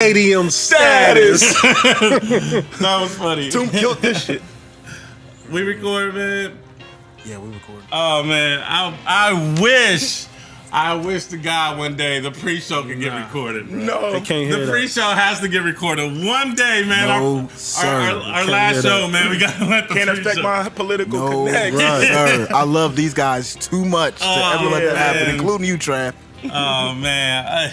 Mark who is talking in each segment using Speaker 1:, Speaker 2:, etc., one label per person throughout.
Speaker 1: Stadium status.
Speaker 2: That was funny.
Speaker 3: Toom killed this shit.
Speaker 2: We recorded, man.
Speaker 3: Yeah, we recorded.
Speaker 2: Oh man, I wish to God one day the pre-show could get recorded. Bro.
Speaker 3: No,
Speaker 1: They can't hear
Speaker 2: The
Speaker 1: that.
Speaker 2: pre-show has to get recorded one day, man.
Speaker 3: No, sir.
Speaker 2: Our last show, man. We gotta let the
Speaker 3: can't
Speaker 2: pre-show.
Speaker 3: affect my political
Speaker 4: No,
Speaker 3: connect.
Speaker 4: sir. I love these guys too much to ever let that happen,
Speaker 2: man.
Speaker 4: including you, Trav.
Speaker 2: Oh man.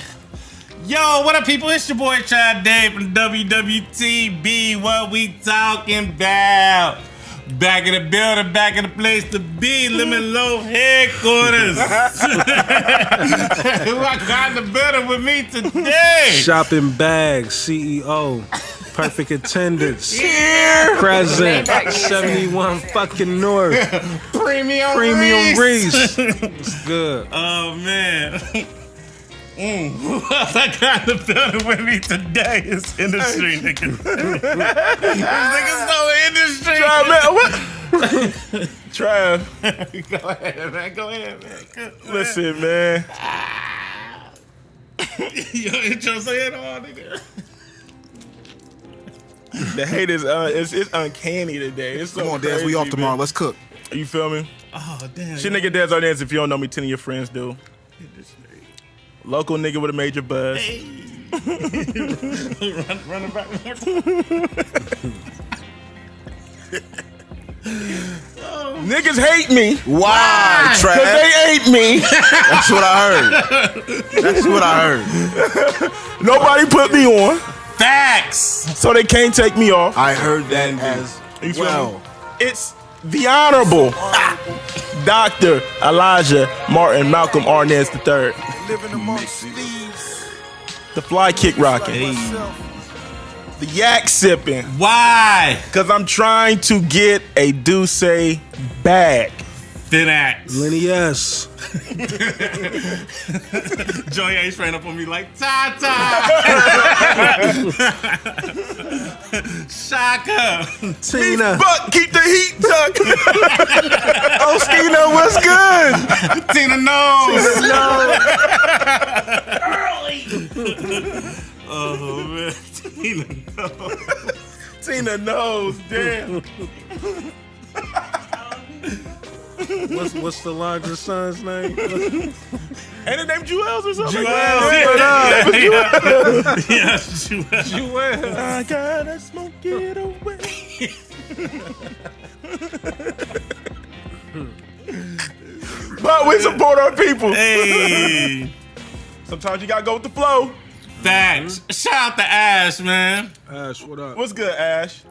Speaker 2: Yo, what up, people? It's your boy Chad Dave from WWTB. What we talking about? Back in the building, back in the place to be. Lemon Loaf headquarters. Who I got in the building with me today?
Speaker 1: Shopping bags, CEO, perfect attendance, present, 71 fucking North,
Speaker 2: Premium
Speaker 1: Reese. It's good.
Speaker 2: Oh man. Who else I got in the building with me today is industry niggas. These niggas so industry.
Speaker 3: Trav, man, what? Trav,
Speaker 2: Go ahead, man. Go ahead, man.
Speaker 3: listen, man.
Speaker 2: Yo, intro say it all, nigga.
Speaker 3: The hate is it's uncanny today. It's so
Speaker 4: Come on, Daz. We
Speaker 3: crazy,
Speaker 4: off tomorrow.
Speaker 3: man.
Speaker 4: Let's cook.
Speaker 3: You feel me?
Speaker 2: Oh, damn.
Speaker 3: Shit, nigga, Daz on dance. If you don't know me, 10 of your friends do. Local nigga with a major buzz.
Speaker 2: Hey. Running back.
Speaker 3: Niggas hate me
Speaker 4: Why,
Speaker 3: because
Speaker 4: Trav?
Speaker 3: they hate me.
Speaker 4: That's what I heard. That's what I heard.
Speaker 3: Nobody put me on,
Speaker 2: Facts.
Speaker 3: so they can't take me off.
Speaker 4: I heard that as
Speaker 3: You feel
Speaker 4: well.
Speaker 3: me? It's the Honorable Dr. Elijah Martin Malcolm Arnaz III.
Speaker 4: Living amongst thieves.
Speaker 3: The fly kick rocking. The yak sipping.
Speaker 2: Why?
Speaker 3: Because I'm trying to get a Duce bag.
Speaker 2: Thin axe.
Speaker 1: Lenny S.
Speaker 2: Joey ain't straight up on me like Tata. Shaka.
Speaker 1: Tina.
Speaker 3: But keep the heat tucked. Oh, Skino, what's good?
Speaker 2: Tina knows. Oh man, Tina knows.
Speaker 3: Tina knows, damn.
Speaker 1: What's the largest son's name?
Speaker 3: Ain't it named Juelz or something?
Speaker 2: Juelz,
Speaker 3: Yeah.
Speaker 1: Juelz.
Speaker 3: I gotta smoke it away. But we support our people.
Speaker 2: Hey,
Speaker 3: Sometimes you gotta go with the flow.
Speaker 2: facts. Shout out to Ash, man.
Speaker 1: Ash, what up?
Speaker 3: What's good, Ash?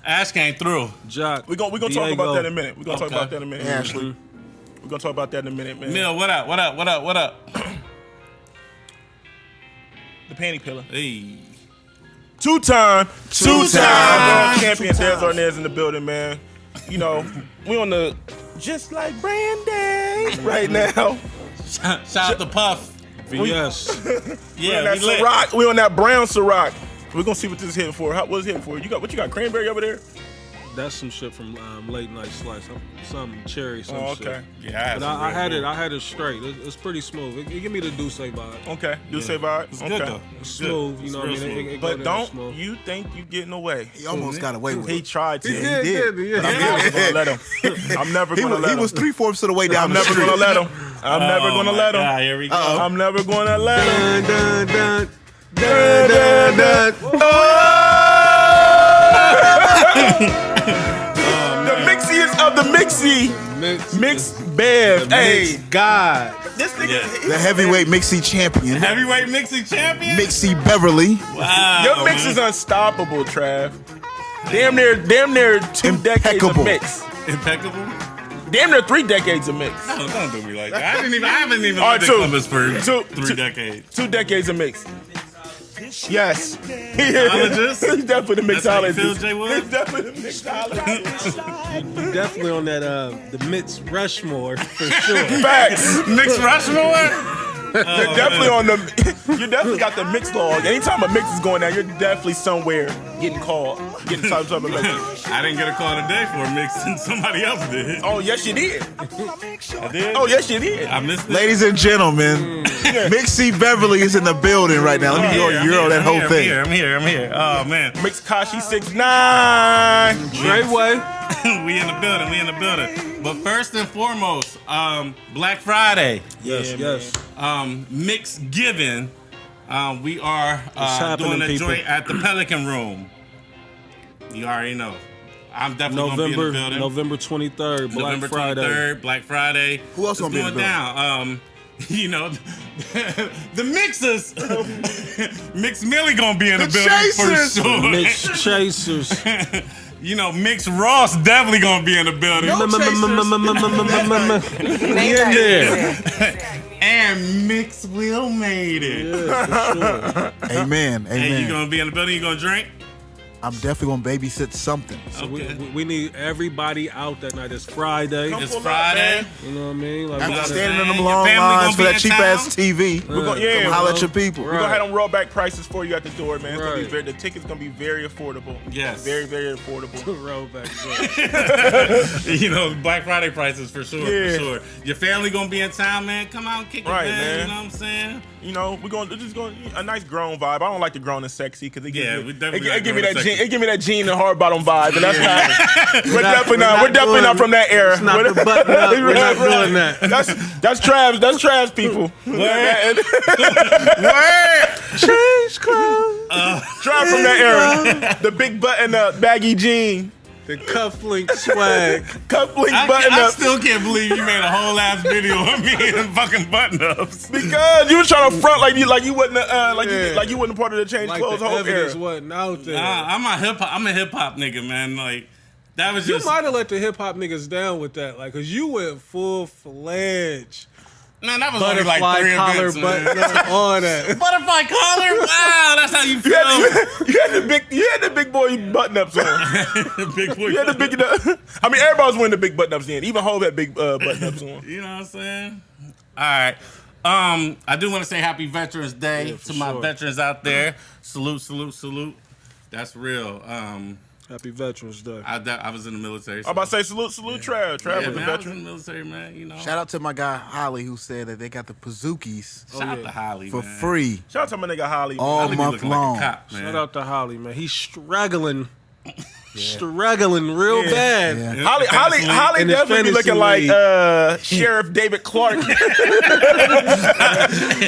Speaker 2: Ash came through.
Speaker 1: Jock.
Speaker 3: We gonna talk about that in a minute. We're gonna talk
Speaker 2: Okay.
Speaker 3: about that in a minute.
Speaker 4: Ashley.
Speaker 3: We're gonna talk about that in a minute, man.
Speaker 2: Mill, what up? What up? What up? What up?
Speaker 3: The panty pillar.
Speaker 2: Hey.
Speaker 3: Two-time world champion
Speaker 4: Two
Speaker 3: Daz
Speaker 4: times.
Speaker 3: Arnaz in the building, man. You know, we on the just like Brandy right now.
Speaker 2: Shout out to Puff.
Speaker 1: VS.
Speaker 3: We on
Speaker 2: Yeah,
Speaker 3: that
Speaker 2: we lit.
Speaker 3: Ciroc. We on that brown Ciroc. We're gonna see what this is hitting for. What's it hitting for? What you got? Cranberry over there?
Speaker 1: That's some shit from Late Night Slice. Some cherry, some
Speaker 3: Oh,
Speaker 1: shit.
Speaker 3: okay.
Speaker 2: Yeah,
Speaker 1: But I had it straight. It's pretty smooth. It give me the Duce vibe.
Speaker 3: Okay. Do say vibe.
Speaker 2: It's
Speaker 3: Okay.
Speaker 2: good though.
Speaker 1: It's smooth, you
Speaker 2: It's
Speaker 1: know what I
Speaker 2: real
Speaker 1: mean?
Speaker 2: smooth.
Speaker 1: It go
Speaker 3: But
Speaker 1: down
Speaker 3: don't
Speaker 1: smooth.
Speaker 3: you think you getting away?
Speaker 4: He almost got away with
Speaker 3: He
Speaker 4: it.
Speaker 3: tried to.
Speaker 1: He did.
Speaker 3: But I'm never gonna let him. I'm never
Speaker 4: He
Speaker 3: gonna
Speaker 4: was,
Speaker 3: let
Speaker 4: he
Speaker 3: him.
Speaker 4: was 3/4 of the way down
Speaker 3: I'm
Speaker 4: the
Speaker 3: never
Speaker 4: street.
Speaker 3: gonna let him. I'm never gonna let him.
Speaker 2: Ah, here we go.
Speaker 3: I'm never gonna let him.
Speaker 1: Dun, dun, dun, dun, dun, dun.
Speaker 3: The mixiest of the mixy. Mix Bev. Hey,
Speaker 1: God.
Speaker 3: this nigga.
Speaker 2: Yeah.
Speaker 4: The heavyweight mixie champion,
Speaker 2: Heavyweight mixing champion.
Speaker 4: Mixie Beverly.
Speaker 2: Wow.
Speaker 3: Your mix
Speaker 2: man.
Speaker 3: is unstoppable, Trav. Damn near 2 decades of
Speaker 4: Impeccable.
Speaker 3: mix.
Speaker 2: impeccable.
Speaker 3: Damn near 3 decades of mix.
Speaker 2: Don't do me like that. I haven't even
Speaker 3: All
Speaker 2: lived
Speaker 3: right,
Speaker 2: in
Speaker 3: two.
Speaker 2: Columbus for
Speaker 3: Two.
Speaker 2: 3 decades.
Speaker 3: 2 decades of mix. Yes.
Speaker 2: Mixologist?
Speaker 3: He's definitely the
Speaker 2: That's how you
Speaker 3: mixologist.
Speaker 2: feel, Jay Wood?
Speaker 3: He's definitely the mixologist.
Speaker 1: You definitely on that the Mitz Rushmore for sure.
Speaker 3: Facts.
Speaker 2: Mixed Rushmore?
Speaker 3: You're definitely on the. You definitely got the mix log. Anytime a mix is going down, you're definitely somewhere getting called, getting some type of message.
Speaker 2: I didn't get a call today for a mix, and somebody else did.
Speaker 3: Oh yes, you did.
Speaker 2: I did.
Speaker 3: Oh yes, you did.
Speaker 2: I missed it.
Speaker 4: Ladies and gentlemen, Mix C Beverly is in the building right now. Let me euro that whole thing.
Speaker 2: I'm here. Oh man.
Speaker 3: Mix Kashi 6ix9ine.
Speaker 1: Treyway.
Speaker 2: We in the building. But first and foremost, Black Friday.
Speaker 1: Yes.
Speaker 2: Mix Giving. We are doing a
Speaker 1: people?
Speaker 2: joint at the Pelican Room. You already know. I'm definitely gonna be in the building.
Speaker 1: November 23rd,
Speaker 2: November 23rd, Black Friday.
Speaker 4: Who else gonna be in the building?
Speaker 2: Down. You know, the mixers. Mix Millie gonna be in the building
Speaker 4: Chasers.
Speaker 2: for sure.
Speaker 1: Mix Chasers.
Speaker 2: You know, Mix Ross definitely gonna be in the building.
Speaker 1: In there.
Speaker 2: And Mix Will made it.
Speaker 1: Yeah, for sure.
Speaker 4: Amen.
Speaker 2: Hey, you gonna be in the building? You gonna drink?
Speaker 4: I'm definitely gonna babysit something.
Speaker 1: So we need everybody out that night. It's Friday.
Speaker 2: It's Friday.
Speaker 1: You know what I mean? Like,
Speaker 4: I'm
Speaker 1: we gotta-
Speaker 4: standing in them
Speaker 2: Your
Speaker 4: long
Speaker 2: family
Speaker 4: lines
Speaker 2: gonna
Speaker 4: for
Speaker 2: be
Speaker 4: that
Speaker 2: in
Speaker 4: cheap
Speaker 2: town?
Speaker 4: ass TV.
Speaker 3: We're gonna,
Speaker 4: Come holler at your people.
Speaker 3: We're gonna have them roll back prices for you at the door, man. It's gonna be
Speaker 1: Right.
Speaker 3: very, the ticket's gonna be very affordable.
Speaker 2: Yes.
Speaker 3: Very, very affordable.
Speaker 1: Roll back.
Speaker 2: You know, Black Friday prices for sure.
Speaker 3: Yeah.
Speaker 2: For sure. Your family gonna be in town, man. Come out and kick it,
Speaker 3: Right,
Speaker 2: man.
Speaker 3: man.
Speaker 2: You know what I'm saying?
Speaker 3: You know, it's just going a nice grown vibe. I don't like the grown and sexy because it gives
Speaker 2: Yeah,
Speaker 3: me,
Speaker 2: we definitely
Speaker 3: it
Speaker 2: like
Speaker 3: give me
Speaker 2: grown
Speaker 3: that
Speaker 2: and sexy.
Speaker 3: it give me that jean and hard bottom vibe, and that's not. We're
Speaker 1: not
Speaker 3: definitely not from that era.
Speaker 1: It's not the button up. We're not doing that.
Speaker 3: That's Trav's people.
Speaker 2: Word.
Speaker 3: Change clothes. Trav from that era. The big button up, baggy jean,
Speaker 1: The cufflink swag.
Speaker 3: cufflink button
Speaker 2: I
Speaker 3: up.
Speaker 2: still can't believe you made a whole ass video of me in fucking button ups.
Speaker 3: Because you was trying to front like you wasn't like you wasn't part of the change
Speaker 1: Like
Speaker 3: clothes
Speaker 1: the
Speaker 3: whole
Speaker 1: evidence
Speaker 3: era.
Speaker 1: wasn't out there.
Speaker 2: I'm a hip hop nigga, man. Like that was
Speaker 1: You
Speaker 2: just
Speaker 1: might have let the hip hop niggas down with that, like, cause you went full fledged.
Speaker 2: man. That was only
Speaker 1: Butterfly
Speaker 2: like 3
Speaker 1: collar,
Speaker 2: events, man.
Speaker 1: button up, all that.
Speaker 2: Butterfly collar. Wow, that's how you
Speaker 3: You
Speaker 2: feel.
Speaker 3: had the big boy button ups on.
Speaker 2: Big boy.
Speaker 3: You had the big. I mean, everybody was wearing the big button ups then. Even Hov had big button ups on.
Speaker 2: You know what I'm saying? All right. I do want to say Happy Veterans Day to my
Speaker 1: sure.
Speaker 2: veterans out there. Salute. That's real.
Speaker 1: Happy Veterans Day.
Speaker 2: I was in the military.
Speaker 3: I'm about to say salute, Trav. Trav
Speaker 2: yeah,
Speaker 3: was a
Speaker 2: man, I was in
Speaker 3: veteran.
Speaker 2: the military, man. You know.
Speaker 4: Shout out to my guy Holly who said that they got the Pazookies
Speaker 2: Shout out to Holly,
Speaker 4: for
Speaker 2: man.
Speaker 4: free
Speaker 3: Shout out to my nigga Holly.
Speaker 4: all
Speaker 2: Holly be
Speaker 4: month
Speaker 2: looking
Speaker 4: long.
Speaker 2: like a cop, man.
Speaker 1: Shout out to Holly, man. He's struggling real bad.
Speaker 4: Yeah.
Speaker 3: Holly
Speaker 1: In his
Speaker 3: definitely be
Speaker 1: fantasy
Speaker 3: looking like
Speaker 1: league.
Speaker 3: Sheriff David Clark.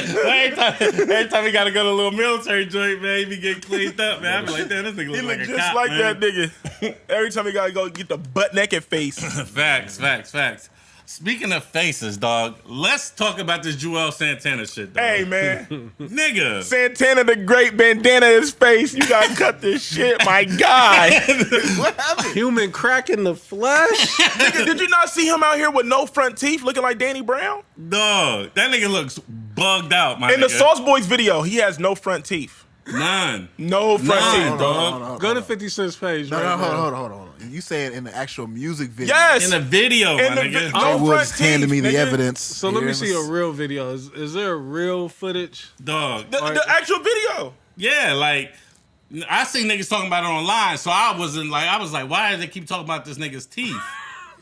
Speaker 2: Every time we gotta go to a little military joint, man, he be getting cleaned up, man. I be like, damn, this nigga
Speaker 3: He
Speaker 2: look
Speaker 3: look
Speaker 2: like a
Speaker 3: just
Speaker 2: cop,
Speaker 3: like
Speaker 2: man.
Speaker 3: that nigga. Every time he gotta go get the butt naked face.
Speaker 2: Facts. Speaking of faces, dog, let's talk about this Juelz Santana shit, dog.
Speaker 3: Hey man,
Speaker 2: Nigga.
Speaker 3: Santana the Great bandana in his face. You gotta cut this shit, my guy.
Speaker 4: What happened?
Speaker 1: Human crack in the flesh.
Speaker 3: Nigga, did you not see him out here with no front teeth, looking like Danny Brown?
Speaker 2: Dog, that nigga looks bugged out, my
Speaker 3: In the
Speaker 2: nigga.
Speaker 3: Sauce Boys video, he has no front teeth.
Speaker 2: None.
Speaker 3: No front
Speaker 2: None,
Speaker 3: teeth,
Speaker 2: dog.
Speaker 3: dog.
Speaker 1: Go to 50 Cent's page.
Speaker 4: No,
Speaker 1: right now.
Speaker 4: hold on. You saying in the actual music video?
Speaker 3: Yes.
Speaker 2: In the video,
Speaker 3: In
Speaker 2: my
Speaker 3: the
Speaker 2: nigga.
Speaker 3: no
Speaker 4: Jay
Speaker 3: front
Speaker 4: Woods
Speaker 3: teeth,
Speaker 4: handed me the
Speaker 3: nigga.
Speaker 4: evidence.
Speaker 1: So let me see a real video. Is there a real footage?
Speaker 2: Dog.
Speaker 3: The actual video.
Speaker 2: Yeah, like, I seen niggas talking about it online, so I was like, why do they keep talking about this nigga's teeth?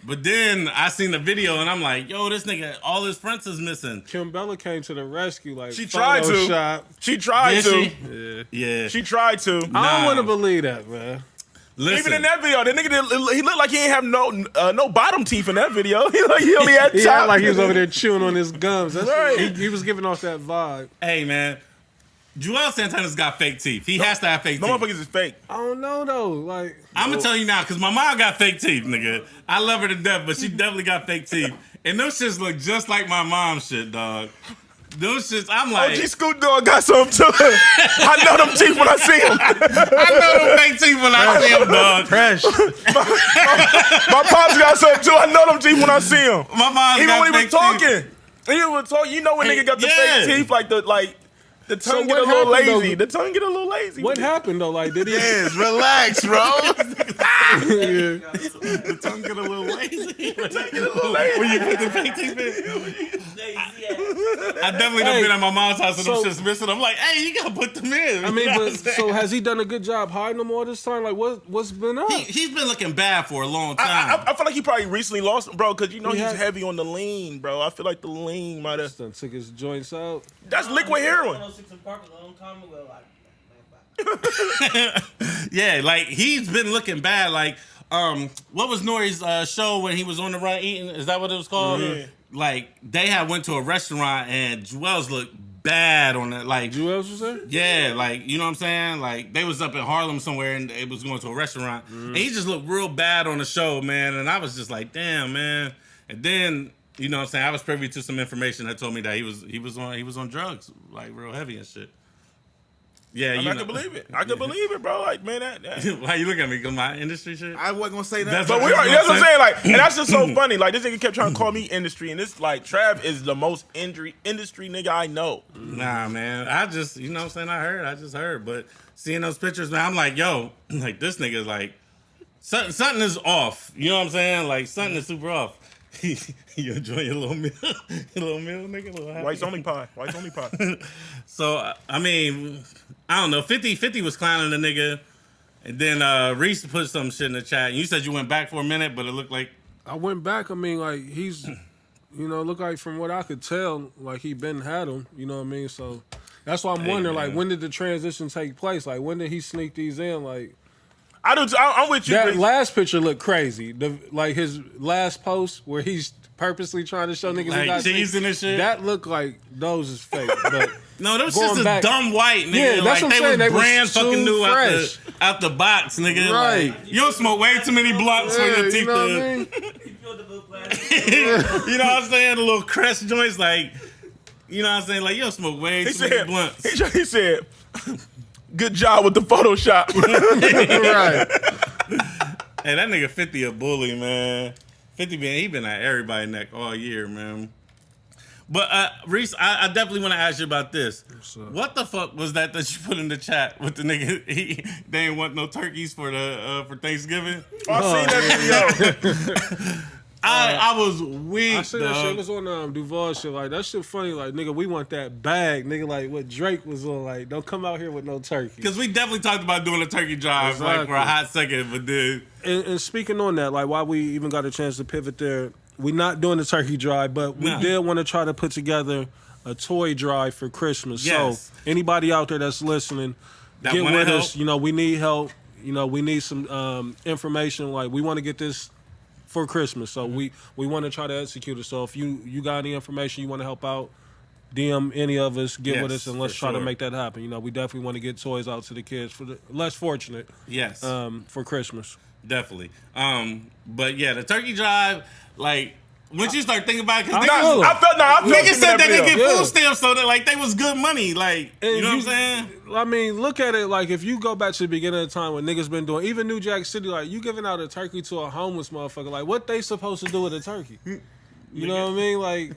Speaker 2: But then I seen the video and I'm like, yo, this nigga, all his fronts is missing.
Speaker 1: Kim Bella came to the rescue. Like
Speaker 3: She tried to.
Speaker 1: Photoshop.
Speaker 3: She tried
Speaker 2: Did
Speaker 3: to.
Speaker 2: she? Yeah.
Speaker 3: She tried to.
Speaker 1: I don't
Speaker 2: Nah.
Speaker 1: want to believe that, man.
Speaker 2: Listen,
Speaker 3: Even in that video, the nigga he looked like he ain't have no bottom teeth in that video. He only had
Speaker 1: He
Speaker 3: top.
Speaker 1: acted like he was over there chewing on his gums. That's
Speaker 3: Right.
Speaker 1: he was giving off that vibe.
Speaker 2: hey, man, Juelz Santana's got fake teeth. He has to have fake
Speaker 3: No
Speaker 2: teeth.
Speaker 3: motherfuckers is fake.
Speaker 1: I don't know though. Like
Speaker 2: I'm gonna tell you now, because my mom got fake teeth, nigga. I love her to death, but she definitely got fake teeth. And those shits look just like my mom's shit, dog. Those shits, I'm like,
Speaker 3: OG Scoot Dog got some too. I know them teeth when I see them.
Speaker 2: I know them fake teeth when I see them, dog.
Speaker 1: fresh.
Speaker 3: My pops got some too. I know them teeth when I see them.
Speaker 2: My mom's
Speaker 3: Even
Speaker 2: got
Speaker 3: when he
Speaker 2: fake
Speaker 3: was talking.
Speaker 2: teeth.
Speaker 3: Even when talking, you know when
Speaker 2: Hey,
Speaker 3: nigga got the
Speaker 2: yeah.
Speaker 3: fake teeth, like The tongue get a little lazy. The tongue get a little lazy.
Speaker 1: What happened though? Like, did he?
Speaker 4: Yes, relax, bro.
Speaker 2: The tongue get a little lazy. When you put the fake teeth in. I definitely done been at my mom's house and them shit's missing. I'm like, hey, you gotta put them in.
Speaker 1: I mean, but so has he done a good job hiding them all this time? Like, what's been up?
Speaker 2: He's been looking bad for a long time.
Speaker 3: I feel like he probably recently lost, bro, because you know he's heavy on the lean, bro. I feel like the lean might have
Speaker 1: took his joints out.
Speaker 3: That's liquid heroin.
Speaker 2: Yeah, like he's been looking bad. Like, what was Nori's show when he was on the run eating? Is that what it was called? Mm-hmm. Like they had went to a restaurant and Juelz looked bad on it. Like
Speaker 1: Juelz was there?
Speaker 2: Yeah, like you know what I'm saying? Like they was up in Harlem somewhere and it was going to a restaurant. And he just looked real bad on the show, man. And I was just like, damn, man. And then, you know what I'm saying, I was privy to some information that told me that he was on drugs, like real heavy and shit. Yeah,
Speaker 3: I can believe it. I can believe it, bro. Like, man, that.
Speaker 2: Why you looking at me? Cause my industry shit.
Speaker 4: I wasn't gonna say that.
Speaker 3: But that's what I'm saying. Like, and that's just so funny. Like, this nigga kept trying to call me industry, and this like Trav is the most industry nigga I know.
Speaker 2: Nah, man. I just, you know what I'm saying. I just heard, but seeing those pictures, man, I'm like, yo, like this nigga is like something is off. You know what I'm saying? Like something is super off. You enjoy your little meal, nigga. Little
Speaker 3: White's only pie.
Speaker 2: So I mean, I don't know. 50 was clowning the nigga, and then Reese put some shit in the chat. You said you went back for a minute, but it looked like
Speaker 1: I went back. I mean, like he's, look like from what I could tell, like he been had him. You know what I mean? So that's why I'm wondering, like, when did the transition take place? Like, when did he sneak these in? Like.
Speaker 3: I'm with you.
Speaker 1: That last picture looked crazy. Like his last post where he's purposely trying to show niggas
Speaker 2: like
Speaker 1: he got
Speaker 2: cheesing and shit.
Speaker 1: That looked like those is fake. But
Speaker 2: no, those just a dumb white nigga.
Speaker 1: Yeah, that's
Speaker 2: like
Speaker 1: what I'm saying.
Speaker 2: They
Speaker 1: was
Speaker 2: brand fucking new out the box, nigga.
Speaker 1: Right.
Speaker 2: Like, you don't smoke way too many blunts for your teeth.
Speaker 1: You know what I mean?
Speaker 2: You know what I'm saying? The little crest joints, like, you know what I'm saying? Like, you don't smoke way too many blunts.
Speaker 3: He said, good job with the Photoshop.
Speaker 1: Right.
Speaker 2: Hey, that nigga 50 a bully, man. 50 he been at everybody's neck all year, man. But Reese, I definitely want to ask you about this. What the fuck was that you put in the chat with the nigga? They ain't want no turkeys for Thanksgiving.
Speaker 3: I seen that video.
Speaker 1: I was weak. I seen that shit. It was on Duval shit. Like that shit funny. Like nigga, we want that bag, nigga. Like what Drake was on. Like don't come out here with no turkey.
Speaker 2: Because we definitely talked about doing a turkey drive like for a hot second, but dude.
Speaker 1: And speaking on that, like why we even got a chance to pivot there, we not doing the turkey drive, but we did want to try to put together a toy drive for Christmas. Yes. So anybody out there that's listening, get with us. You know, we need help. You know, we need some information. Like we want to get this for Christmas, so we want to try to execute it. So if you got any information you want to help out, DM any of us, get with us, and let's try to make that happen. You know, we definitely want to get toys out to the kids for the less fortunate.
Speaker 2: Yes.
Speaker 1: For Christmas.
Speaker 2: Definitely. But yeah, the turkey drive, like once you start thinking about it,
Speaker 3: I felt
Speaker 2: niggas said that they get food stamps, so that like they was good money. Like, you know what I'm saying?
Speaker 1: I mean, look at it like if you go back to the beginning of the time when niggas been doing, even New Jack City, like you giving out a turkey to a homeless motherfucker, like what they supposed to do with a turkey? You know what I mean? Like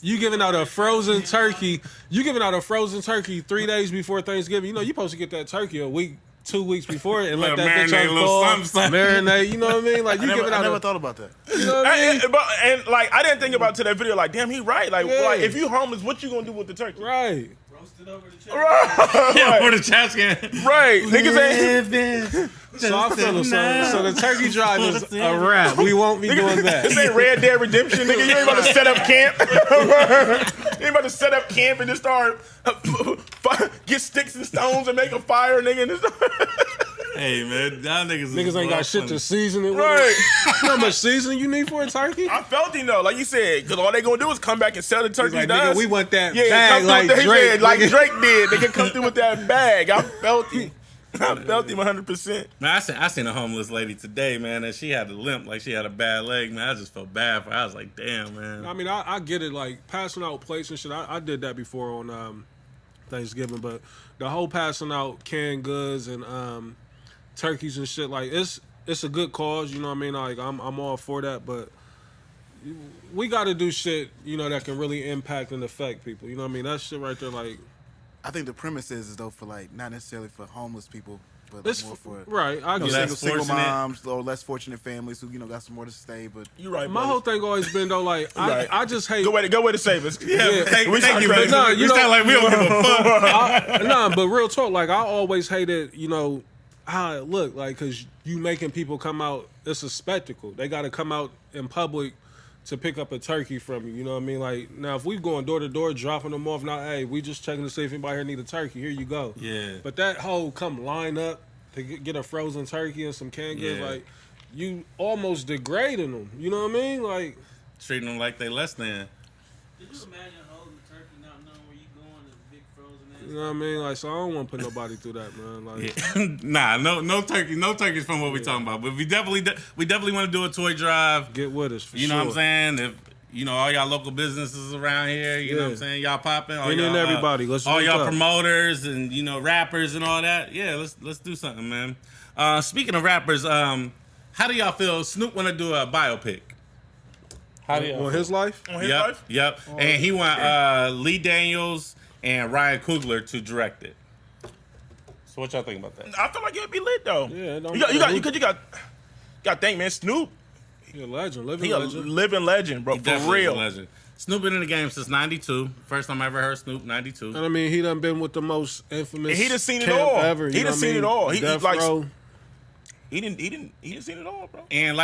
Speaker 1: you giving out a frozen turkey. You giving out a frozen turkey 3 days before Thanksgiving. You know you supposed to get that turkey a week, 2 weeks before and let that bitch unfold. Marinate, you know what I mean? Like you giving out.
Speaker 4: I never thought about that.
Speaker 1: You know what I mean?
Speaker 3: And like I didn't think about to that video. Like damn, he right. Like if you homeless, what you gonna do with the turkey?
Speaker 1: Right.
Speaker 5: Roasted over the chest.
Speaker 3: Right.
Speaker 2: Yeah, for the trash can.
Speaker 3: Right. Niggas ain't.
Speaker 1: So I feel him. So the turkey drive is a wrap. We won't be doing that.
Speaker 3: This ain't Red Dead Redemption, nigga. You ain't about to set up camp. You ain't about to set up camp and just start get sticks and stones and make a fire, nigga.
Speaker 2: Hey man, y'all
Speaker 1: niggas ain't got shit to season it with.
Speaker 3: Right.
Speaker 1: You know how much seasoning you need for a turkey?
Speaker 3: I felt him though, like you said, because all they gonna do is come back and sell the turkeys.
Speaker 1: Like,
Speaker 3: to
Speaker 1: nigga,
Speaker 3: us.
Speaker 1: we want that
Speaker 3: bag
Speaker 1: like Drake.
Speaker 3: Like Drake did. They can come through with that bag. I felt him. I felt him 100%.
Speaker 2: Man, I seen a homeless lady today, man, and she had a limp, like she had a bad leg, man. I just felt bad for her. I was like, damn, man.
Speaker 1: I mean, I get it, like passing out plates and shit. I did that before on Thanksgiving, but the whole passing out canned goods and turkeys and shit, like it's a good cause, you know what I mean? Like I'm all for that, but we got to do shit, you know, that can really impact and affect people. You know what I mean? That shit right there, like
Speaker 4: I think the premise is though for like not necessarily for homeless people, but like more for
Speaker 1: right. I get
Speaker 4: single moms or less fortunate families who got some more to stay. But
Speaker 3: you're right.
Speaker 1: My whole thing always been though, like I just hate.
Speaker 3: Go way to save us.
Speaker 2: Yeah, thank you.
Speaker 3: Crazy.
Speaker 2: No, you sound like we don't give a fuck.
Speaker 1: Nah, but real talk, like I always hated, how it looked like, because you making people come out. It's a spectacle. They got to come out in public to pick up a turkey from you. You know what I mean? Like, now, if we going door to door, dropping them off, now, hey, we just checking to see if anybody here need a turkey. Here you go.
Speaker 2: Yeah.
Speaker 1: But that whole come line up to get a frozen turkey and some canned goods, like, you almost degrading them. You know what I mean? Like,
Speaker 2: treating them like they less than.
Speaker 5: Did you imagine holding the turkey not knowing where you going to big frozen ass?
Speaker 1: you know what I mean? Like, so I don't want to put nobody through that, man. Like,
Speaker 2: Nah, no turkeys from what we talking about. But we definitely want to do a toy drive.
Speaker 1: get with us, for
Speaker 2: You
Speaker 1: sure.
Speaker 2: know what I'm saying? If all y'all local businesses around here, you know what I'm saying? Y'all popping. All
Speaker 1: Bring in
Speaker 2: y'all,
Speaker 1: everybody. Let's
Speaker 2: all
Speaker 1: link
Speaker 2: y'all
Speaker 1: up.
Speaker 2: promoters and rappers and all that. Yeah, let's do something, man. Speaking of rappers, how do y'all feel? Snoop want to do a biopic. How do y'all
Speaker 1: On his life?
Speaker 3: On his life?
Speaker 2: Yep. And he want Lee Daniels and Ryan Coogler to direct it. So what y'all think about that?
Speaker 3: I feel like it'd be lit though.
Speaker 1: Yeah, it don't
Speaker 3: you got
Speaker 1: matter.
Speaker 3: to think, man. Snoop,
Speaker 1: He a legend, living
Speaker 3: he a
Speaker 1: legend.
Speaker 3: living legend, bro. For
Speaker 2: Definitely
Speaker 3: real.
Speaker 2: a legend. Snoop been in the game since '92. First time I ever heard Snoop, '92.
Speaker 1: And I mean, he done been with the most infamous.
Speaker 3: He done seen it
Speaker 1: camp
Speaker 3: all.
Speaker 1: Ever,
Speaker 3: He
Speaker 1: you
Speaker 3: done
Speaker 1: know what I
Speaker 3: seen
Speaker 1: mean?
Speaker 3: it all. He
Speaker 1: Death
Speaker 3: like
Speaker 1: Row.
Speaker 3: he didn't seen it all, bro.
Speaker 2: And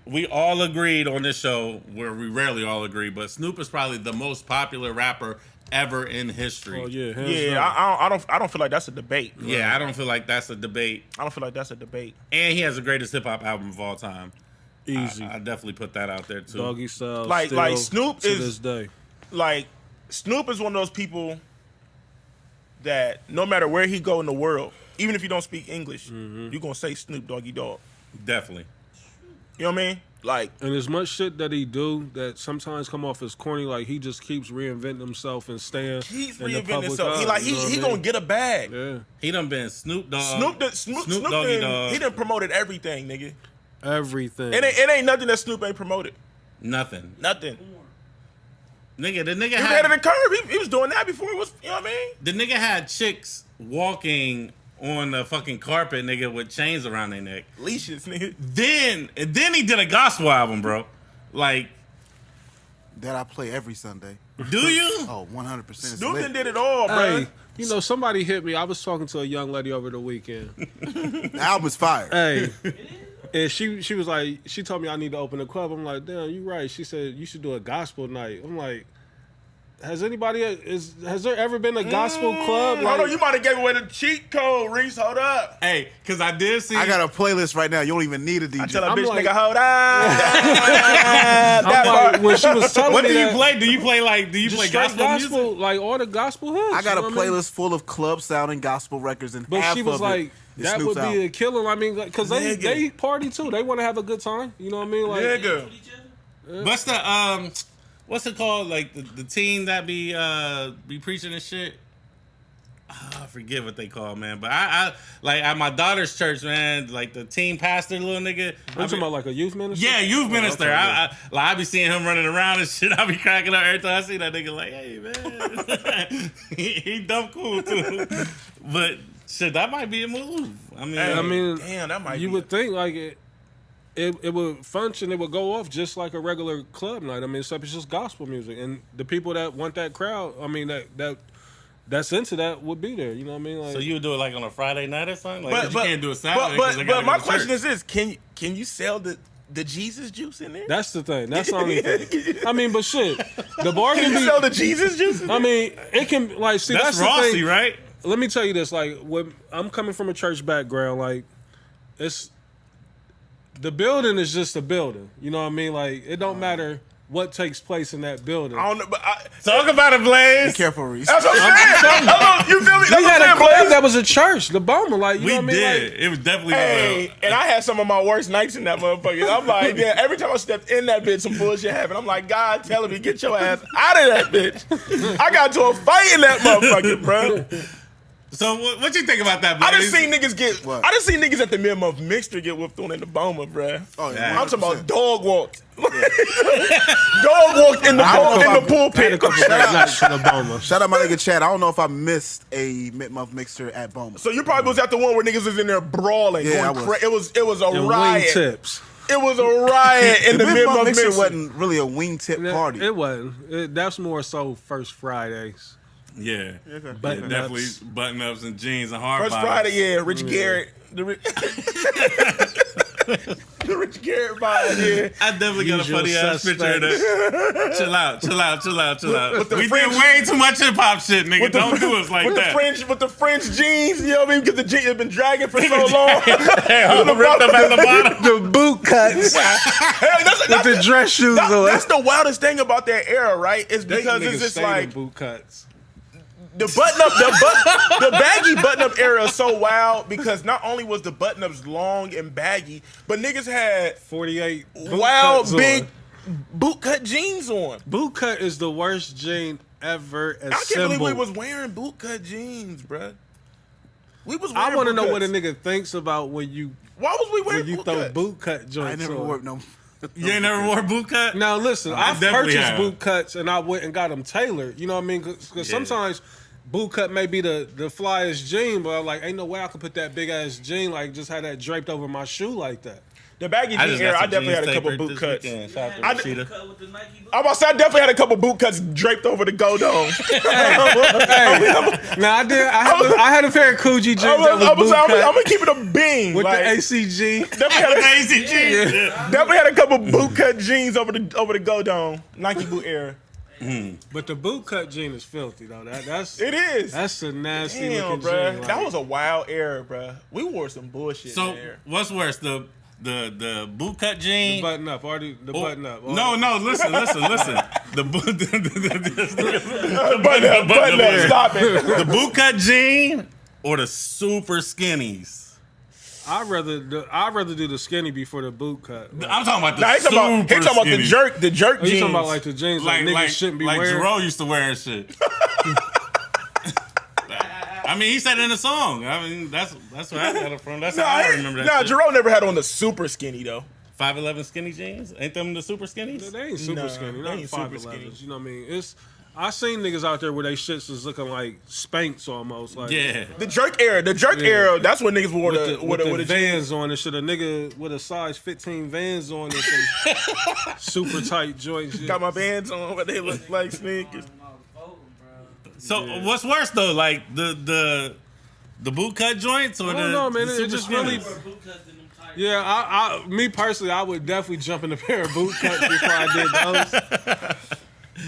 Speaker 2: we all agreed on this show, where we rarely all agree, but Snoop is probably the most popular rapper ever in history.
Speaker 1: Oh yeah, hands
Speaker 3: Yeah,
Speaker 1: down.
Speaker 3: I don't feel like that's a debate.
Speaker 2: Yeah, I don't feel like that's a debate.
Speaker 3: I don't feel like that's a debate.
Speaker 2: And he has the greatest hip hop album of all time.
Speaker 1: Easy.
Speaker 2: I definitely put that out there too.
Speaker 1: Doggy style.
Speaker 3: Like
Speaker 1: still
Speaker 3: Snoop
Speaker 1: to
Speaker 3: is
Speaker 1: this day.
Speaker 3: like Snoop is one of those people that no matter where he go in the world, even if you don't speak English, you're gonna say Snoop Doggy Dogg.
Speaker 2: Definitely.
Speaker 3: You know what I mean? Like,
Speaker 1: And as much shit that he do that sometimes come off as corny, like he just keeps reinventing himself and staying.
Speaker 3: he's
Speaker 1: in the
Speaker 3: reinventing
Speaker 1: public
Speaker 3: himself.
Speaker 1: eye,
Speaker 3: He like
Speaker 1: you know what I
Speaker 3: he
Speaker 1: mean?
Speaker 3: gonna get a bag.
Speaker 1: Yeah,
Speaker 2: He done been Snoop Dogg.
Speaker 3: Snoop
Speaker 2: Doggy
Speaker 3: done,
Speaker 2: Dogg.
Speaker 3: he done promoted everything, nigga.
Speaker 1: everything.
Speaker 3: It ain't nothing that Snoop ain't promoted.
Speaker 2: Nothing.
Speaker 3: Nothing.
Speaker 2: Nigga, the nigga
Speaker 3: You
Speaker 2: had
Speaker 3: had the curve. He was doing that before it was. You know what I mean?
Speaker 2: the nigga had chicks walking on the fucking carpet, nigga, with chains around their neck.
Speaker 3: Leashes, nigga.
Speaker 2: Then he did a gospel album, bro. Like,
Speaker 4: that I play every Sunday.
Speaker 2: do you?
Speaker 4: Oh, 100%. It's
Speaker 3: Snoop
Speaker 4: lit.
Speaker 3: done did it all, bro.
Speaker 1: Hey, somebody hit me. I was talking to a young lady over the weekend.
Speaker 4: The album's fire.
Speaker 1: Hey, and she was like, she told me I need to open a club. I'm like, damn, you right. She said you should do a gospel night. I'm like, has there ever been a gospel club?
Speaker 3: Hold on, you might have gave away the cheat code, Reese. Hold up.
Speaker 2: Hey, because I did see.
Speaker 4: I got a playlist right now. You don't even need a DJ.
Speaker 3: I tell a
Speaker 1: I'm
Speaker 3: bitch,
Speaker 1: like-
Speaker 3: nigga, hold up.
Speaker 1: I'm
Speaker 3: That
Speaker 1: like,
Speaker 3: part.
Speaker 1: when she was telling
Speaker 2: What
Speaker 1: me
Speaker 2: do you
Speaker 1: that,
Speaker 2: play? Do you play
Speaker 1: just
Speaker 2: gospel,
Speaker 1: straight gospel
Speaker 2: music?
Speaker 1: like all the gospel hits.
Speaker 4: I got
Speaker 1: you
Speaker 4: a
Speaker 1: know what I mean?
Speaker 4: playlist full of club sounding gospel records, and
Speaker 1: But
Speaker 4: half
Speaker 1: she was
Speaker 4: of
Speaker 1: like,
Speaker 4: it is
Speaker 1: that
Speaker 4: Snoop's
Speaker 1: would be
Speaker 4: album.
Speaker 1: a killer. I mean, because
Speaker 3: Nigga.
Speaker 1: they party too. They want to have a good time. You know what I mean? Like,
Speaker 3: Nigga.
Speaker 5: With each other?
Speaker 2: What's the what's it called? Like the team that be preaching and shit. I forget what they call, man. But I like at my daughter's church, man. Like the team pastor, little nigga.
Speaker 1: I'm talking about like a youth minister.
Speaker 2: Yeah, youth minister.
Speaker 1: okay, yeah.
Speaker 2: I be seeing him running around and shit. I be cracking up every time I see that nigga. Like, hey man, he dumb cool too. But shit, that might be a move. I mean,
Speaker 3: Damn, that might
Speaker 1: you
Speaker 3: be.
Speaker 1: would think like it would function. It would go off just like a regular club night. I mean, except it's just gospel music, and the people that want that crowd, I mean that's into that would be there. You know what I mean? Like,
Speaker 2: so you would do it like on a Friday night or something? Like, 'cause you can't do it Saturday.
Speaker 3: But my question is this: Can you sell the Jesus juice in there?
Speaker 1: that's the thing. That's the only thing. I mean, but shit, the bar
Speaker 3: Can
Speaker 1: can
Speaker 3: you
Speaker 1: be.
Speaker 3: sell the Jesus juice? In
Speaker 1: I
Speaker 3: there?
Speaker 1: mean, it can like see
Speaker 2: that's
Speaker 1: that's the
Speaker 2: Rossi,
Speaker 1: thing.
Speaker 2: right?
Speaker 1: Let me tell you this: like, when I'm coming from a church background, like, it's the building is just a building. You know what I mean? Like, it don't matter what takes place in that building.
Speaker 3: I don't know, but
Speaker 2: Talk about it, Blaze.
Speaker 4: Be careful, Reese.
Speaker 3: that's what I'm saying. Hold on, you feel me? That's
Speaker 1: We
Speaker 3: what
Speaker 1: had a
Speaker 3: I'm
Speaker 1: club
Speaker 3: saying,
Speaker 1: that was a church, the Boma, like you
Speaker 2: We
Speaker 1: know what I mean?
Speaker 2: did.
Speaker 1: Like,
Speaker 2: It was definitely
Speaker 3: Hey, and I had some of my worst nights in that motherfucker. I'm like, yeah, every time I stepped in that bitch, some bullshit happened. I'm like, God telling me, get your ass out of that bitch. I got to a fight in that motherfucker, bro.
Speaker 2: So what you think about that,
Speaker 3: I
Speaker 2: Blaze?
Speaker 3: done seen niggas get.
Speaker 4: What?
Speaker 3: I done seen niggas at the mid-month mixture get whooped on in the Boma, bruh.
Speaker 4: Oh,
Speaker 2: Yeah.
Speaker 3: I'm talking about dog walked. Dog walked in the
Speaker 1: Had a
Speaker 3: pulpit.
Speaker 1: couple of nights in the Boma.
Speaker 4: Shout out my nigga Chad. I don't know if I missed a mid-month mixer at Boma.
Speaker 3: So you probably was at the one where niggas was in there brawling.
Speaker 4: Yeah,
Speaker 3: going
Speaker 4: I was.
Speaker 3: It was a
Speaker 1: And
Speaker 3: riot.
Speaker 1: wingtips.
Speaker 3: It was a riot in the mid-month
Speaker 4: mixer
Speaker 3: mixture.
Speaker 4: wasn't really a wingtip party.
Speaker 1: It wasn't. That's more so First Fridays.
Speaker 2: Yeah.
Speaker 1: Button
Speaker 2: Definitely
Speaker 1: ups.
Speaker 2: button ups and jeans and hard
Speaker 3: First
Speaker 2: bottoms.
Speaker 3: Friday, yeah, Rich Garrett. The Rich Garrett vibe, yeah.
Speaker 2: I definitely got a
Speaker 1: Usual
Speaker 2: funny ass picture of that. Chill out.
Speaker 3: With the
Speaker 2: We
Speaker 3: fringe-
Speaker 2: did way too much hip hop shit, nigga. Don't do us like
Speaker 3: with
Speaker 2: that.
Speaker 3: With the French jeans, you know what I mean? Because the jeans have been dragging for so long.
Speaker 2: Ripped up at the bottom.
Speaker 1: The boot cuts
Speaker 3: Hey,
Speaker 1: with the dress shoes on.
Speaker 3: that's the wildest thing about that era, right? Is
Speaker 1: They
Speaker 3: because
Speaker 1: niggas
Speaker 3: it's just
Speaker 1: stayed in
Speaker 3: like
Speaker 1: boot cuts.
Speaker 3: the button up, the baggy button up era is so wild because not only was the button ups long and baggy, but niggas had
Speaker 1: 48 boot
Speaker 3: wild
Speaker 1: cuts
Speaker 3: big
Speaker 1: on.
Speaker 3: boot cut jeans on.
Speaker 1: Boot cut is the worst jean ever assembled.
Speaker 3: I can't believe we was wearing boot cut jeans, bruh. We was.
Speaker 1: I
Speaker 3: Wearing
Speaker 1: want to
Speaker 3: boot
Speaker 1: know what a
Speaker 3: cuts.
Speaker 1: nigga thinks about when you
Speaker 3: Why was we wearing boot
Speaker 1: throw
Speaker 3: cut?
Speaker 1: boot cut
Speaker 4: I
Speaker 1: joints
Speaker 4: never
Speaker 1: on.
Speaker 4: wore no.
Speaker 2: You ain't never wore a boot cut?
Speaker 1: Now listen,
Speaker 2: I
Speaker 1: I've
Speaker 2: definitely
Speaker 1: purchased
Speaker 2: have.
Speaker 1: boot cuts and I went and got them tailored. You know what I mean? Because sometimes boot cut may be the flyest jean, but I'm like, ain't no way I could put that big ass jean like just have that draped over my shoe like that.
Speaker 3: The baggy jean era, I definitely had a couple boot cuts.
Speaker 2: Shout out
Speaker 3: I
Speaker 2: to Rashida.
Speaker 5: Cut with the Nike boot.
Speaker 3: I was about to say, I definitely had a couple boot cuts draped over the go dome.
Speaker 1: Now I had a pair of Coogee jeans that was
Speaker 3: I'm
Speaker 1: boot cut
Speaker 3: gonna keep it a being.
Speaker 1: with
Speaker 3: like,
Speaker 1: the ACG.
Speaker 3: definitely had a couple boot cut jeans over the go dome. Nike boot era.
Speaker 1: But the boot cut jean is filthy though. That's
Speaker 3: It is.
Speaker 1: That's a nasty
Speaker 3: Damn,
Speaker 1: looking
Speaker 3: bro.
Speaker 1: jean.
Speaker 3: That was a wild era, bro. We wore some bullshit
Speaker 2: So
Speaker 3: there.
Speaker 2: what's worse, the boot cut jean?
Speaker 1: button up, already the button up.
Speaker 2: No, listen. The boot,
Speaker 3: Button up, stop it.
Speaker 2: the boot cut jean or the super skinnies.
Speaker 1: I'd rather do the skinny before the boot cut.
Speaker 2: I'm talking about the
Speaker 3: Nah, he talking about
Speaker 2: skinny.
Speaker 3: the jerk
Speaker 1: You
Speaker 3: jeans.
Speaker 1: talking about like the jeans like niggas shouldn't be wearing?
Speaker 2: Jerome used to wear and shit. I mean, he said it in the song. I mean, that's where I got it from. That's how I remember that.
Speaker 3: Nah,
Speaker 2: shit.
Speaker 3: Jerome never had on the super skinny though.
Speaker 2: 5'11" skinny jeans? Ain't them the super skinnies?
Speaker 1: They ain't super
Speaker 3: Nah,
Speaker 1: skinny.
Speaker 3: they
Speaker 1: Not
Speaker 3: ain't super
Speaker 1: 5'11".
Speaker 3: skinny.
Speaker 1: You know what I mean? I seen niggas out there where they shits is looking like Spanx almost. Like
Speaker 2: Yeah.
Speaker 3: The jerk era, that's when niggas wore
Speaker 1: with the
Speaker 3: the jeans.
Speaker 1: Vans on and shit. A nigga with a size 15 Vans on and some super tight joints.
Speaker 3: Got my Vans on, but they look like sneakers.
Speaker 2: So what's worse though, like the boot cut joints or
Speaker 1: I don't know, man.
Speaker 2: the
Speaker 1: It
Speaker 2: super
Speaker 1: just really.
Speaker 2: skinnies?
Speaker 5: Boot cuts in them tight.
Speaker 1: Yeah, I me personally, I would definitely jump in a pair of boot cuts before I did those.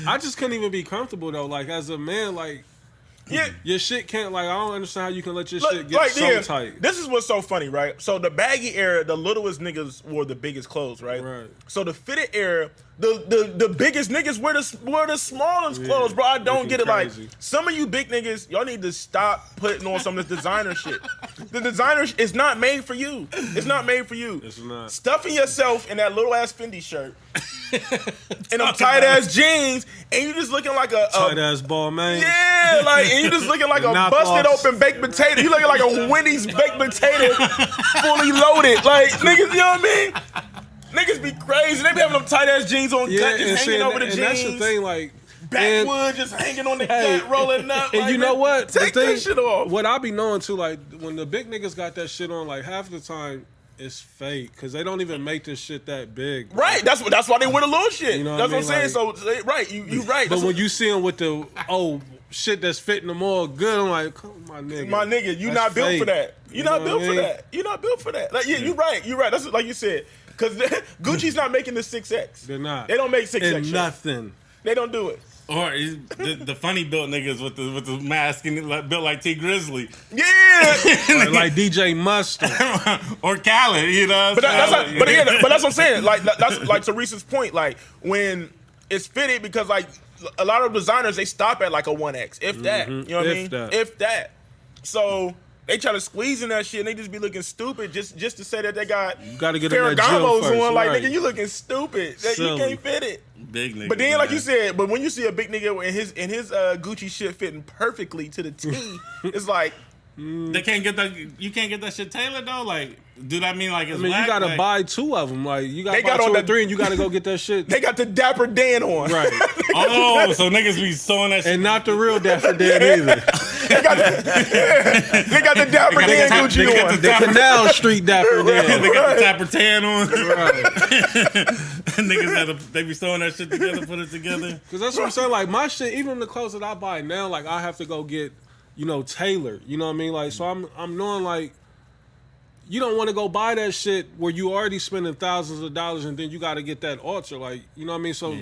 Speaker 1: I just couldn't even be comfortable though. Like as a man, like
Speaker 3: Yeah.
Speaker 1: your shit can't. Like I don't understand how you can let your
Speaker 3: Look,
Speaker 1: shit get
Speaker 3: like,
Speaker 1: so
Speaker 3: yeah,
Speaker 1: tight.
Speaker 3: This is what's so funny, right? So the baggy era, the littlest niggas wore the biggest clothes, right?
Speaker 1: Right.
Speaker 3: So the fitted era, the biggest niggas wear the smallest clothes, bro. I don't
Speaker 1: looking
Speaker 3: get it.
Speaker 1: crazy.
Speaker 3: Like some of you big niggas, y'all need to stop putting on some of this designer shit. The designer is not made for you. It's not made for you.
Speaker 1: It's not.
Speaker 3: Stuffing yourself in that little ass Fendi shirt and them tight ass jeans, and you just looking like a
Speaker 1: Tight ass ball man.
Speaker 3: yeah, like, and you just looking like a
Speaker 1: Knockoffs.
Speaker 3: busted open baked potato. You looking like a Wendy's baked potato, fully loaded. Like, niggas, you know what I mean? Niggas be crazy. They be having them tight ass jeans on, cut, just hanging over the jeans.
Speaker 1: and that's the thing, like.
Speaker 3: Backwood just hanging on the
Speaker 1: Hey,
Speaker 3: cut, rolling up.
Speaker 1: And
Speaker 3: like,
Speaker 1: you know what?
Speaker 3: Take
Speaker 1: The thing-
Speaker 3: that shit off.
Speaker 1: What I be knowing too, like when the big niggas got that shit on, like half the time it's fake because they don't even make this shit that big.
Speaker 3: Right, that's why they wear the little shit.
Speaker 1: You know
Speaker 3: that's
Speaker 1: what
Speaker 3: what
Speaker 1: I
Speaker 3: I'm saying.
Speaker 1: mean?
Speaker 3: So, right, you right.
Speaker 1: But
Speaker 3: That's
Speaker 1: when you see them with the shit that's fitting them all good, I'm like, come on, my nigga.
Speaker 3: my nigga, you
Speaker 1: That's
Speaker 3: not built
Speaker 1: fake.
Speaker 3: for that. You
Speaker 1: You
Speaker 3: not
Speaker 1: know
Speaker 3: built
Speaker 1: what I
Speaker 3: for
Speaker 1: mean?
Speaker 3: that. You not built for that. Like, yeah, you right. You right. That's like you said. Because Gucci's not making the 6X.
Speaker 1: They're not.
Speaker 3: They don't make 6X.
Speaker 1: And
Speaker 3: shit.
Speaker 1: nothing.
Speaker 3: They don't do it.
Speaker 2: Or the funny built niggas with the mask and built like T Grizzly
Speaker 3: Yeah.
Speaker 1: Like DJ Mustard.
Speaker 2: or Khaled, you know.
Speaker 3: But that's what I'm saying. Like that's like to Reese's point. Like when it's fitted, because like a lot of designers they stop at like a 1X, if that. You know what I
Speaker 1: If
Speaker 3: mean?
Speaker 1: that.
Speaker 3: If that. So they try to squeeze in that shit and they just be looking stupid just to say that they got
Speaker 1: gotta get in that gym
Speaker 3: Ferragamos
Speaker 1: first,
Speaker 3: on. Like
Speaker 1: right.
Speaker 3: nigga, you looking stupid. That you
Speaker 1: Silly.
Speaker 3: can't fit it.
Speaker 2: Big nigga.
Speaker 3: But then, like you said, but when you see a big nigga in his Gucci shit fitting perfectly to the T, it's like
Speaker 2: They can't get that. You can't get that shit tailored though. Like, do that mean like it's
Speaker 1: I mean,
Speaker 2: whack?
Speaker 1: you gotta
Speaker 2: like,
Speaker 1: buy 2 of them. Like, you gotta
Speaker 3: They
Speaker 1: buy
Speaker 3: got
Speaker 1: 2
Speaker 3: on
Speaker 1: or
Speaker 3: the-
Speaker 1: 3, and you gotta go get that shit.
Speaker 3: They got the Dapper Dan on.
Speaker 1: Right.
Speaker 2: Oh, so niggas be sewing that shit.
Speaker 1: And not the real Dapper Dan either.
Speaker 3: They got the Dapper Dan Gucci on.
Speaker 1: The Canal Street Dapper Dan.
Speaker 2: They got the Tapper Tan on.
Speaker 1: Right.
Speaker 2: Niggas they be sewing that shit together, put it together.
Speaker 1: Because that's what I'm saying. Like, my shit, even the clothes that I buy now, like, I have to go get, tailored. You know what I mean? Like, so I'm knowing, like, you don't want to go buy that shit where you already spending thousands of dollars and then you got to get that ultra. Like, you know what I mean? So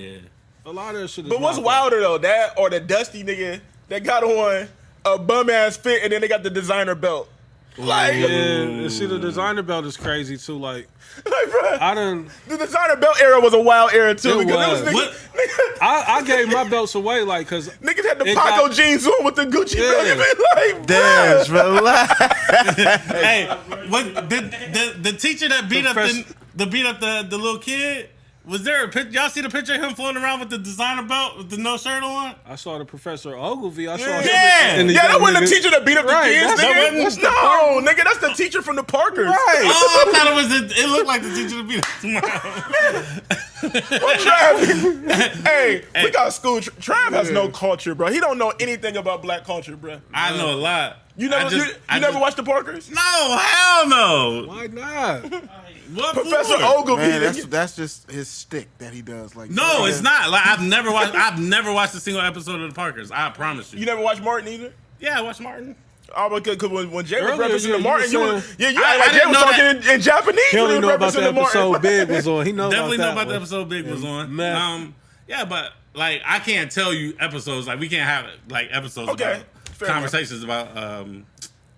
Speaker 1: a lot of that shit is
Speaker 3: But what's
Speaker 1: wild.
Speaker 3: wilder though, that or the dusty nigga that got on a bum ass fit and then they got the designer belt? Like,
Speaker 1: Yeah, and see, the designer belt is crazy too. Like,
Speaker 3: bro,
Speaker 1: I done,
Speaker 3: the designer belt era was a wild era too.
Speaker 1: It
Speaker 3: because
Speaker 1: was.
Speaker 3: niggas,
Speaker 1: I gave my belts away, like, cause
Speaker 3: niggas had the
Speaker 1: It
Speaker 3: Paco
Speaker 1: got-
Speaker 3: jeans on with the Gucci
Speaker 1: Yeah.
Speaker 3: belt. You been like,
Speaker 4: Damn,
Speaker 3: bruh.
Speaker 4: relax.
Speaker 2: Hey, what the teacher that beat up the little kid? Was there a picture? Y'all see the picture of him floating around with the designer belt with the no shirt on?
Speaker 1: I saw the Professor Ogilvy. I saw him.
Speaker 2: Yeah.
Speaker 1: and the
Speaker 3: Yeah, that
Speaker 1: young
Speaker 3: wasn't the
Speaker 1: nigga-
Speaker 3: teacher that beat up the
Speaker 1: Right,
Speaker 3: kids,
Speaker 1: that's-
Speaker 3: nigga.
Speaker 1: that's the
Speaker 3: No, nigga, that's the teacher from the Parkers.
Speaker 1: Right.
Speaker 2: Oh, I thought it was. It looked like the teacher that beat up.
Speaker 3: What Trav? Hey, we got school. Trav has no culture, bro. He don't know anything about black culture, bro.
Speaker 2: I know a lot.
Speaker 3: You never,
Speaker 2: I
Speaker 3: you never
Speaker 2: just-
Speaker 3: watched the Parkers?
Speaker 2: No, hell no.
Speaker 1: Why not?
Speaker 2: What
Speaker 3: Professor
Speaker 2: for?
Speaker 3: Ogilvy.
Speaker 4: Man,
Speaker 3: nigga.
Speaker 4: that's just his stick that he does. Like,
Speaker 2: No, it's not. Like I've never watched a single episode of the Parkers. I promise you.
Speaker 3: You never watched Martin either?
Speaker 2: Yeah, I watched Martin.
Speaker 3: Oh, because when Jay was
Speaker 1: Earlier,
Speaker 3: referencing
Speaker 1: yeah,
Speaker 3: to Martin,
Speaker 1: you
Speaker 3: you
Speaker 1: was
Speaker 3: was, yeah, you
Speaker 2: I
Speaker 3: act like Jay
Speaker 2: didn't
Speaker 3: was
Speaker 2: know
Speaker 3: talking in Japanese.
Speaker 1: He
Speaker 3: when
Speaker 1: only know about
Speaker 3: referencing
Speaker 1: the
Speaker 3: to Martin.
Speaker 1: episode Big was on. He know
Speaker 2: Definitely know
Speaker 1: about
Speaker 2: about
Speaker 1: that
Speaker 2: the
Speaker 1: one.
Speaker 2: episode Big was on.
Speaker 1: Meth.
Speaker 2: Yeah, but like I can't tell you episodes. Like we can't have like episodes
Speaker 3: Okay,
Speaker 2: about
Speaker 3: fair
Speaker 2: conversations about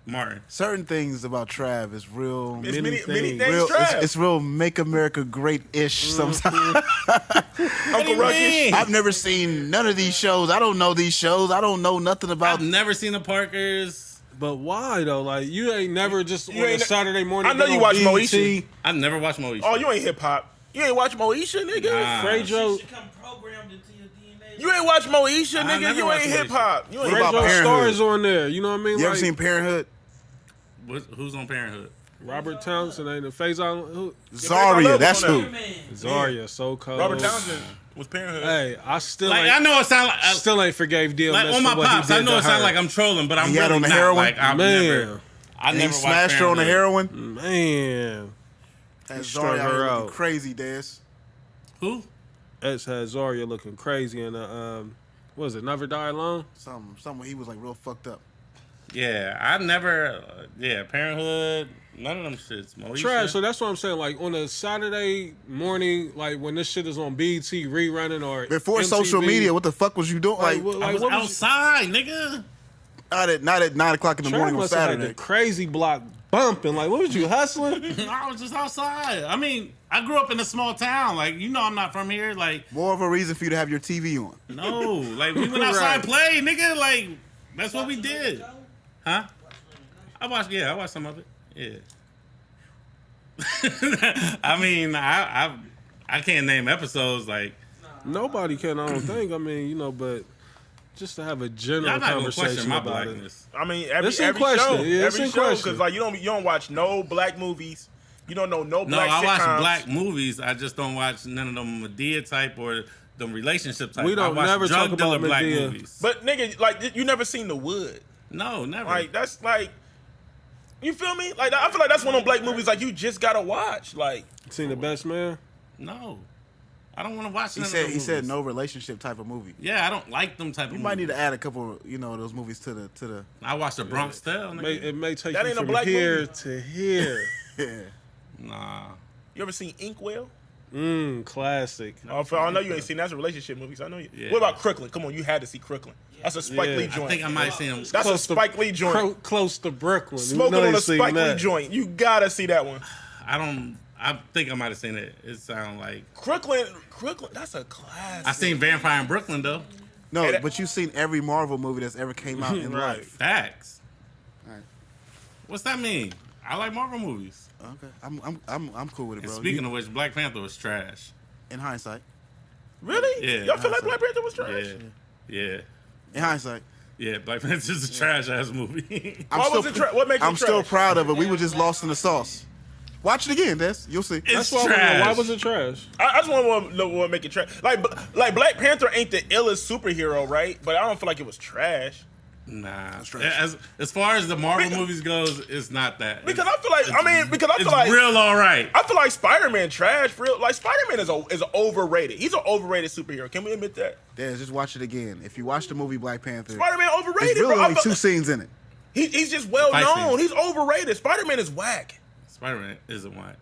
Speaker 2: Martin.
Speaker 4: certain things about Trav is real.
Speaker 3: It's
Speaker 1: Many
Speaker 3: many
Speaker 1: things.
Speaker 3: things,
Speaker 4: Real,
Speaker 3: Trav.
Speaker 4: it's real. Make America great-ish. Sometimes
Speaker 3: Uncle Ruckus.
Speaker 4: I've never seen none of these shows. I don't know these shows. I don't know nothing about.
Speaker 2: I've never seen the Parkers.
Speaker 1: But why though? Like, you ain't never just
Speaker 3: You
Speaker 1: on a
Speaker 3: ain't-
Speaker 1: Saturday morning.
Speaker 3: I know
Speaker 1: get
Speaker 3: you
Speaker 1: on
Speaker 3: watch
Speaker 1: BET.
Speaker 3: Moesha.
Speaker 2: I've never watched Moesha.
Speaker 3: Oh, you ain't hip hop. You ain't watch Moesha, nigga.
Speaker 2: Nah.
Speaker 1: Frejo,
Speaker 5: Should come programmed into your DNA.
Speaker 3: You ain't watch Moesha,
Speaker 2: I
Speaker 3: nigga.
Speaker 2: never
Speaker 3: You
Speaker 2: watched
Speaker 3: ain't
Speaker 2: Moesha.
Speaker 3: hip hop. You ain't
Speaker 4: What about
Speaker 1: Frejo
Speaker 4: Parenthood?
Speaker 1: stars on there. You know what I mean?
Speaker 4: You ever
Speaker 1: Like,
Speaker 4: seen Parenthood?
Speaker 2: Who's on Parenthood?
Speaker 1: Robert Townsend ain't a Faison. Who?
Speaker 4: Zaria, that's
Speaker 3: on
Speaker 4: who.
Speaker 3: that.
Speaker 5: Man.
Speaker 1: Zarya, so cold.
Speaker 3: Robert Townsend was Parenthood.
Speaker 1: Hey, I still
Speaker 2: Like
Speaker 1: ain't,
Speaker 2: I know it sound like
Speaker 1: still ain't forgave DMX
Speaker 2: like on
Speaker 1: for
Speaker 2: my
Speaker 1: what he
Speaker 2: pops.
Speaker 1: did
Speaker 2: I know
Speaker 1: to
Speaker 2: it sounds
Speaker 1: her.
Speaker 2: like I'm trolling, but I'm
Speaker 4: He had
Speaker 2: really
Speaker 4: on the
Speaker 2: not.
Speaker 4: heroin?
Speaker 2: Like I
Speaker 1: Man,
Speaker 2: never
Speaker 4: He
Speaker 2: watched
Speaker 4: smashed her on the
Speaker 2: Parenthood.
Speaker 4: heroin.
Speaker 1: man.
Speaker 4: Had
Speaker 1: struck
Speaker 4: Zaria out
Speaker 1: her
Speaker 4: here
Speaker 1: out.
Speaker 4: looking crazy, Des.
Speaker 2: Who?
Speaker 1: X had Zarya looking crazy in the what was it? Never Die Alone.
Speaker 4: Something he was like real fucked up.
Speaker 2: Yeah, I never. Parenthood. None of them shits. Moesha.
Speaker 1: Trash. So that's what I'm saying. Like on a Saturday morning, like when this shit is on BET rerunning or
Speaker 4: Before
Speaker 1: MTV,
Speaker 4: social media, what the fuck was you doing? Like,
Speaker 1: what-
Speaker 2: I was
Speaker 1: what was
Speaker 2: outside, nigga.
Speaker 4: not at 9 o'clock in the
Speaker 1: Trav
Speaker 4: morning on
Speaker 1: must have had
Speaker 4: Saturday.
Speaker 1: the crazy block bumping. Like, what was you hustling?
Speaker 2: I was just outside. I mean, I grew up in a small town. Like, you know, I'm not from here. Like,
Speaker 4: More of a reason for you to have your TV on.
Speaker 2: no. Like, we went outside
Speaker 1: Right.
Speaker 2: play, nigga. Like, that's what we did. Huh? I watched some of it. Yeah. I mean, I can't name episodes. Like,
Speaker 1: Nobody can. I don't think. I mean, but just to have a general
Speaker 2: y'all not gonna question
Speaker 1: conversation
Speaker 2: my
Speaker 1: about it.
Speaker 2: blackness.
Speaker 3: I mean, every
Speaker 1: It's in
Speaker 3: every
Speaker 1: question.
Speaker 3: show,
Speaker 1: Yeah, it's
Speaker 3: every
Speaker 1: in
Speaker 3: show,
Speaker 1: question.
Speaker 3: because like you don't watch no black movies. You don't know no
Speaker 2: No,
Speaker 3: black
Speaker 2: I watch
Speaker 3: sitcoms.
Speaker 2: black movies. I just don't watch none of them Madea type or the relationship type.
Speaker 1: We don't
Speaker 2: I watch
Speaker 1: never
Speaker 2: drug
Speaker 1: talk
Speaker 2: dealer
Speaker 1: about
Speaker 2: black
Speaker 1: Madea.
Speaker 2: movies.
Speaker 3: But nigga, like you never seen The Wood.
Speaker 2: No, never.
Speaker 3: Like that's like, you feel me? Like I feel like that's one of them black movies like you just gotta watch. Like
Speaker 1: Seen The Best Man?
Speaker 2: no, I don't want to watch.
Speaker 4: He
Speaker 2: none of
Speaker 4: said
Speaker 2: them
Speaker 4: he said
Speaker 2: movies.
Speaker 4: no relationship type of movie.
Speaker 2: Yeah, I don't like them type of
Speaker 4: You
Speaker 2: movies.
Speaker 4: might need to add a couple, of those movies to the.
Speaker 2: I watched the Bronx Tale.
Speaker 1: It may take
Speaker 3: That
Speaker 1: you
Speaker 3: ain't a
Speaker 1: from
Speaker 3: black
Speaker 1: here
Speaker 3: movie.
Speaker 1: to here.
Speaker 4: Yeah.
Speaker 2: Nah.
Speaker 3: you ever seen Inkwell?
Speaker 1: Classic.
Speaker 3: Oh, I know you ain't seen. That's a relationship movie. So I know you.
Speaker 2: Yeah.
Speaker 3: What about Crooklyn? Come on, you had to see Crooklyn. That's a Spike
Speaker 1: Yeah.
Speaker 3: Lee
Speaker 1: I
Speaker 3: joint.
Speaker 2: I think I might see them.
Speaker 3: That's a Spike Lee joint.
Speaker 1: Close to Brooklyn.
Speaker 3: Smoking
Speaker 1: You know
Speaker 3: on
Speaker 1: you
Speaker 3: a
Speaker 1: seen
Speaker 3: Spike Lee
Speaker 1: that.
Speaker 3: joint. You gotta see that one.
Speaker 2: I think I might have seen it. It sounds like
Speaker 3: Crooklyn. That's a classic.
Speaker 2: I seen Vampire in Brooklyn though.
Speaker 4: No,
Speaker 3: Hey, that-
Speaker 4: but you've seen every Marvel movie that's ever came out in
Speaker 1: Right.
Speaker 4: life.
Speaker 2: Facts.
Speaker 4: Alright.
Speaker 2: What's that mean? I like Marvel movies.
Speaker 4: Okay, I'm cool with it,
Speaker 2: And
Speaker 4: bro.
Speaker 2: speaking of which, Black Panther was trash.
Speaker 4: In hindsight,
Speaker 3: Really?
Speaker 2: Yeah.
Speaker 3: Y'all feel like Black Panther was trash?
Speaker 2: Yeah. Yeah.
Speaker 4: in hindsight,
Speaker 2: Yeah, Black Panther is a trash ass movie.
Speaker 3: What makes it
Speaker 4: I'm still
Speaker 3: trash?
Speaker 4: proud of it. We were just lost in the sauce. Watch it again, Des. You'll see.
Speaker 2: It's
Speaker 1: Why
Speaker 2: trash.
Speaker 1: was it trash?
Speaker 3: I just want to make it trash. Like Black Panther ain't the illest superhero, right? But I don't feel like it was trash.
Speaker 2: Nah, as far as the Marvel movies goes, it's not that.
Speaker 3: Because I feel like
Speaker 2: it's real all right.
Speaker 3: I feel like Spider-Man trash. For real, like Spider-Man is overrated. He's an overrated superhero. Can we admit that?
Speaker 4: Des, just watch it again. If you watch the movie Black Panther,
Speaker 3: Spider-Man overrated.
Speaker 4: there's really
Speaker 3: bro.
Speaker 4: only 2 scenes in it.
Speaker 3: He's just well
Speaker 2: Fight
Speaker 3: known.
Speaker 2: scenes.
Speaker 3: He's overrated. Spider-Man is whack.
Speaker 2: Spider-Man isn't white.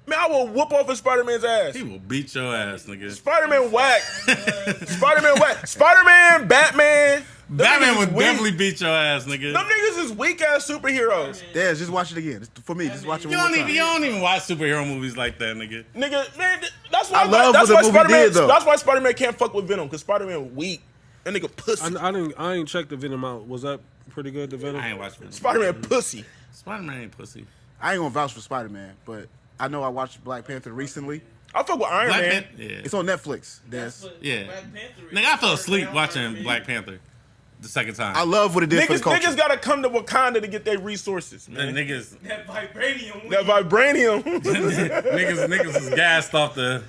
Speaker 3: Man, I will whoop off of Spider-Man's ass.
Speaker 2: He will beat your ass, nigga.
Speaker 3: Spider-Man whack. Spider-Man whack. Spider-Man, Batman.
Speaker 2: Batman would definitely beat your ass, nigga.
Speaker 3: Them niggas is weak ass superheroes.
Speaker 4: Des, just watch it again. For me, just watch it one more time.
Speaker 2: You don't even watch superhero movies like that, nigga.
Speaker 3: Nigga, man, that's why
Speaker 4: I love what the movie
Speaker 3: Spider-Man.
Speaker 4: did, though.
Speaker 3: That's why Spider-Man can't fuck with Venom, because Spider-Man weak. That nigga pussy.
Speaker 1: I ain't checked the Venom out. Was that pretty good? The Venom.
Speaker 2: I ain't watching Venom.
Speaker 3: Spider-Man pussy.
Speaker 2: Spider-Man ain't pussy.
Speaker 4: I ain't gonna vouch for Spider-Man, but I know I watched Black Panther recently.
Speaker 3: I fuck with Iron
Speaker 2: Black
Speaker 3: Man.
Speaker 2: Panther. Yeah.
Speaker 4: It's on Netflix, Des.
Speaker 5: That's what
Speaker 2: Yeah.
Speaker 5: Black Panther is.
Speaker 2: Nigga, I fell asleep watching Black Panther the second time.
Speaker 4: I love what it did for the culture.
Speaker 3: Niggas gotta come to Wakanda to get their resources,
Speaker 2: And
Speaker 3: man.
Speaker 2: niggas,
Speaker 5: That vibranium.
Speaker 3: That vibranium.
Speaker 2: niggas is gassed off the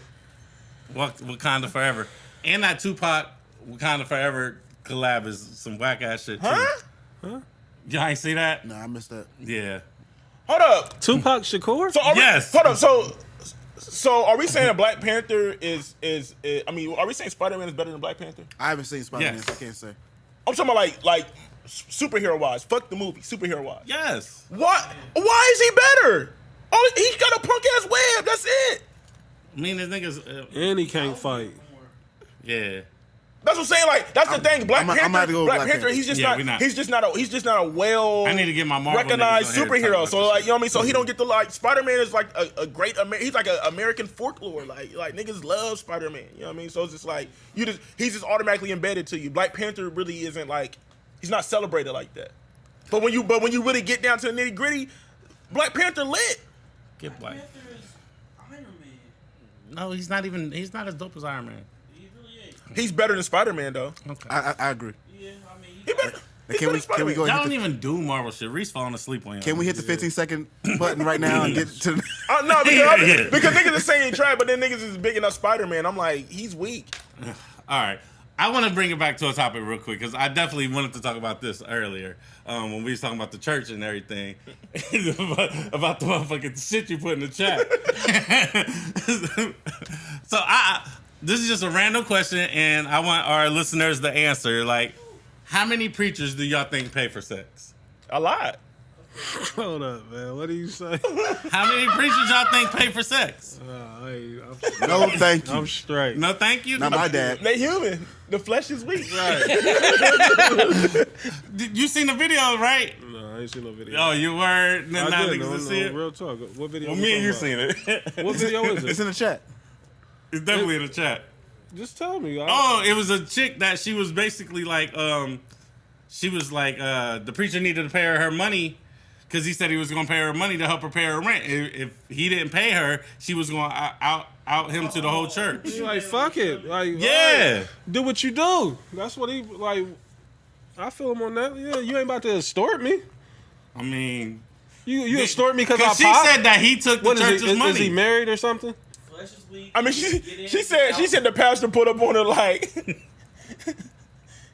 Speaker 2: Wakanda Forever. And that Tupac Wakanda Forever collab is some whack ass shit too.
Speaker 3: Huh?
Speaker 2: Y'all ain't see that?
Speaker 4: Nah, I missed that.
Speaker 2: Yeah.
Speaker 3: Hold up.
Speaker 1: Tupac Shakur.
Speaker 3: So are
Speaker 2: Yes.
Speaker 3: Hold up. So are we saying that Black Panther is I mean, are we saying Spider-Man is better than Black Panther?
Speaker 4: I haven't seen Spider-Man,
Speaker 2: Yes.
Speaker 4: so I can't say.
Speaker 3: I'm talking about like superhero wise. Fuck the movie. Superhero wise.
Speaker 2: Yes.
Speaker 3: What? Why is he better? Oh, he's got a punk ass web. That's it.
Speaker 2: I mean, the niggas.
Speaker 1: And he can't fight.
Speaker 2: Yeah.
Speaker 3: That's what I'm saying. Like that's the thing. Black
Speaker 4: I'm
Speaker 3: Panther.
Speaker 4: gonna have to go with
Speaker 3: Black
Speaker 4: Black
Speaker 3: Panther.
Speaker 4: Panther.
Speaker 3: He's just
Speaker 2: Yeah,
Speaker 3: not.
Speaker 2: we not.
Speaker 3: He's just not a. He's just not a well.
Speaker 2: I need to get my Marvel
Speaker 3: recognized
Speaker 2: niggas on here to talk
Speaker 3: superhero.
Speaker 2: about
Speaker 3: So
Speaker 2: this
Speaker 3: like
Speaker 2: shit.
Speaker 3: you know what I mean. So he don't get to like Spider-Man is like a great. He's like an American folklore. Like niggas love Spider-Man. You know what I mean. So it's just like he's just automatically embedded to you. Black Panther really isn't like he's not celebrated like that. But when you really get down to the nitty gritty, Black Panther lit.
Speaker 2: Get Black.
Speaker 5: Panther is Iron Man.
Speaker 2: No, he's not as dope as Iron Man.
Speaker 5: He really ain't.
Speaker 3: He's better than Spider-Man though.
Speaker 2: Okay.
Speaker 4: I agree.
Speaker 5: Yeah, I mean,
Speaker 3: He better. He's
Speaker 4: Can
Speaker 3: better
Speaker 4: we
Speaker 3: than
Speaker 4: can we go
Speaker 3: Spider-Man.
Speaker 2: Y'all
Speaker 4: hit
Speaker 2: don't
Speaker 4: the,
Speaker 2: even do Marvel shit. Reese falling asleep on y'all.
Speaker 4: can we hit the 15-second button right now and get to the
Speaker 3: No,
Speaker 2: Yeah.
Speaker 3: because niggas is saying he tried, but then niggas is big enough Spider-Man. I'm like, he's weak.
Speaker 2: All right. I want to bring it back to a topic real quick because I definitely wanted to talk about this earlier when we was talking about the church and everything about the motherfucking shit you put in the chat. So this is just a random question and I want our listeners to answer. Like, how many preachers do y'all think pay for sex?
Speaker 3: A lot.
Speaker 1: Hold up, man. What do you say?
Speaker 2: How many preachers y'all think pay for sex?
Speaker 4: No, thank you.
Speaker 1: I'm straight.
Speaker 2: No, thank you.
Speaker 4: Not my dad.
Speaker 3: They human. The flesh is weak.
Speaker 2: You seen the video, right?
Speaker 1: No, I ain't seen no video.
Speaker 2: Oh, you were. Now
Speaker 1: I did.
Speaker 2: niggas
Speaker 1: No,
Speaker 2: to see it.
Speaker 1: real talk. What video?
Speaker 2: Well,
Speaker 1: we
Speaker 2: me and you
Speaker 1: talking
Speaker 2: seen it.
Speaker 1: about? What video is
Speaker 4: It's
Speaker 1: it?
Speaker 4: in the chat.
Speaker 2: It's definitely in the chat.
Speaker 1: Just tell me.
Speaker 2: Oh, it was a chick that she was basically like, the preacher needed to pay her money because he said he was going to pay her money to help her pay her rent. If he didn't pay her, she was going to out him to the whole church.
Speaker 1: He like, fuck it. Like,
Speaker 2: Yeah.
Speaker 1: right, do what you do. That's what he like. I feel him on that. Yeah, you ain't about to extort me.
Speaker 2: I mean,
Speaker 1: You extort me because I
Speaker 2: she
Speaker 1: pop?
Speaker 2: said that he took the
Speaker 1: What is
Speaker 2: church's
Speaker 1: he?
Speaker 2: money.
Speaker 1: Is he married or something?
Speaker 5: flesh is weak.
Speaker 3: I mean, she said the pastor put up on her like,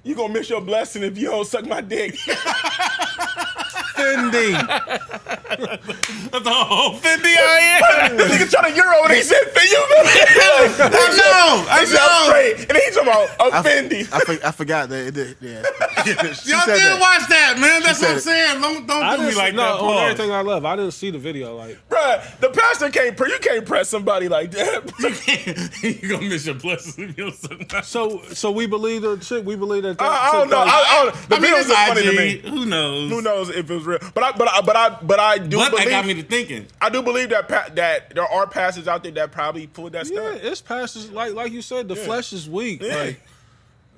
Speaker 3: you gonna miss your blessing if you don't suck my dick.
Speaker 1: Fendi.
Speaker 2: That's the whole 50 out here.
Speaker 3: This nigga trying to euro and he said, you
Speaker 2: I know.
Speaker 3: straight. And then he talking about Fendi.
Speaker 4: I forgot that it did. Yeah. She
Speaker 2: Y'all
Speaker 4: said
Speaker 2: did
Speaker 4: that.
Speaker 2: watch that, man. That's what I'm
Speaker 4: said it.
Speaker 2: saying. Don't do me like that.
Speaker 1: on
Speaker 2: Pause.
Speaker 1: everything I love. I didn't see the video. Like,
Speaker 3: Bruh, the pastor can't, you can't press somebody like that.
Speaker 2: You gonna miss your blessing if you don't suck my
Speaker 1: so we believe the chick. We believe that.
Speaker 3: I don't know. The
Speaker 2: I mean,
Speaker 3: videos
Speaker 2: it's
Speaker 3: are funny to
Speaker 2: IG.
Speaker 3: me.
Speaker 2: Who knows?
Speaker 3: Who knows if it was real? But I do
Speaker 2: But that got me
Speaker 3: believe.
Speaker 2: to thinking.
Speaker 3: I do believe that there are pastors out there that probably pulled that
Speaker 1: Yeah,
Speaker 3: stuff.
Speaker 1: it's pastors like you said. The flesh is weak.
Speaker 3: Yeah.
Speaker 1: Like,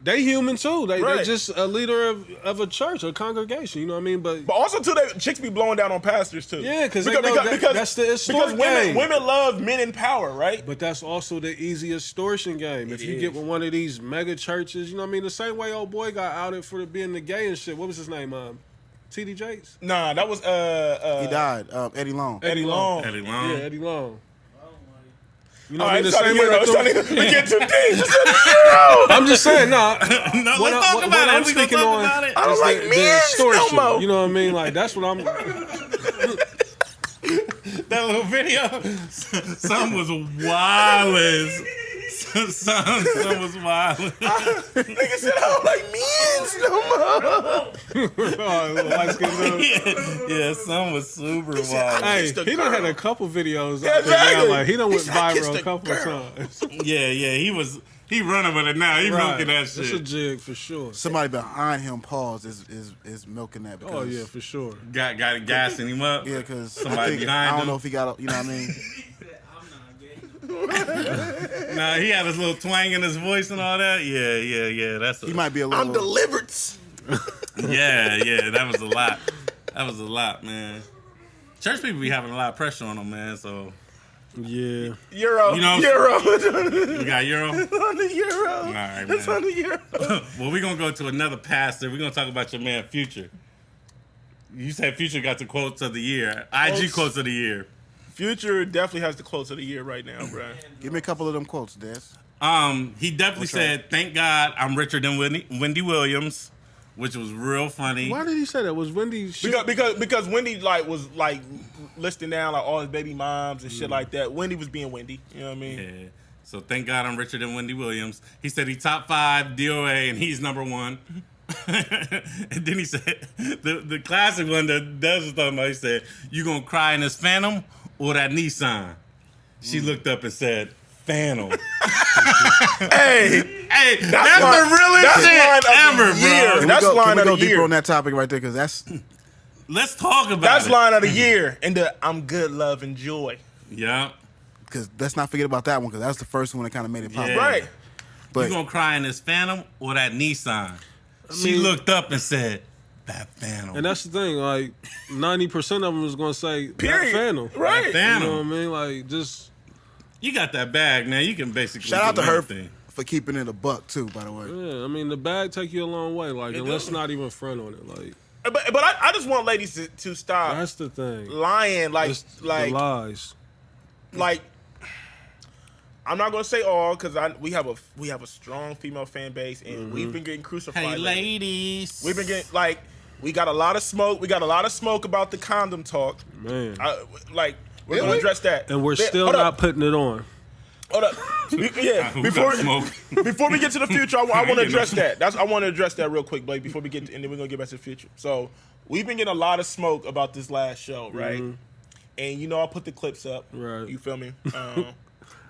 Speaker 1: they human too. They
Speaker 3: Right.
Speaker 1: just a leader of a church, a congregation. You know what I mean? But
Speaker 3: also too, they chicks be blowing down on pastors too.
Speaker 1: Yeah, because that's the extortion game.
Speaker 3: Women love men in power, right?
Speaker 1: But that's also the easy extortion game. If you get with one of these mega churches, you know what I mean? The same way old boy got outed for being the gay and shit. What was his name? T.D. Jakes?
Speaker 3: Nah, that was
Speaker 4: he died. Eddie Long.
Speaker 3: Eddie Long.
Speaker 2: Eddie Long.
Speaker 1: Yeah, Eddie Long. You
Speaker 3: All
Speaker 1: know what I
Speaker 3: right,
Speaker 1: mean? The same way that
Speaker 3: we get too deep.
Speaker 1: I'm just saying,
Speaker 2: No, let's talk about it.
Speaker 1: I'm
Speaker 2: We gonna
Speaker 1: speaking
Speaker 2: talk
Speaker 1: on
Speaker 2: about it.
Speaker 3: I don't like
Speaker 1: the
Speaker 3: men
Speaker 1: extortion.
Speaker 3: no more.
Speaker 1: You know what I mean? Like that's what I'm.
Speaker 2: That little video, some was wildest. Some was wild.
Speaker 3: Nigga said I don't like men no more.
Speaker 2: Yeah, some was super wild.
Speaker 1: Hey,
Speaker 3: kissed a
Speaker 1: he done had
Speaker 3: girl.
Speaker 1: a couple videos
Speaker 3: Yeah,
Speaker 1: out there now.
Speaker 3: exactly.
Speaker 1: Like he done went
Speaker 3: He said, I kissed
Speaker 1: viral a
Speaker 3: a
Speaker 1: couple of
Speaker 3: girl.
Speaker 1: times.
Speaker 2: Yeah, he running with it now. He milking that
Speaker 1: It's a
Speaker 2: shit.
Speaker 1: jig for sure.
Speaker 4: Somebody behind him, pause, is milking that. Because,
Speaker 1: Oh yeah, for sure.
Speaker 2: Got it gassing him up.
Speaker 4: Yeah, because
Speaker 2: Somebody behind
Speaker 4: I don't
Speaker 2: him.
Speaker 4: know if he got, you know what I mean?
Speaker 5: I'm not gay.
Speaker 2: Nah, he had his little twang in his voice and all that. Yeah. That's
Speaker 4: He might be a little.
Speaker 3: I'm delivered.
Speaker 2: yeah. That was a lot, man. Church people be having a lot of pressure on them, man. So
Speaker 1: Yeah.
Speaker 3: Euro.
Speaker 2: You know-
Speaker 3: Euro.
Speaker 2: we got Euro.
Speaker 3: On the Euro.
Speaker 2: All right,
Speaker 3: It's on
Speaker 2: man.
Speaker 3: the Euro.
Speaker 2: Well, we're gonna go to another pastor. We're gonna talk about your man Future. You said Future got the quotes of the year. IG quotes of the year.
Speaker 3: Future definitely has the quotes of the year right now, bro.
Speaker 4: Give me a couple of them quotes, Des.
Speaker 2: He definitely said, "Thank God I'm richer than Wendy Williams," which was real funny.
Speaker 1: Why did he say that? Was Wendy shit?
Speaker 3: Because Wendy was listing down like all his baby moms and shit like that. Wendy was being Wendy. You know what I mean?
Speaker 2: Yeah. So thank God I'm richer than Wendy Williams. He said he top 5 DOA and he's number 1. And then he said the classic one that Des was talking about. He said, "You gonna cry in this Phantom or that Nissan?" She looked up and said, "Phantom."
Speaker 3: Hey,
Speaker 2: that's the realest shit ever, bro.
Speaker 3: That's line
Speaker 4: Can we
Speaker 3: of
Speaker 4: go
Speaker 3: the
Speaker 4: deeper
Speaker 3: year.
Speaker 4: on that topic right there? Because that's
Speaker 2: Let's talk about
Speaker 3: That's
Speaker 2: it.
Speaker 3: line of the year. And the I'm good, love, and joy.
Speaker 2: Yeah.
Speaker 4: because let's not forget about that one because that was the first one that kind of made it pop.
Speaker 2: Yeah.
Speaker 3: Right.
Speaker 4: But
Speaker 2: You gonna cry in this Phantom or that Nissan? She
Speaker 1: mean-
Speaker 2: looked up and said, "That Phantom."
Speaker 1: And that's the thing. Like 90% of them is gonna say
Speaker 3: Period.
Speaker 1: that Phantom.
Speaker 3: Right.
Speaker 2: That Phantom.
Speaker 1: You know what I mean? Like just
Speaker 2: You got that bag, man. You can basically
Speaker 4: shout out
Speaker 2: do
Speaker 4: to her
Speaker 2: anything.
Speaker 4: for keeping it a buck too. By the way,
Speaker 1: yeah. I mean the bag take you a long way. Like and let's
Speaker 3: does.
Speaker 1: not even front on it. Like
Speaker 3: But I just want ladies to stop
Speaker 1: that's the thing.
Speaker 3: lying
Speaker 1: Just the lies.
Speaker 3: like I'm not gonna say all because we have a strong female fan base and we've been getting crucified.
Speaker 2: Hey,
Speaker 3: lately.
Speaker 2: ladies.
Speaker 3: We've been getting we got a lot of smoke. We got a lot of smoke about the condom talk.
Speaker 1: Man.
Speaker 3: We're gonna address that.
Speaker 1: And we're
Speaker 3: There-
Speaker 1: still
Speaker 3: hold
Speaker 1: not
Speaker 3: up,
Speaker 1: putting it on.
Speaker 3: Hold up. Yeah.
Speaker 2: Who
Speaker 3: Before
Speaker 2: got smoke?
Speaker 3: before we get to the future, I want to address that. I want to address that real quick, Blake. Before we get, and then we're gonna get back to the future. So we've been getting a lot of smoke about this last show, right? And you know, I put the clips up.
Speaker 1: Right.
Speaker 3: You feel me?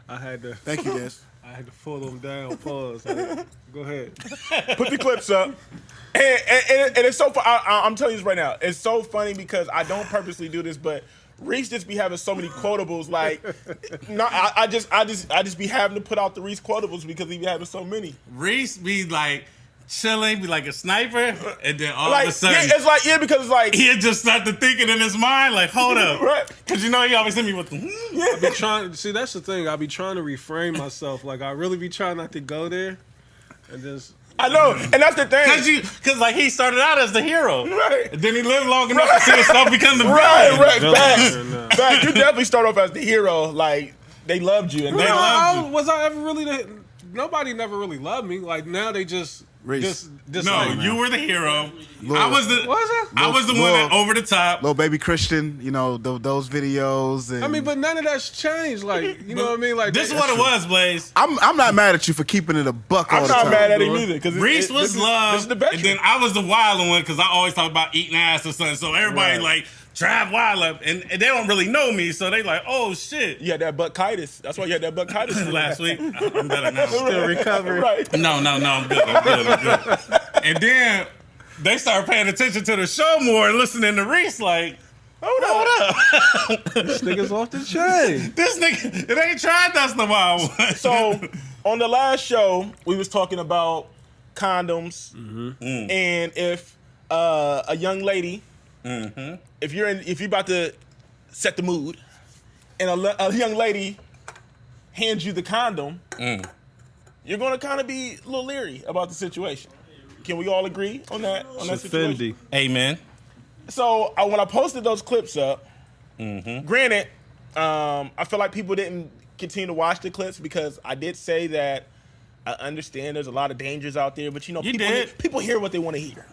Speaker 1: I had to
Speaker 4: thank you, Des.
Speaker 1: I had to pull them down. Pause. Like, go ahead.
Speaker 3: Put the clips up. And it's so I'm telling you this right now. It's so funny because I don't purposely do this, but Reese just be having so many quotables. Like, no, I just be having to put out the Reese quotables because he be having so many.
Speaker 2: Reese be like chilling, be like a sniper, and then all
Speaker 3: Like,
Speaker 2: of a sudden,
Speaker 3: because it's like,
Speaker 2: he'll just start to thinking in his mind, like, hold up.
Speaker 3: Right.
Speaker 2: Because you know he always hit me with the,
Speaker 1: I be trying. See, that's the thing. I be trying to refrain myself. Like I really be trying not to go there, and just.
Speaker 3: I know, and that's the thing.
Speaker 2: Because like he started out as the hero.
Speaker 3: Right.
Speaker 2: And then he lived long enough to see himself become the villain.
Speaker 3: Right,
Speaker 1: Villain,
Speaker 3: facts.
Speaker 1: no.
Speaker 3: Facts. You definitely start off as the hero. Like, they loved you. And
Speaker 2: They
Speaker 3: they
Speaker 2: loved you.
Speaker 1: Was I ever really the? Nobody never really loved me. Like now they just
Speaker 4: Reese.
Speaker 1: just
Speaker 2: No,
Speaker 1: like,
Speaker 2: you were the hero.
Speaker 4: Lil-
Speaker 2: I was the
Speaker 1: Was it?
Speaker 2: I was the one that over the top.
Speaker 4: Little baby Christian, you know those videos. And
Speaker 1: I mean, but none of that's changed. Like you know what I mean? Like
Speaker 2: This is what it was, Blaze.
Speaker 4: I'm not mad at you for keeping it a buck all
Speaker 3: I'm
Speaker 4: the
Speaker 3: not
Speaker 4: time.
Speaker 3: mad at him either. Because
Speaker 2: Reese was love,
Speaker 3: This is the best.
Speaker 2: and then I was the wild one because I always talk about eating ass or something. So everybody like Trav Wild up, and they don't really know me, so they like, oh shit.
Speaker 3: You had that buckitis. That's why you had that buckitis
Speaker 2: Last week, I'm better now.
Speaker 1: still recovering.
Speaker 3: Right.
Speaker 2: No, I'm good. And then they start paying attention to the show more and listening to Reese like, hold up.
Speaker 1: This nigga's off the chain.
Speaker 2: This nigga, it ain't tried that's the wild one.
Speaker 3: So on the last show, we was talking about condoms, and if a young lady, if you about to set the mood, and a young lady hands you the condom, you're gonna kind of be a little leery about the situation. Can we all agree on that? On that situation?
Speaker 2: Amen.
Speaker 3: So when I posted those clips up, granted, I feel like people didn't continue to watch the clips because I did say that I understand there's a lot of dangers out there, but people hear what they want to hear.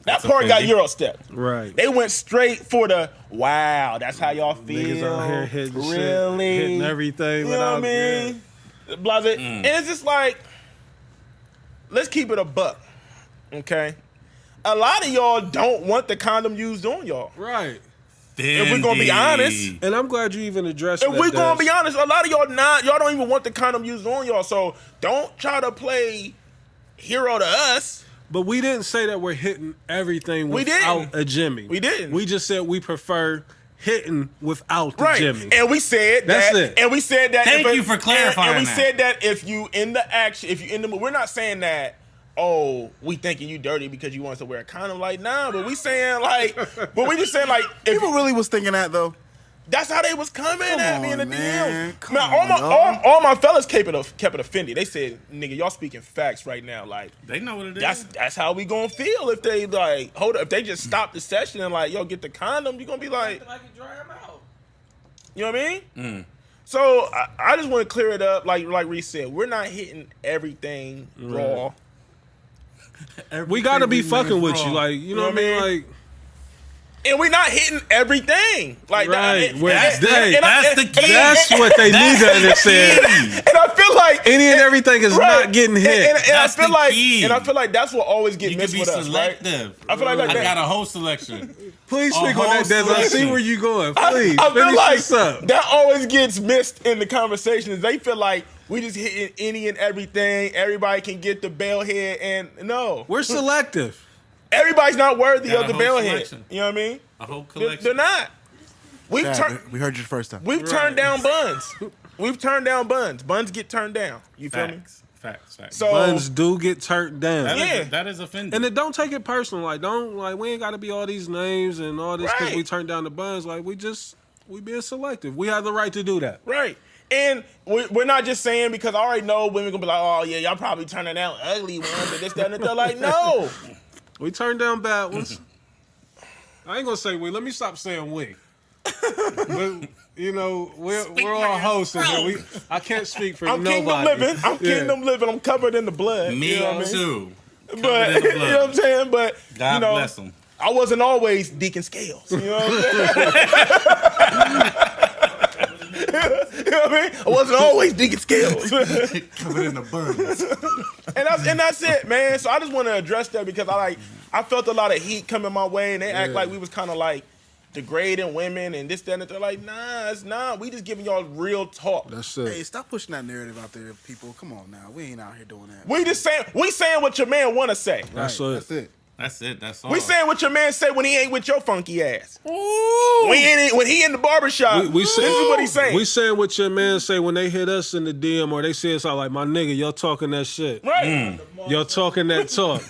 Speaker 3: That part got Eurostep.
Speaker 1: Right.
Speaker 3: They went straight for the wow. That's how y'all feel.
Speaker 1: Niggas out here hitting
Speaker 3: really
Speaker 1: shit, hitting everything.
Speaker 3: You know what I mean? Blase. And it's just like, let's keep it a buck, okay? A lot of y'all don't want the condom used on y'all.
Speaker 1: Right.
Speaker 3: If we're gonna be honest,
Speaker 1: and I'm glad you even addressed that.
Speaker 3: If we're gonna be honest, a lot of y'all don't even want the condom used on y'all. So don't try to play hero to us.
Speaker 1: But we didn't say that we're hitting everything without a Jimmy.
Speaker 3: We didn't.
Speaker 1: We just said we prefer hitting without the Jimmy.
Speaker 3: And we said
Speaker 1: that's it.
Speaker 3: And we said that.
Speaker 2: Thank you for clarifying.
Speaker 3: And we said that if you in the action, if you in the mood, we're not saying that. Oh, we thinking you dirty because you want us to wear a condom. Like, nah, but we saying like, but we just saying like, if
Speaker 4: People really was thinking that though.
Speaker 3: That's how they was coming at me in the
Speaker 4: man.
Speaker 3: DMs. Man, all my fellas kept it offended. They said, "Nigga, y'all speaking facts right now." Like
Speaker 2: they know what it is.
Speaker 3: That's how we gonna feel if they like hold up. If they just stop the session and like, yo, get the condom, you gonna be like, you know what I mean? So I just want to clear it up. Like Reese said, we're not hitting everything raw.
Speaker 1: We gotta be fucking with you, like you know what I mean, like.
Speaker 3: And we're not hitting everything. Like
Speaker 1: right.
Speaker 2: That's the key.
Speaker 1: That's what they need to understand.
Speaker 3: And I feel like
Speaker 1: any and everything is not getting hit.
Speaker 3: And I feel like and I feel like that's what always gets missed with us, right?
Speaker 2: I
Speaker 3: feel like
Speaker 2: I got a whole selection.
Speaker 1: Please speak on that, Des. I see where you going. Please,
Speaker 3: I feel like
Speaker 1: this up.
Speaker 3: That always gets missed in the conversations. They feel like we just hitting any and everything. Everybody can get the bell head, and no,
Speaker 1: we're selective.
Speaker 3: Everybody's not worthy of the bell head. You know what I mean?
Speaker 2: A whole collection.
Speaker 3: They're not.
Speaker 4: We heard you the first time.
Speaker 3: We've turned down buns. We've turned down buns. Buns get turned down. You feel me?
Speaker 2: Facts.
Speaker 3: So
Speaker 1: buns do get turned down.
Speaker 2: That is offending.
Speaker 1: And don't take it personal. Like we ain't got to be all these names and all this because we turned down the buns. Like we being selective. We have the right to do that.
Speaker 3: Right. And we're not just saying because I already know women gonna be like, oh yeah, y'all probably turning down ugly ones and this, that, and they're like, no.
Speaker 1: We turned down bad ones. I ain't gonna say we. Let me stop saying we. But, you know, we're all hosts in here. I can't speak for nobody.
Speaker 3: I'm kingdom living. I'm covered in the blood.
Speaker 2: Me
Speaker 3: you know
Speaker 2: too.
Speaker 3: But you know what I'm saying. But
Speaker 2: God bless them.
Speaker 3: I wasn't always Deacon Scales. You know what I'm saying? You know what I mean? I wasn't always Deacon Scales.
Speaker 2: Covered in the burns.
Speaker 3: And that's it, man. So I just want to address that because I felt a lot of heat coming my way, and they act like we was kind of like degrading women and this, that, and they're like, nah, it's not. We just giving y'all real talk.
Speaker 1: That's it.
Speaker 4: Hey, stop pushing that narrative out there, people. Come on now. We ain't out here doing that.
Speaker 3: We saying what your man want to say.
Speaker 1: That's it.
Speaker 2: That's it. That's all.
Speaker 3: We saying what your man say when he ain't with your funky ass. Ooh. When he in the barbershop, this is what he's saying.
Speaker 1: We saying what your man say when they hit us in the DM or they say it's all like, my nigga, y'all talking that shit.
Speaker 3: Right.
Speaker 1: Y'all talking that talk.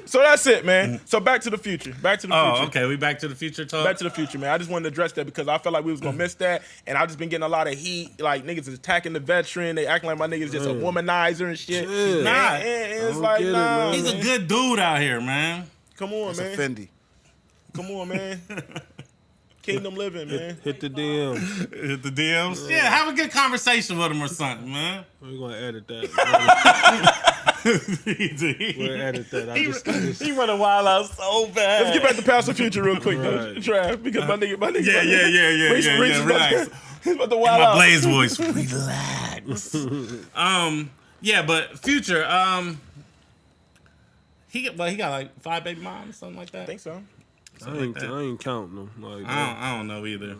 Speaker 3: So that's it, man. So back to the future.
Speaker 2: Oh, okay. We back to the future talk?
Speaker 3: Back to the future, man. I just wanted to address that because I felt like we was going to miss that. And I've just been getting a lot of heat. Like, niggas is attacking the veteran. They acting like my nigga's just a womanizer and shit.
Speaker 1: Yeah.
Speaker 3: Nah. And it's like, nah.
Speaker 2: He's a good dude out here, man.
Speaker 3: Come on, man.
Speaker 4: Fendi.
Speaker 3: Come on, man. Kingdom living, man.
Speaker 1: Hit the DM.
Speaker 2: Hit the DMs? Yeah, have a good conversation with him or something, man.
Speaker 1: We're going to edit that. We'll edit that.
Speaker 3: He running wild out so bad. Let's get back to past the future real quick, though, Trav, because my nigga.
Speaker 2: Yeah. Relax.
Speaker 3: He's about to wild out.
Speaker 2: My Blaze voice. Relax. Yeah, but Future, he got like 5 baby moms, something like that.
Speaker 3: I think so.
Speaker 1: I ain't counting them. Like,
Speaker 2: I don't know either.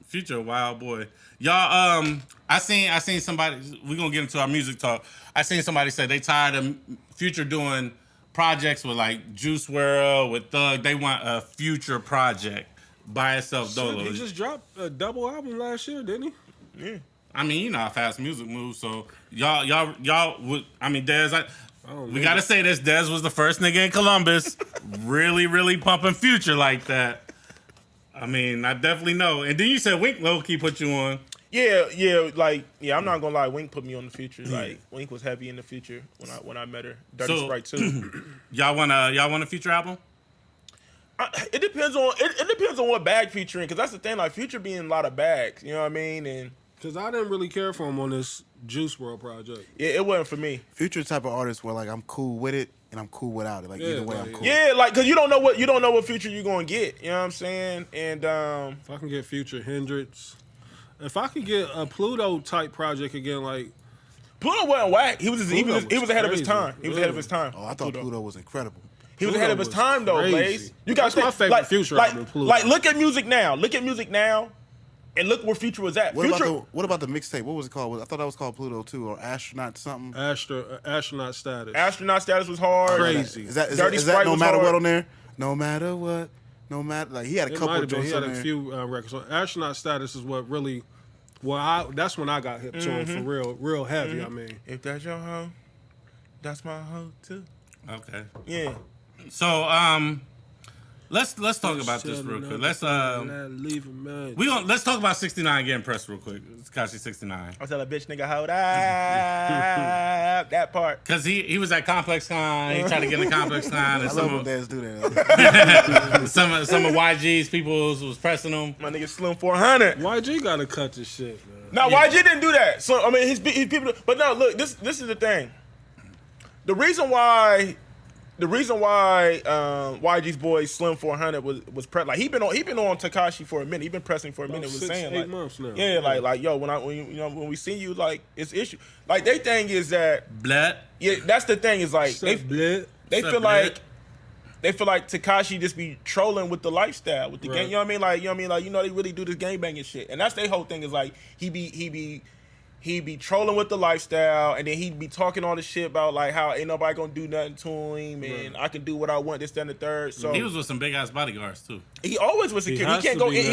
Speaker 2: Future a wild boy. Y'all, I seen somebody, we're gonna get into our music talk. I seen somebody say they tired of Future doing projects with like Juice WRLD, with Thug. They want a Future project by itself, Dolo.
Speaker 1: He just dropped a double album last year, didn't he?
Speaker 3: Yeah.
Speaker 2: I mean, you know how fast music moves. So y'all would. I mean, Dez. We gotta say this. Dez was the first nigga in Columbus, really pumping Future like that. I mean, I definitely know. And then you said Wink low key put you on.
Speaker 3: Yeah, I'm not gonna lie. Wink put me on the Future. Like Wink was heavy in the Future when I met her. Dirty Sprite too.
Speaker 2: y'all want a Future album?
Speaker 3: It depends on what bag Future in, because that's the thing. Like Future being a lot of bags, you know what I mean? And
Speaker 1: because I didn't really care for him on this Juice WRLD project.
Speaker 3: Yeah, it wasn't for me.
Speaker 4: Future type of artist where like I'm cool with it and I'm cool without it. Like either way, I'm cool.
Speaker 3: Yeah, like because you don't know what Future you're gonna get. You know what I'm saying? And
Speaker 1: if I can get Future Hendrix, if I could get a Pluto type project again, like
Speaker 3: Pluto wasn't whack. He was ahead of his time. He was ahead of his time.
Speaker 4: Oh, I thought Pluto was incredible.
Speaker 3: He was ahead of his time though, Blaze. You got
Speaker 1: my favorite Future album, Pluto.
Speaker 3: Like look at music now. And look where Future was at.
Speaker 4: What about the mixtape? What was it called? I thought that was called Pluto too, or Astronaut something.
Speaker 1: Astronaut Status.
Speaker 3: Astronaut Status was hard.
Speaker 1: Crazy.
Speaker 4: Is that no matter what on there? No matter what. No matter, like he had a couple of joints.
Speaker 1: He had a few records. So Astronaut Status is what really. That's when I got hip to him for real heavy. I mean,
Speaker 3: if that's your hoe, that's my hoe too.
Speaker 2: Okay.
Speaker 3: Yeah.
Speaker 2: So let's talk about this real quick. Let's talk about 69 getting pressed real quick. It's Tekashi 69.
Speaker 3: I tell a bitch nigga hold up that part.
Speaker 2: Cause he was at Complex Con. He tried to get in Complex Con. And
Speaker 4: I love when dads do that.
Speaker 2: some of YG's people was pressing him.
Speaker 3: My nigga Slim 400.
Speaker 1: YG gotta cut this shit, man.
Speaker 3: No, YG didn't do that. So I mean, his people. But no, look, this is the thing. The reason why YG's boy Slim 400 was pressed, like he been on Tekashi for a minute. He been pressing for a minute. Was saying
Speaker 1: 8
Speaker 3: like
Speaker 1: months now.
Speaker 3: Yeah, like yo, when we see you, like it's issue. Like they thing is that
Speaker 2: blood.
Speaker 3: Yeah, that's the thing is like they feel like Tekashi just be trolling with the lifestyle, with the game. You know what I mean? Like they really do this gangbanging shit, and that's their whole thing is like he be trolling with the lifestyle, and then he'd be talking all this shit about like how ain't nobody gonna do nothing to him, and I can do what I want, this, that, and the third. So
Speaker 2: he was with some big ass bodyguards too.
Speaker 3: He always with security. He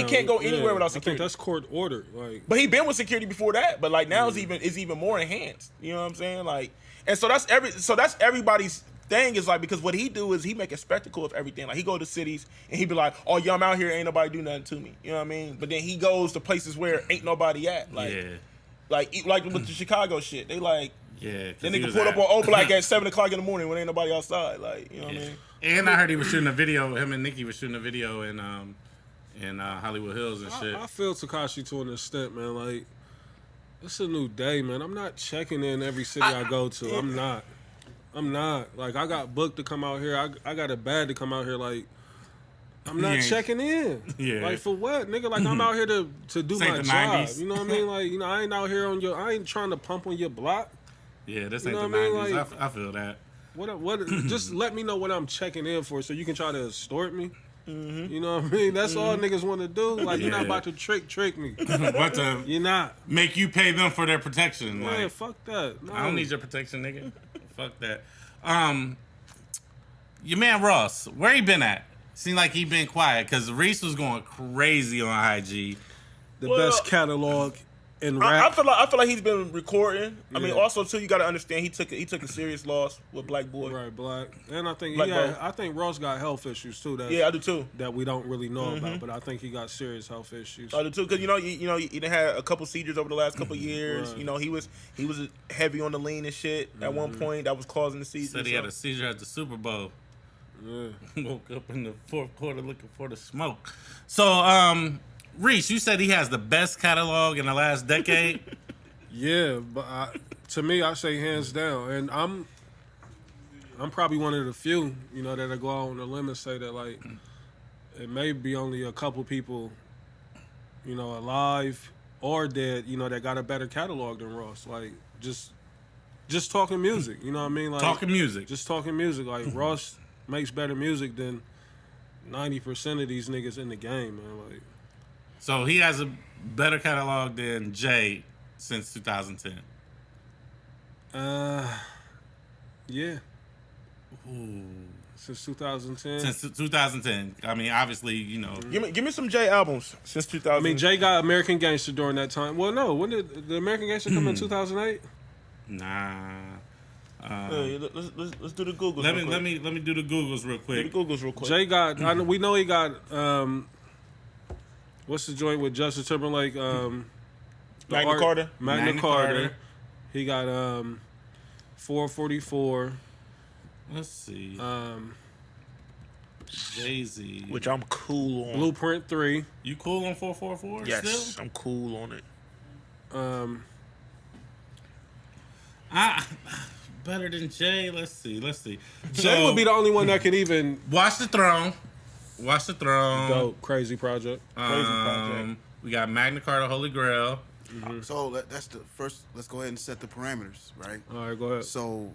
Speaker 3: can't go anywhere without security.
Speaker 1: I think that's court ordered. Like,
Speaker 3: but he been with security before that. But like now it's even more enhanced. You know what I'm saying? Like, and so that's everybody's thing is like, because what he do is he make a spectacle of everything. Like he go to cities and he be like, oh yeah, I'm out here, ain't nobody do nothing to me. You know what I mean? But then he goes to places where ain't nobody at. Like. Yeah. Like with the Chicago shit, they like that nigga pulled up on O Black at 7:00 in the morning when ain't nobody outside. Like you know what I mean.
Speaker 2: And I heard he was shooting a video. Him and Nicki was shooting a video in Hollywood Hills and shit.
Speaker 1: I feel Tekashi to an extent, man. Like it's a new day, man. I'm not checking in every city I go to. I'm not. Like I got booked to come out here. I got a bad to come out here. Like. I'm not checking in. Yeah. Like for what, nigga? Like I'm out here to do my job. 90s. You know what I mean? Like I ain't out here I ain't trying to pump on your block.
Speaker 2: Yeah, this ain't the 90s. Like, I feel that.
Speaker 1: What? Just let me know what I'm checking in for, so you can try to extort me. Mm-hmm. You know what I mean? That's all niggas want to do. Like you're not about to trick me. You're not.
Speaker 2: Make you pay them for their protection.
Speaker 1: Yeah,
Speaker 2: like,
Speaker 1: fuck that. No.
Speaker 2: I don't need your protection, nigga. Fuck that. Your man Ross, where he been at? Seemed like he been quiet because Reese was going crazy on IG.
Speaker 1: The best catalog in rap.
Speaker 3: I feel like he's been recording. I mean, also too, you got to understand he took a serious loss with Black Boy.
Speaker 1: Right, Black. And I think Ross got health issues too.
Speaker 3: I do too.
Speaker 1: That we don't really know about, but I think he got serious health issues.
Speaker 3: I do too, because he done had a couple seizures over the last couple years. Right. You know, he was heavy on the lean and shit at one point. That was causing the seizure.
Speaker 2: Said he had a seizure at the Super Bowl. Yeah. Woke up in the fourth quarter looking for the smoke. So, Reese, you said he has the best catalog in the last decade.
Speaker 1: Yeah, but to me, I say hands down, and I'm probably one of the few, that go out on the limb and say that like it may be only a couple people, alive or dead, that got a better catalog than Ross. Like just talking music, you know what I mean? Like
Speaker 2: talking music,
Speaker 1: just talking music. Like Ross makes better music than 90% of these niggas in the game, man. Like,
Speaker 2: so he has a better catalog than Jay since 2010.
Speaker 1: Yeah. Since 2010.
Speaker 2: Since 2010. I mean, obviously, you know.
Speaker 3: Give me some Jay albums since 2000.
Speaker 1: I mean, Jay got American Gangster during that time. Well, no, when did the American Gangster come in 2008?
Speaker 2: Nah.
Speaker 3: Let's do the Googles.
Speaker 2: Let me do the Googles real quick.
Speaker 1: Jay got. We know he got. What's the joint with Justin Timberlake?
Speaker 3: Magna Carta.
Speaker 1: Magna Carta. He got 444.
Speaker 2: Let's see. Jay-Z.
Speaker 3: Which I'm cool on.
Speaker 1: Blueprint 3.
Speaker 2: You cool on 444?
Speaker 3: Yes,
Speaker 2: still?
Speaker 3: I'm cool on it.
Speaker 2: Better than Jay. Let's see.
Speaker 1: Jay would be the only one that could even.
Speaker 2: Watch the Throne.
Speaker 1: Dope, crazy project.
Speaker 2: We got Magna Carta, Holy Grail.
Speaker 4: Mm-hmm. So that's the first. Let's go ahead and set the parameters, right?
Speaker 1: All right, go ahead.
Speaker 4: So,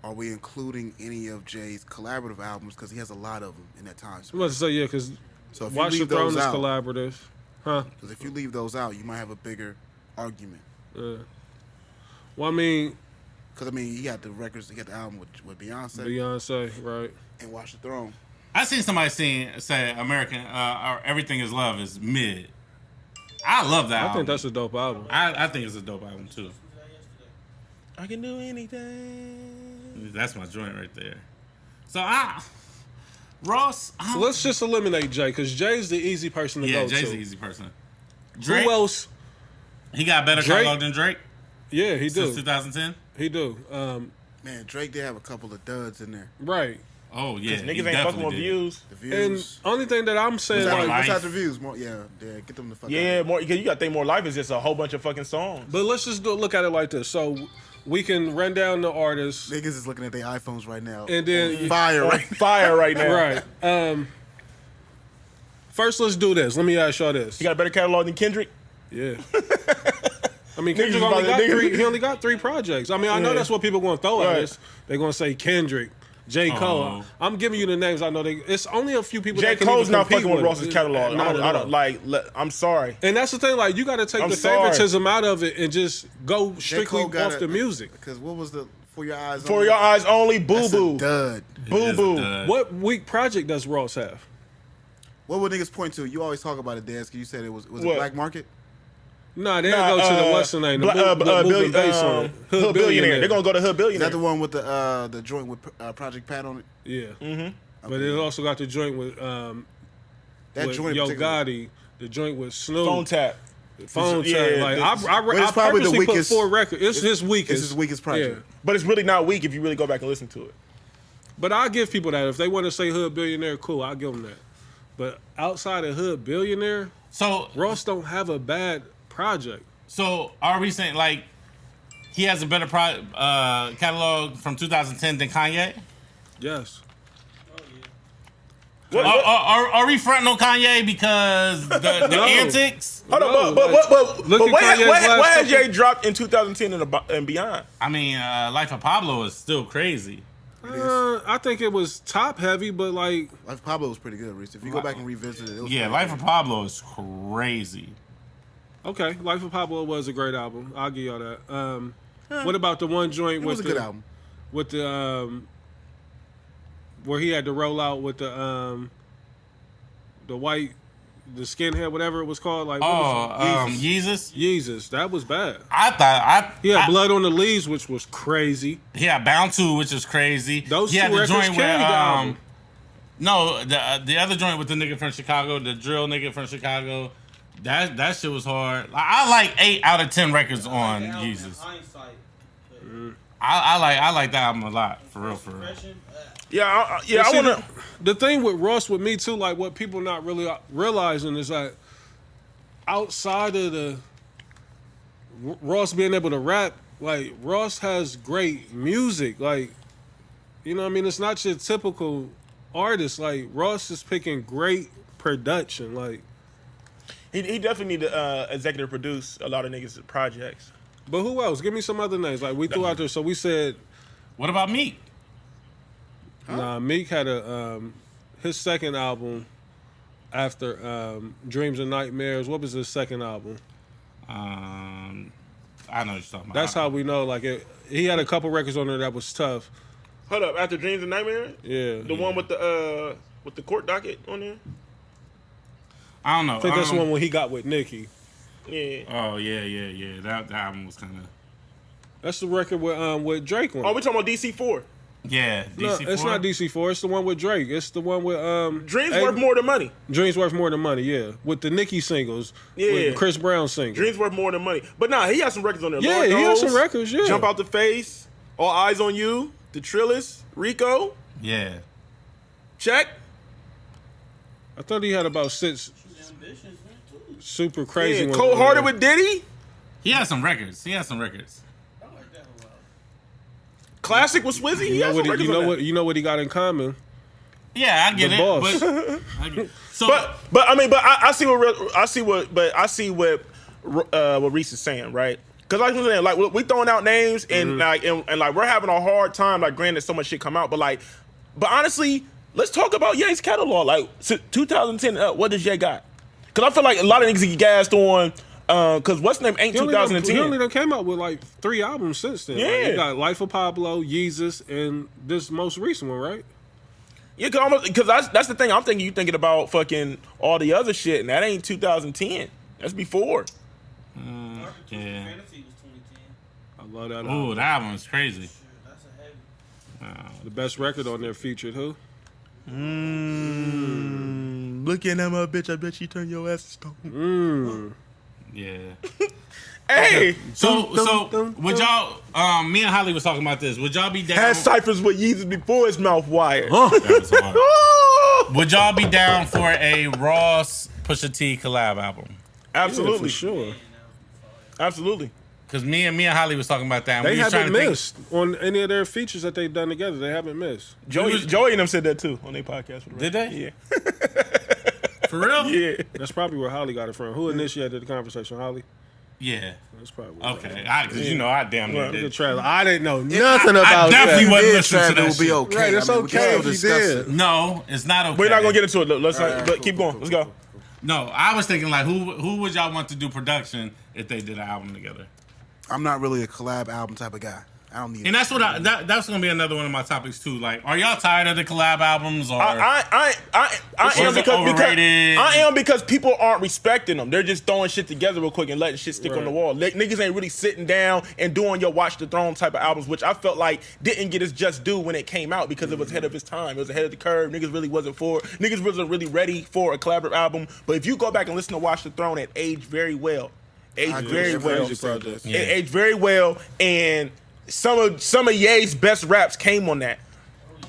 Speaker 4: are we including any of Jay's collaborative albums? Because he has a lot of them in that time.
Speaker 1: I was to say, yeah, because
Speaker 4: so
Speaker 1: Watch the Throne is collaborative. Huh?
Speaker 4: Because if you leave those out, you might have a bigger argument.
Speaker 1: Well, I mean...
Speaker 4: Because, I mean, he got the records, he got the album with Beyonce.
Speaker 1: Beyonce, right.
Speaker 4: And Watch the Throne.
Speaker 2: I seen somebody say American, or Everything Is Love is mid. I love that album.
Speaker 1: I think that's a dope album.
Speaker 2: I think it's a dope album, too.
Speaker 3: I can do anything.
Speaker 2: That's my joint right there. So, Ross...
Speaker 1: So let's just eliminate Jay, because Jay's the easy person to go to.
Speaker 2: Yeah, Jay's the easy person. Drake,
Speaker 1: who else?
Speaker 2: He got better catalog than Drake?
Speaker 1: Yeah, he do.
Speaker 2: Since 2010?
Speaker 1: He do.
Speaker 4: Man, Drake did have a couple of duds in there.
Speaker 1: Right.
Speaker 2: Oh, yeah.
Speaker 3: Niggas ain't fucking with views.
Speaker 4: The views.
Speaker 1: And only thing that I'm saying,
Speaker 4: besides the views, more, get them the fuck out.
Speaker 3: Yeah, more, because you got to think more life is just a whole bunch of fucking songs.
Speaker 1: But let's just look at it like this. So we can run down the artists.
Speaker 4: Niggas is looking at their iPhones right now.
Speaker 1: And then
Speaker 3: fire right now.
Speaker 1: Right. First, let's do this. Let me ask y'all this.
Speaker 3: He got a better catalog than Kendrick?
Speaker 1: Yeah. I mean, Kendrick only got 3 projects. I mean, I know that's what people going to throw at us. They're going to say Kendrick, J. Cole. I'm giving you the names. I know it's only a few people.
Speaker 3: J.
Speaker 1: that can
Speaker 3: Cole's
Speaker 1: even
Speaker 3: not fucking with Ross's catalog.
Speaker 1: I don't
Speaker 3: I'm sorry.
Speaker 1: And that's the thing. Like, you got to take the favoritism out of it and just go strictly off the music.
Speaker 4: Because what was the For Your Eyes Only?
Speaker 3: For Your Eyes Only, Boo Boo.
Speaker 4: Dud.
Speaker 3: Boo Boo.
Speaker 1: What weak project does Ross have?
Speaker 4: What would niggas point to? You always talk about it, Daz. You said it was Black Market?
Speaker 1: Nah, they'll go to the Western name. The moving bass on it.
Speaker 3: Hood Billionaire. They're gonna go to Hood Billionaire.
Speaker 4: Is that the one with the joint with Project Pat on it?
Speaker 1: Yeah. Mm-hmm. But it also got the joint with Yo Gotti, the joint with Snoop.
Speaker 3: Phone Tap.
Speaker 1: Yeah, like I purposely put 4 records. It's his weakest.
Speaker 4: It's his weakest project.
Speaker 1: Yeah.
Speaker 3: But it's really not weak if you really go back and listen to it.
Speaker 1: But I'll give people that. If they want to say Hood Billionaire, cool, I'll give them that. But outside of Hood Billionaire,
Speaker 2: so
Speaker 1: Ross don't have a bad project.
Speaker 2: So are we saying like he has a better catalog from 2010 than Kanye?
Speaker 1: Yes.
Speaker 2: Are we fronting on Kanye because the antics?
Speaker 3: Hold on, but what has Jay dropped in 2010 and beyond?
Speaker 2: I mean, Life of Pablo is still crazy.
Speaker 1: I think it was top heavy, but like
Speaker 4: Life of Pablo was pretty good, Reese. If you go back and revisit it,
Speaker 2: Life of Pablo is crazy.
Speaker 1: Okay, Life of Pablo was a great album. I'll give y'all that. What about the one joint with
Speaker 4: good album
Speaker 1: with the where he had to roll out with the white, the skinhead, whatever it was called, like
Speaker 2: Yeezus.
Speaker 1: That was bad.
Speaker 2: He
Speaker 1: had Blood on the Leaves, which was crazy.
Speaker 2: He had Bound to, which was crazy.
Speaker 1: Those
Speaker 2: he
Speaker 1: two
Speaker 2: had the
Speaker 1: records
Speaker 2: joint
Speaker 1: carried the album.
Speaker 2: No, the other joint with the nigga from Chicago, the drill nigga from Chicago. That shit was hard. I like 8 out of 10 records on Yeezus. I like that album a lot, for real.
Speaker 3: I want to.
Speaker 1: The thing with Ross with me too, like what people not really realizing is that outside of the Ross being able to rap, like Ross has great music. Like, you know what I mean? It's not your typical artist. Like Ross is picking great production. Like
Speaker 3: he definitely need to executive produce a lot of niggas' projects.
Speaker 1: But who else? Give me some other names. Like we threw out there. So we said,
Speaker 2: what about Meek?
Speaker 1: Nah, Meek had his second album after Dreams and Nightmares. What was his second album?
Speaker 2: I know what you're talking about.
Speaker 1: That's how we know. Like he had a couple records on there that was tough.
Speaker 3: Hold up, After Dreams and Nightmares?
Speaker 1: Yeah.
Speaker 3: The one with the court docket on there?
Speaker 2: I don't know.
Speaker 1: I think that's the one when he got with Nicki.
Speaker 3: Yeah.
Speaker 2: Oh yeah. That album was kind of.
Speaker 1: That's the record with Drake on.
Speaker 3: Oh, we talking about DC4.
Speaker 2: Yeah, DC4.
Speaker 1: No, it's not DC4. It's the one with Drake. It's the one with
Speaker 3: Dreams Worth More Than Money.
Speaker 1: Dreams Worth More Than Money. Yeah, with the Nicki singles.
Speaker 3: Yeah.
Speaker 1: With the Chris Brown singles.
Speaker 3: Dreams Worth More Than Money. But nah, he has some records on there.
Speaker 1: Yeah,
Speaker 3: Lord
Speaker 1: he has
Speaker 3: Knows,
Speaker 1: some records. Yeah.
Speaker 3: Jump Out the Face, All Eyes on You, The Trillist, Rico.
Speaker 2: Yeah.
Speaker 3: Check.
Speaker 1: I thought he had about 6
Speaker 5: Ambitions, man, too.
Speaker 1: super crazy
Speaker 3: Yeah,
Speaker 1: ones.
Speaker 3: Cold Hearted with Diddy.
Speaker 2: He has some records.
Speaker 5: I like that a lot.
Speaker 3: Classic with Swizzy. He
Speaker 1: You know
Speaker 3: has
Speaker 1: what?
Speaker 3: some records on that.
Speaker 1: You know what he got in common?
Speaker 2: Yeah, I get
Speaker 1: The
Speaker 2: it.
Speaker 1: boss.
Speaker 2: But, so
Speaker 3: But I see what Reese is saying, right? Because like I'm saying, like we throwing out names and and we're having a hard time. Like, granted, so much shit come out, but honestly, let's talk about Ye's catalog. Like 2010, what does Ye got? Because I feel like a lot of niggas get gassed on. Because what's name ain't 2010.
Speaker 1: He only done came out with like 3 albums since then.
Speaker 3: Yeah.
Speaker 1: Like, you got Life of Pablo, Yeezus, and this most recent one, right?
Speaker 3: Yeah, because that's the thing. I'm thinking you thinking about fucking all the other shit, and that ain't 2010. That's before.
Speaker 2: yeah.
Speaker 5: Fantasy was 2010.
Speaker 1: I love that.
Speaker 2: Ooh,
Speaker 1: album.
Speaker 2: that album's crazy.
Speaker 5: Shit, that's a heavy.
Speaker 1: The best record on there featured who?
Speaker 4: Looking at my bitch, I bet she turn your ass to stone.
Speaker 2: Yeah.
Speaker 3: Hey,
Speaker 2: So would y'all? Me and Holly was talking about this. Would y'all be down?
Speaker 3: had ciphers with Yeezus before his mouth wired.
Speaker 2: That was hard.
Speaker 3: Oh!
Speaker 2: Would y'all be down for a Ross Pusha T collab album?
Speaker 3: Absolutely,
Speaker 1: For sure.
Speaker 3: absolutely.
Speaker 2: Because me and Holly was talking about that. And
Speaker 1: They
Speaker 2: we was trying
Speaker 1: haven't
Speaker 2: to
Speaker 1: missed on any of their features that they've done together. They haven't missed.
Speaker 3: Joey and them said that too on their podcast. For the
Speaker 2: Did
Speaker 3: record.
Speaker 2: they?
Speaker 3: Yeah.
Speaker 2: Think, for real?
Speaker 3: Yeah.
Speaker 1: That's probably where Holly got it from. Who initiated the conversation? Holly?
Speaker 2: Yeah.
Speaker 1: That's probably where
Speaker 2: Okay. Because I damn near
Speaker 1: Look at
Speaker 2: did.
Speaker 1: Travis. I didn't know nothing
Speaker 2: I
Speaker 1: about
Speaker 2: definitely
Speaker 1: that.
Speaker 2: wasn't
Speaker 4: If
Speaker 2: listening to
Speaker 4: Travis,
Speaker 2: that
Speaker 4: it will be
Speaker 2: shit.
Speaker 4: okay.
Speaker 1: Right, it's
Speaker 4: I mean, we can
Speaker 1: okay
Speaker 4: still
Speaker 1: if he
Speaker 4: discuss
Speaker 1: did.
Speaker 4: it.
Speaker 2: No, it's not okay.
Speaker 3: We're not gonna get into it. Let's but keep going. Let's go.
Speaker 2: No, I was thinking like, who would y'all want to do production if they did an album together?
Speaker 4: I'm not really a collab album type of guy. I don't need
Speaker 2: And that's what that's gonna be another one of my topics too. Like, are y'all tired of the collab albums or?
Speaker 3: I am
Speaker 2: is it overrated?
Speaker 3: I am because people aren't respecting them. They're just throwing shit together real quick and letting shit stick on the wall. Niggas ain't really sitting down and doing your Watch the Throne type of albums, which I felt like didn't get its just due when it came out because it was ahead of its time. It was ahead of the curve. Niggas wasn't really ready for a collaborative album. But if you go back and listen to Watch the Throne, it aged very well. Aged very well. It aged very well, and some of Ye's best raps came on that.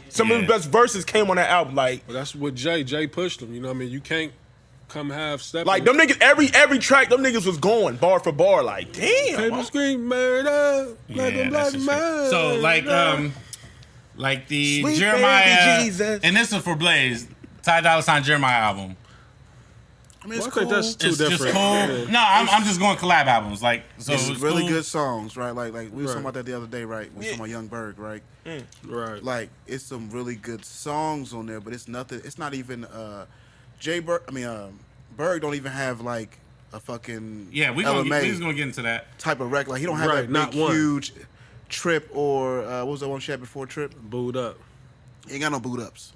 Speaker 3: Some of his best verses came on that album. Like,
Speaker 1: But that's what Jay pushed them. You know what I mean? You can't come half step.
Speaker 3: them niggas, every track, them niggas was going bar for bar. Like, damn.
Speaker 1: Paper scream murder, black
Speaker 2: Yeah,
Speaker 1: and
Speaker 2: that's
Speaker 1: black
Speaker 2: just
Speaker 1: murder.
Speaker 2: so like the
Speaker 3: Sweet
Speaker 2: Jeremiah,
Speaker 3: baby Jesus.
Speaker 2: and this is for Blaze, Ty Dolla $ign Jeremiah album.
Speaker 4: I mean, it's
Speaker 1: I
Speaker 4: cool.
Speaker 1: think that's too
Speaker 2: It's
Speaker 1: different.
Speaker 2: just cool.
Speaker 1: Yeah.
Speaker 2: No, I'm just going collab albums. Like, so
Speaker 4: It's
Speaker 2: it's
Speaker 4: really
Speaker 2: cool.
Speaker 4: good songs, right? Like we was
Speaker 1: Right.
Speaker 4: talking about that the other day, right? We was talking about Young Berg, right?
Speaker 1: Right.
Speaker 4: Like it's some really good songs on there, but it's nothing. It's not even Berg don't even have like a fucking
Speaker 2: Yeah, we
Speaker 4: LMA
Speaker 2: just gonna get into that.
Speaker 4: type of record. Like he don't have
Speaker 1: Right,
Speaker 4: that
Speaker 1: not
Speaker 4: big
Speaker 1: one.
Speaker 4: huge Trip or what was that one she had before Trip?
Speaker 1: Booed up.
Speaker 4: He ain't got no boot ups.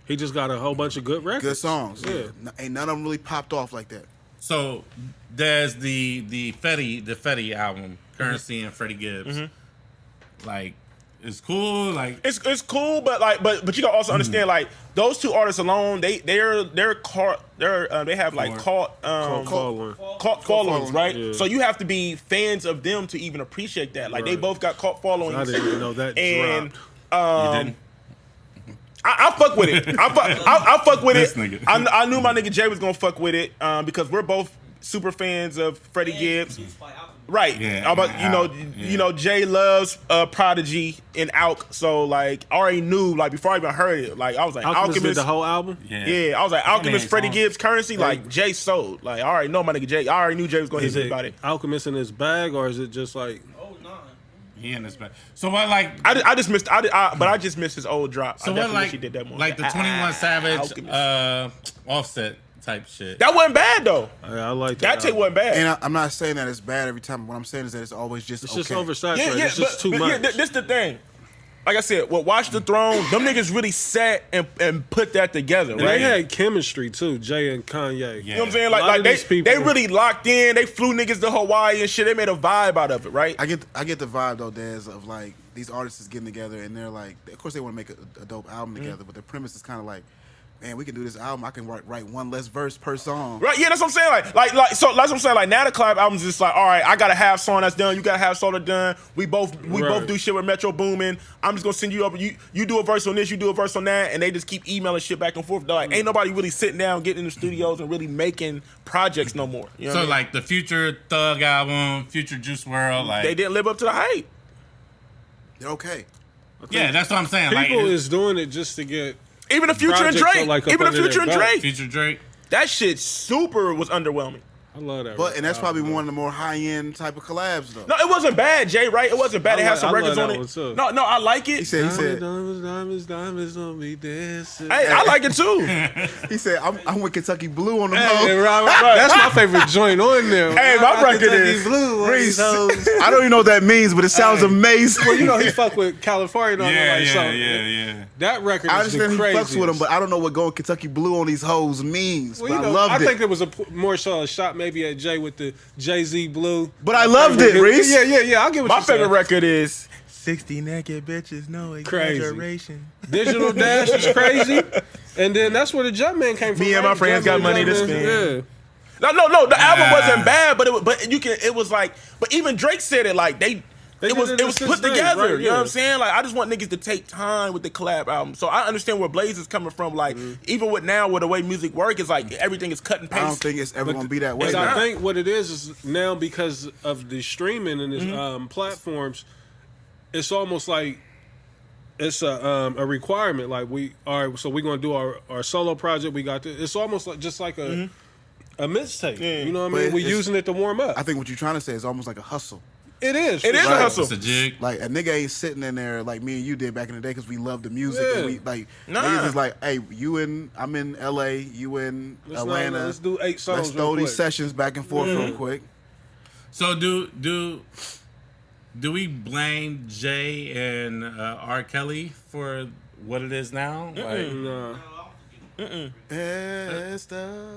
Speaker 1: He just got a whole bunch of good records.
Speaker 4: Good songs.
Speaker 1: Yeah.
Speaker 4: Ain't none of them really popped off like that.
Speaker 2: So there's the Fetty album, Currency and Freddie Gibbs. Like, it's cool. Like,
Speaker 3: It's cool, but you gotta also understand, like, those two artists alone, they have like cult followings, right?
Speaker 1: Yeah.
Speaker 3: So you have to be fans of them to even appreciate that. Like, they
Speaker 1: Right.
Speaker 3: both got cult followings.
Speaker 1: I didn't even know that
Speaker 3: And
Speaker 1: dropped.
Speaker 2: you didn't?
Speaker 3: I fuck with it. I fuck with
Speaker 2: This
Speaker 3: it.
Speaker 2: nigga.
Speaker 3: I knew my nigga Jay was gonna fuck with it because we're both super fans of Freddie Gibbs. Right.
Speaker 2: Yeah,
Speaker 3: I'm about,
Speaker 2: yeah.
Speaker 3: you know, Jay loves Prodigy and Alk, so like I already knew, like before I even heard it, like I was like
Speaker 1: Alchemist did
Speaker 3: Alchemist.
Speaker 1: the whole album?
Speaker 3: Yeah, I was like Alchemist,
Speaker 2: man,
Speaker 3: Freddie
Speaker 2: song.
Speaker 3: Gibbs, Currency, like Jay sold. Like I already know my nigga Jay. I already knew Jay was gonna
Speaker 1: Is
Speaker 3: hit me
Speaker 1: it
Speaker 3: about it.
Speaker 1: Alchemist in his bag, or is it just like...
Speaker 5: Oh, no.
Speaker 2: He in this bag. So what, like,
Speaker 3: I just missed his old drop.
Speaker 2: so
Speaker 3: I
Speaker 2: what,
Speaker 3: definitely
Speaker 2: like,
Speaker 3: wish he did that more.
Speaker 2: like the 21 Savage,
Speaker 3: Alchemist.
Speaker 2: Offset type shit.
Speaker 3: That wasn't bad though.
Speaker 1: I like
Speaker 3: That tape
Speaker 1: album.
Speaker 3: wasn't bad.
Speaker 4: And I'm not saying that it's bad every time. What I'm saying is that it's always just
Speaker 1: It's
Speaker 4: okay.
Speaker 1: just oversaturated.
Speaker 3: Yeah,
Speaker 1: It's just too
Speaker 3: but
Speaker 1: much.
Speaker 3: this the thing. like I said, with Watch the Throne, them niggas really sat and put that together,
Speaker 1: And
Speaker 3: right?
Speaker 1: they had chemistry too, Jay and Kanye.
Speaker 3: You know what I'm saying?
Speaker 1: A lot
Speaker 3: Like
Speaker 1: of these
Speaker 3: they
Speaker 1: people-
Speaker 3: really locked in. They flew niggas to Hawaii and shit. They made a vibe out of it, right?
Speaker 4: I get the vibe though, Dez, of like these artists is getting together and they're like, of course they want to make a dope album together, but the premise is kind of like, man, we can do this album. I can write one less verse per song.
Speaker 3: Right, yeah, that's what I'm saying. Like, so that's what I'm saying. Like now the collab albums is like, all right, I got a half song that's done. You got a half song that's done. We both do shit with Metro Boomin. I'm just gonna send you over. You do a verse on this, you do a verse on that, and they just keep emailing shit back and forth. They're like, ain't nobody really sitting down, getting in the studios, and really making projects no more. You know
Speaker 2: So
Speaker 3: what I mean?
Speaker 2: like the Future Thug album, Future Juice WRLD, like
Speaker 3: They didn't live up to the hype.
Speaker 4: They're okay.
Speaker 2: yeah, that's what I'm saying.
Speaker 1: People
Speaker 2: Like
Speaker 1: is doing it just to get
Speaker 3: Even the Future and
Speaker 1: Projects
Speaker 3: Drake.
Speaker 1: are like up
Speaker 3: Even the
Speaker 1: under their
Speaker 3: Future and
Speaker 1: belt.
Speaker 3: Drake.
Speaker 2: Future Drake.
Speaker 3: That shit super was underwhelming.
Speaker 1: I love that.
Speaker 4: But and that's
Speaker 1: record.
Speaker 4: probably one of the more high end type of collabs though.
Speaker 3: No, it wasn't bad, Jay, right? It wasn't bad. It had
Speaker 1: I
Speaker 3: some
Speaker 1: love
Speaker 3: records
Speaker 1: that
Speaker 3: on
Speaker 1: one
Speaker 3: it.
Speaker 1: too.
Speaker 3: No, I like it.
Speaker 4: He said
Speaker 1: Diamonds on me dancing.
Speaker 3: Hey, I like it too.
Speaker 4: I'm with Kentucky Blue on the
Speaker 1: Hey,
Speaker 4: road.
Speaker 1: right. That's my favorite joint on there.
Speaker 3: Hey, my record
Speaker 1: Kentucky
Speaker 3: is-
Speaker 1: Blue on these hoes.
Speaker 4: I don't even know what that means, but it sounds amazing.
Speaker 1: Well, you know he fuck with California on
Speaker 2: Yeah,
Speaker 1: like
Speaker 2: yeah,
Speaker 1: something.
Speaker 2: yeah.
Speaker 1: That record
Speaker 4: I
Speaker 1: is the
Speaker 4: understand he
Speaker 1: craziest.
Speaker 4: fucks with him, but I don't know what going Kentucky Blue on these hoes means.
Speaker 1: Well,
Speaker 4: but
Speaker 1: you know,
Speaker 4: I loved
Speaker 1: I
Speaker 4: it.
Speaker 1: think there was more so a shot maybe at Jay with the Jay-Z Blue.
Speaker 4: But I loved it, Reese.
Speaker 1: Yeah. I'll get what
Speaker 3: My
Speaker 1: you
Speaker 3: favorite
Speaker 1: said.
Speaker 3: record is 60 naked bitches, no
Speaker 1: Crazy.
Speaker 3: exaggeration.
Speaker 1: Digital Dash is crazy. And then that's where the Jumpman came from.
Speaker 3: Me and my
Speaker 1: right?
Speaker 3: friends got money to
Speaker 1: Jumpman,
Speaker 3: spend.
Speaker 1: Yeah.
Speaker 3: No. The album wasn't bad, but it was like. But even Drake said it like it
Speaker 1: did
Speaker 3: was
Speaker 1: it in
Speaker 3: put
Speaker 1: 6 days,
Speaker 3: together.
Speaker 1: right?
Speaker 3: You know what I'm
Speaker 1: Yeah.
Speaker 3: saying? Like I just want niggas to take time with the collab album. So I understand where Blaze is coming from. Like even with now, with the way music work, it's like everything is cut and
Speaker 4: I don't
Speaker 3: paste.
Speaker 4: think it's ever going to be that way.
Speaker 1: And I
Speaker 3: not.
Speaker 1: think what it is now because of the streaming and the platforms, it's almost like it's a requirement. Like so we're gonna do our solo project. We got this. It's almost like just like a mixtape.
Speaker 3: Yeah.
Speaker 1: You know what I
Speaker 4: But
Speaker 1: mean? We're
Speaker 4: it's-
Speaker 1: using it to warm up.
Speaker 4: I think what you're trying to say is almost like a hustle.
Speaker 1: It is.
Speaker 3: It is a
Speaker 1: Right.
Speaker 3: hustle.
Speaker 2: It's a jig.
Speaker 4: Like a nigga ain't sitting in there like me and you did back in the day because we loved the music.
Speaker 1: Yeah.
Speaker 4: And we like
Speaker 3: Nah.
Speaker 4: niggas is like, hey, I'm in LA, you in Atlanta.
Speaker 1: Let's do 8 songs.
Speaker 4: Let's
Speaker 1: real
Speaker 4: throw these
Speaker 1: quick.
Speaker 4: sessions back and forth real quick.
Speaker 2: So do we blame Jay and R. Kelly for what it is now? Like,
Speaker 1: Nah.
Speaker 4: It's the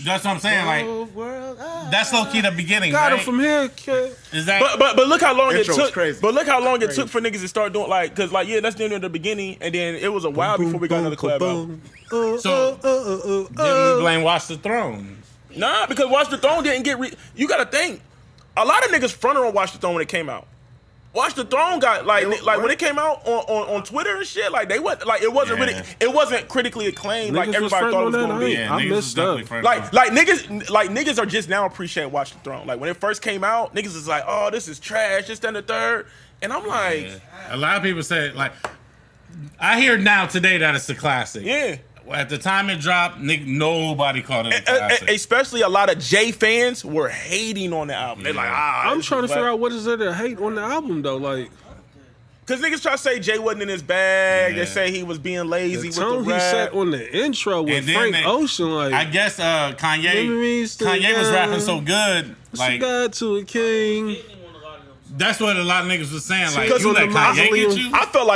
Speaker 2: that's what I'm saying. Like
Speaker 4: whole world.
Speaker 2: that's low key the beginning.
Speaker 1: Got
Speaker 2: right?
Speaker 1: him from here, kid.
Speaker 2: Is that?
Speaker 3: But look how long it
Speaker 4: Intro was
Speaker 3: took.
Speaker 4: crazy.
Speaker 3: But look how long it took for niggas to start doing because that's near the beginning, and then it was a while before we got another collab album.
Speaker 2: so did we blame Watch the Throne?
Speaker 3: Nah, because Watch the Throne didn't get. You got to think, a lot of niggas fronted on Watch the Throne when it came out. Watch the Throne got like when it came out on Twitter and shit. Like they went like it wasn't
Speaker 2: Yeah.
Speaker 3: it wasn't critically acclaimed like
Speaker 1: Niggas was
Speaker 3: everybody thought it was
Speaker 1: fronting on
Speaker 3: going to
Speaker 1: that.
Speaker 3: be.
Speaker 2: Yeah,
Speaker 1: I
Speaker 2: niggas was
Speaker 1: missed
Speaker 2: definitely
Speaker 1: up.
Speaker 2: friends.
Speaker 3: Like niggas are just now appreciating Watch the Throne. Like when it first came out, niggas is like, oh, this is trash, this, that, and the third. And I'm like,
Speaker 2: A lot of people say like, I hear now today that it's a classic.
Speaker 3: yeah.
Speaker 2: At the time it dropped, nobody called it a classic.
Speaker 3: Especially a lot of Jay fans were hating on the album. They're like,
Speaker 1: I'm trying to figure out what is there to hate on the album though. Like
Speaker 3: because niggas try to say Jay wasn't in his bag.
Speaker 2: Yeah.
Speaker 3: They say he was being lazy
Speaker 1: the
Speaker 3: with
Speaker 1: tone
Speaker 3: the
Speaker 1: he
Speaker 3: rap.
Speaker 1: set on the intro with
Speaker 2: And then
Speaker 1: Frank
Speaker 2: they-
Speaker 1: Ocean, like
Speaker 2: I guess Kanye
Speaker 1: Memories to
Speaker 2: was
Speaker 1: God.
Speaker 2: rapping so good.
Speaker 1: She
Speaker 2: Like
Speaker 1: got to a king.
Speaker 5: Hitting on a lot of them.
Speaker 2: that's what a lot of niggas was saying. Like
Speaker 3: Because
Speaker 2: you
Speaker 3: of
Speaker 2: let
Speaker 3: the
Speaker 2: Kanye
Speaker 1: mausoleum.
Speaker 2: get you.
Speaker 3: I felt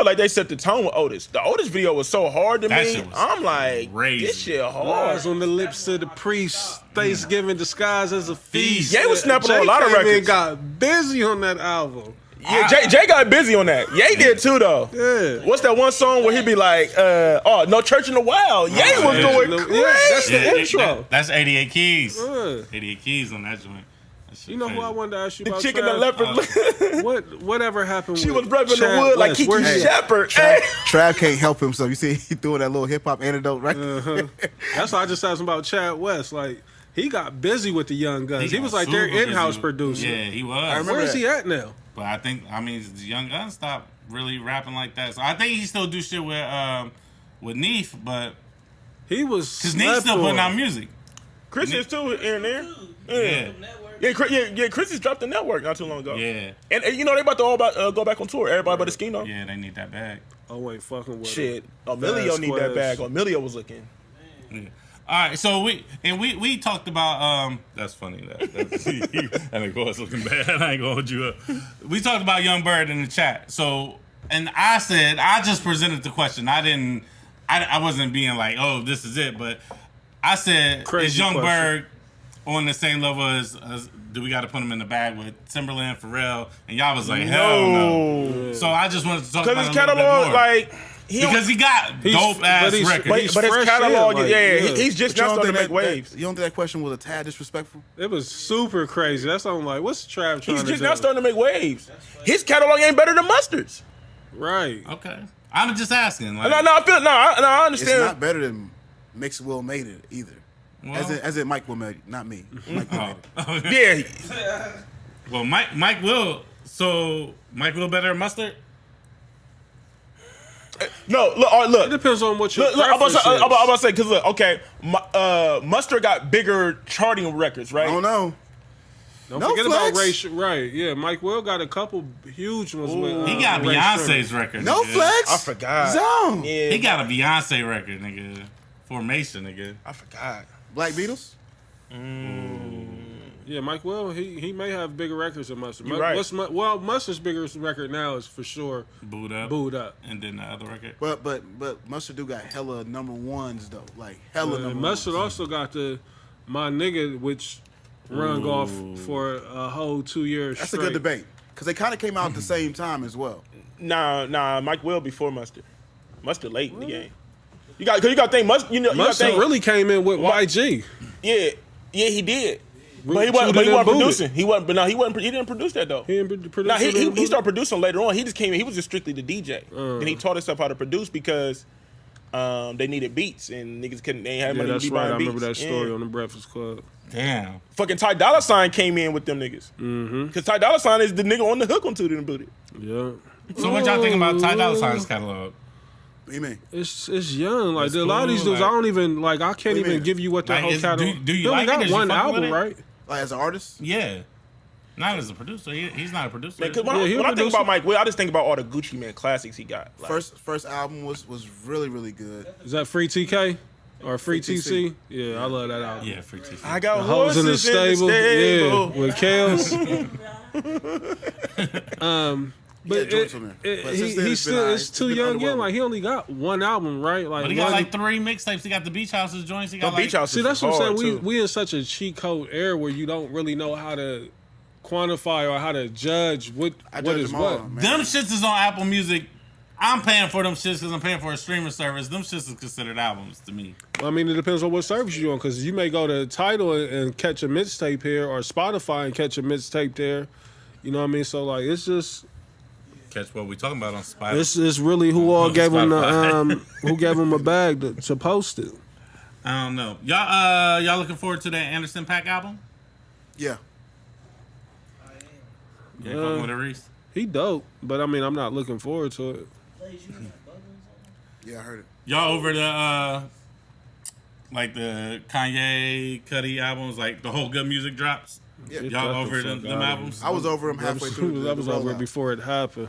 Speaker 3: like they set the tone with Otis. The Otis video was so hard to
Speaker 2: That
Speaker 3: me.
Speaker 2: shit was
Speaker 3: I'm like,
Speaker 2: crazy.
Speaker 3: this shit
Speaker 1: Lies
Speaker 3: hard.
Speaker 1: on the lips of the priest. Thanksgiving disguised as a feast.
Speaker 3: Ye was snapping on a
Speaker 1: Jay
Speaker 3: lot of
Speaker 1: came in and
Speaker 3: records.
Speaker 1: got busy on that album.
Speaker 3: Yeah, Jay got busy on that. Ye did too though.
Speaker 1: Yeah.
Speaker 3: What's that one song where he be like, No Church in the Wild? Ye was
Speaker 2: yeah.
Speaker 3: going
Speaker 1: Yeah,
Speaker 3: crazy.
Speaker 1: that's the intro.
Speaker 2: That's 88 keys.
Speaker 1: Yeah.
Speaker 2: 88 keys on that joint. That shit
Speaker 1: You know who
Speaker 2: crazy.
Speaker 1: I wanted to ask you
Speaker 3: The
Speaker 1: about?
Speaker 3: chicken
Speaker 1: Trav?
Speaker 3: the leopard.
Speaker 1: Whatever happened?
Speaker 3: She was
Speaker 1: with
Speaker 3: repping the
Speaker 1: Chad
Speaker 3: wood like
Speaker 1: West?
Speaker 3: Kiki
Speaker 1: Where he at?
Speaker 3: Shepard. Hey.
Speaker 4: Trav can't help himself. You see, he doing that little hip hop antidote, right?
Speaker 1: That's why I just asked him about Chad West. Like he got busy with the Young Guns. He was
Speaker 2: got
Speaker 1: like their
Speaker 2: super
Speaker 1: in-house
Speaker 2: busy.
Speaker 1: producer.
Speaker 2: Yeah, he was.
Speaker 3: remember
Speaker 1: Where is
Speaker 3: that.
Speaker 1: he at now?
Speaker 2: But I think the Young Gun stopped really rapping like that. So I think he still do shit with Neef, but
Speaker 1: He was
Speaker 2: because Neef
Speaker 1: slept
Speaker 2: still putting
Speaker 1: on.
Speaker 2: out music.
Speaker 3: Chris is too here and there.
Speaker 2: Yeah.
Speaker 3: Yeah, Chris has dropped the network not too long ago.
Speaker 2: Yeah.
Speaker 3: And you know they about to go back on tour. Everybody but the Skino.
Speaker 2: Yeah, they need that bag.
Speaker 1: Oh, ain't fucking with
Speaker 3: Shit,
Speaker 1: him.
Speaker 3: Emilio need that
Speaker 1: Vasquez.
Speaker 3: bag. Emilio was looking.
Speaker 2: Yeah. All right, so we talked about that's funny that's and of course looking bad. I ain't gonna hold you up. We talked about Young Bird in the chat. So And I just presented the question. I wasn't being like, oh, this is it. But I said,
Speaker 1: Crazy
Speaker 2: is Young
Speaker 1: question.
Speaker 2: Berg on the same level as do we got to put him in the bag with Timberland, Pharrell? And y'all was like, hell no. So I just wanted to talk about
Speaker 3: Because his
Speaker 2: it a little bit
Speaker 3: catalog,
Speaker 2: more.
Speaker 3: like,
Speaker 2: because he got dope ass records.
Speaker 3: but his
Speaker 1: fresh
Speaker 3: catalog,
Speaker 1: in, like,
Speaker 3: he's just
Speaker 4: But you
Speaker 3: now
Speaker 4: don't
Speaker 3: starting to
Speaker 4: think
Speaker 3: make waves.
Speaker 4: you don't think that question was a tad disrespectful?
Speaker 1: It was super crazy. That's something like, what's Trav trying
Speaker 3: He's
Speaker 1: to
Speaker 3: just
Speaker 1: do?
Speaker 3: now starting to make waves. His catalog ain't better than Mustard's.
Speaker 1: Right.
Speaker 2: Okay. I'm just asking. Like,
Speaker 3: I
Speaker 4: It's
Speaker 3: understand.
Speaker 4: not better than Mix Will Made It either.
Speaker 2: well,
Speaker 4: As in Mike Will Made It, not me. Mike Will Made It.
Speaker 3: Yeah,
Speaker 2: well, Mike Will. So Mike Will better than Mustard?
Speaker 3: no. Look, all right,
Speaker 1: It
Speaker 3: look.
Speaker 1: depends on what your
Speaker 3: Look, I'm
Speaker 1: preference is.
Speaker 3: about to say, because look, okay, Mustard got bigger charting records, right?
Speaker 4: I don't know.
Speaker 1: Don't
Speaker 4: No
Speaker 1: forget
Speaker 4: flex.
Speaker 1: about Ray. Right, yeah. Mike Will got a couple huge ones with.
Speaker 2: He got
Speaker 1: Ray
Speaker 2: Beyonce's
Speaker 1: Sherman.
Speaker 2: record.
Speaker 4: No
Speaker 2: nigga.
Speaker 4: flex.
Speaker 3: I forgot.
Speaker 4: Zone.
Speaker 3: Yeah,
Speaker 2: He got a Beyonce record, nigga. Formation, nigga.
Speaker 3: I forgot.
Speaker 4: Black Beatles.
Speaker 1: Yeah, Mike Will. He may have bigger records than Mustard.
Speaker 3: You're right.
Speaker 1: Well, Mustard's biggest record now is for sure
Speaker 2: Booed Up.
Speaker 1: Booed Up.
Speaker 2: And then the other record.
Speaker 4: But Mustard do got hella number ones though. Like hella
Speaker 1: And
Speaker 4: number
Speaker 1: Mustard
Speaker 4: ones.
Speaker 1: also got the My Nigga, which run off for a whole 2 years.
Speaker 4: That's
Speaker 1: straight.
Speaker 4: a good debate because they kind of came out at the same time as well.
Speaker 3: Nah. Mike Will before Mustard. Mustard late in the game. You got to think Mustard. You got to
Speaker 1: Mustard
Speaker 3: think.
Speaker 1: really came in with YG.
Speaker 3: Yeah, he did. But he
Speaker 1: Chewed
Speaker 3: wasn't
Speaker 1: it and booted.
Speaker 3: producing. He wasn't. But no, he wasn't. He didn't produce that though.
Speaker 1: He didn't produce
Speaker 3: Nah,
Speaker 1: it and
Speaker 3: he
Speaker 1: booted?
Speaker 3: started producing later on. He just came in. He was just strictly the DJ. Then he taught himself how to produce because they needed beats and niggas couldn't. They ain't had
Speaker 1: Yeah,
Speaker 3: money to
Speaker 1: that's
Speaker 3: be
Speaker 1: right.
Speaker 3: buying
Speaker 1: I
Speaker 3: beats.
Speaker 1: remember that story
Speaker 3: Yeah.
Speaker 1: on the Breakfast Club.
Speaker 2: Damn.
Speaker 3: Fucking Ty Dolla $ign came in with them niggas. Because Ty Dolla $ign is the nigga on the hook on Tootie and Booty.
Speaker 1: Yeah.
Speaker 2: So what y'all think about Ty Dolla $ign's catalog?
Speaker 4: What do you mean?
Speaker 1: It's young. Like
Speaker 2: It's
Speaker 1: a lot of these
Speaker 2: cool,
Speaker 1: dudes,
Speaker 2: like-
Speaker 1: I don't even like. I can't
Speaker 4: What do you
Speaker 1: even
Speaker 4: mean?
Speaker 1: give you what their
Speaker 2: Like,
Speaker 1: whole
Speaker 2: is-
Speaker 1: catalog.
Speaker 2: do you
Speaker 1: He only
Speaker 2: like it?
Speaker 1: got
Speaker 2: Is you
Speaker 1: one
Speaker 2: fucking with
Speaker 1: album,
Speaker 2: it?
Speaker 1: right?
Speaker 4: Like as an artist?
Speaker 2: Yeah. Not as a producer. He's not a producer.
Speaker 3: Man, 'cause
Speaker 1: Yeah, he
Speaker 3: when
Speaker 1: a
Speaker 3: I think
Speaker 1: producer.
Speaker 3: about Mike Will, I just think about all the Gucci Man classics he got. Like,
Speaker 4: First album was really really good.
Speaker 1: Is that Free TK or Free
Speaker 4: Free
Speaker 1: TC? Yeah, I love that album.
Speaker 2: Yeah, Free TC.
Speaker 3: I got
Speaker 1: The Hoes in the Stable. Yeah, with Kels. But
Speaker 4: joints on there. But since then,
Speaker 1: he's
Speaker 4: it's been
Speaker 1: still
Speaker 4: alright.
Speaker 1: it's
Speaker 4: It's
Speaker 1: too
Speaker 4: been
Speaker 1: young. Yeah,
Speaker 4: underwhelming.
Speaker 1: like he only got one album, right? Like
Speaker 2: But he got
Speaker 1: one-
Speaker 2: like 3 mixtapes. He got the Beach Houses joints. He got
Speaker 3: Beach House.
Speaker 1: See, that's what I'm saying.
Speaker 3: hard, too.
Speaker 1: We in such a cheat code era where you don't really know how to quantify or how to judge what
Speaker 4: I
Speaker 1: what
Speaker 4: judge
Speaker 1: is
Speaker 4: them all,
Speaker 1: what.
Speaker 4: man.
Speaker 2: Them shits is on Apple Music. I'm paying for them shits because I'm paying for a streaming service. Them shits is considered albums to me.
Speaker 1: I mean, it depends on what service you're on, because you may go to Tidal and catch a mixtape here, or Spotify and catch a mixtape there. You know what I mean? So like, it's just
Speaker 2: Catch what we talking about on Spotify.
Speaker 1: it's really who all gave him the
Speaker 2: Spotify.
Speaker 1: who gave him a bag to post it.
Speaker 2: I don't know. Y'all looking forward to that Anderson .Paak album?
Speaker 4: Yeah.
Speaker 2: You ain't fucking with it, Reese?
Speaker 1: He dope, but I mean, I'm not looking forward to it.
Speaker 4: Yeah, I heard it.
Speaker 2: Y'all over the like the Kanye Cudi albums, like the whole good music drops?
Speaker 4: Yeah.
Speaker 1: Get
Speaker 2: Y'all
Speaker 1: that
Speaker 2: over
Speaker 1: the
Speaker 2: them
Speaker 1: fuck out of
Speaker 2: albums?
Speaker 4: I was over him halfway through.
Speaker 1: I was
Speaker 4: the
Speaker 1: over it
Speaker 4: rollout.
Speaker 1: before it happened.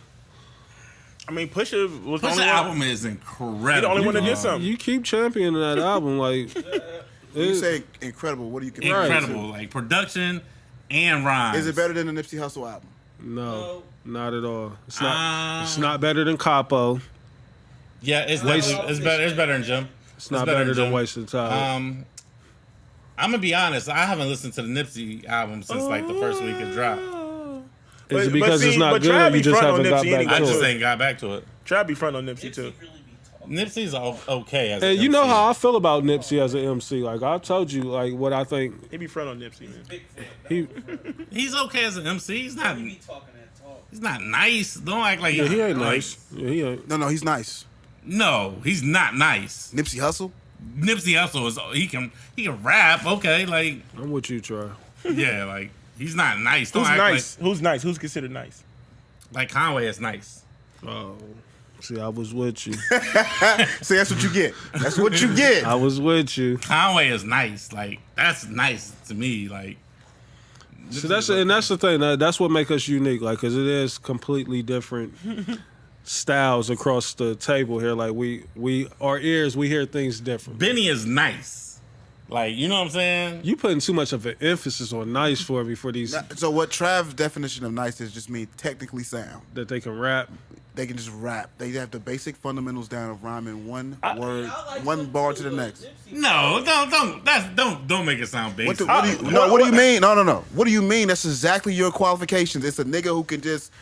Speaker 3: I mean, Pusha was the
Speaker 2: Pusha
Speaker 3: only one.
Speaker 2: album is incredible.
Speaker 3: He the only one that did something.
Speaker 1: You keep championing that album, like
Speaker 4: When you say incredible, what do you compare it
Speaker 2: Incredible, like production and rhymes.
Speaker 4: to? Is it better than the Nipsey Hussle album?
Speaker 1: no, not at all. It's not. It's not better than Capo.
Speaker 2: Yeah, it's definitely, it's better. It's better than Jim.
Speaker 1: It's not better than
Speaker 2: Jim.
Speaker 1: Wasted Time.
Speaker 2: I'm gonna be honest. I haven't listened to the Nipsey album since like the first week it dropped.
Speaker 1: Is it
Speaker 3: but
Speaker 1: because
Speaker 3: see,
Speaker 1: it's not
Speaker 3: but
Speaker 1: good?
Speaker 3: Trav
Speaker 1: You
Speaker 3: be
Speaker 1: just
Speaker 3: front on
Speaker 1: haven't got
Speaker 3: Nipsey
Speaker 1: back
Speaker 3: anyway.
Speaker 2: I
Speaker 1: to
Speaker 2: just
Speaker 1: it.
Speaker 2: ain't got back to it.
Speaker 3: Trap be front on Nipsey too.
Speaker 2: Nipsey's okay as.
Speaker 1: And
Speaker 2: an
Speaker 1: you know
Speaker 2: MC.
Speaker 1: how I feel about Nipsey as an MC. Like I told you, like what I think.
Speaker 3: He be front on Nipsey, man.
Speaker 1: He
Speaker 2: He's okay as an MC. He's not.
Speaker 5: He be talking that talk.
Speaker 2: He's not nice. Don't act like
Speaker 1: yeah, he ain't
Speaker 2: like-
Speaker 1: nice. Yeah, he ain't.
Speaker 4: No, he's nice.
Speaker 2: No, he's not nice.
Speaker 4: Nipsey Hussle?
Speaker 2: Nipsey Hussle is he can rap. Okay, like
Speaker 1: I'm with you, Troy.
Speaker 2: yeah, like he's not nice. Don't
Speaker 3: Who's
Speaker 2: act
Speaker 3: nice? Who's nice? Who's considered nice?
Speaker 2: Like Conway is nice.
Speaker 1: Oh, see, I was with you.
Speaker 4: See, that's what you get. That's what you get.
Speaker 1: I was with you.
Speaker 2: Conway is nice. Like that's nice to me. Like
Speaker 1: So that's the thing. That's what makes us unique. Like, cause it is completely different styles across the table here. Like we our ears, we hear things different.
Speaker 2: Benny is nice. Like you know what I'm saying?
Speaker 1: You putting too much of an emphasis on nice for me for these
Speaker 4: So what Trav's definition of nice is just mean technically sound.
Speaker 1: that they can rap.
Speaker 4: they can just rap. They have the basic fundamentals down of rhyming one word,
Speaker 5: like
Speaker 4: one
Speaker 5: some
Speaker 4: bar
Speaker 5: too,
Speaker 4: to the
Speaker 5: but
Speaker 4: next.
Speaker 5: Nipsey-
Speaker 2: No, don't make it sound basic.
Speaker 4: What do you mean? No. What do you mean? That's exactly your qualifications. It's a nigga who can just.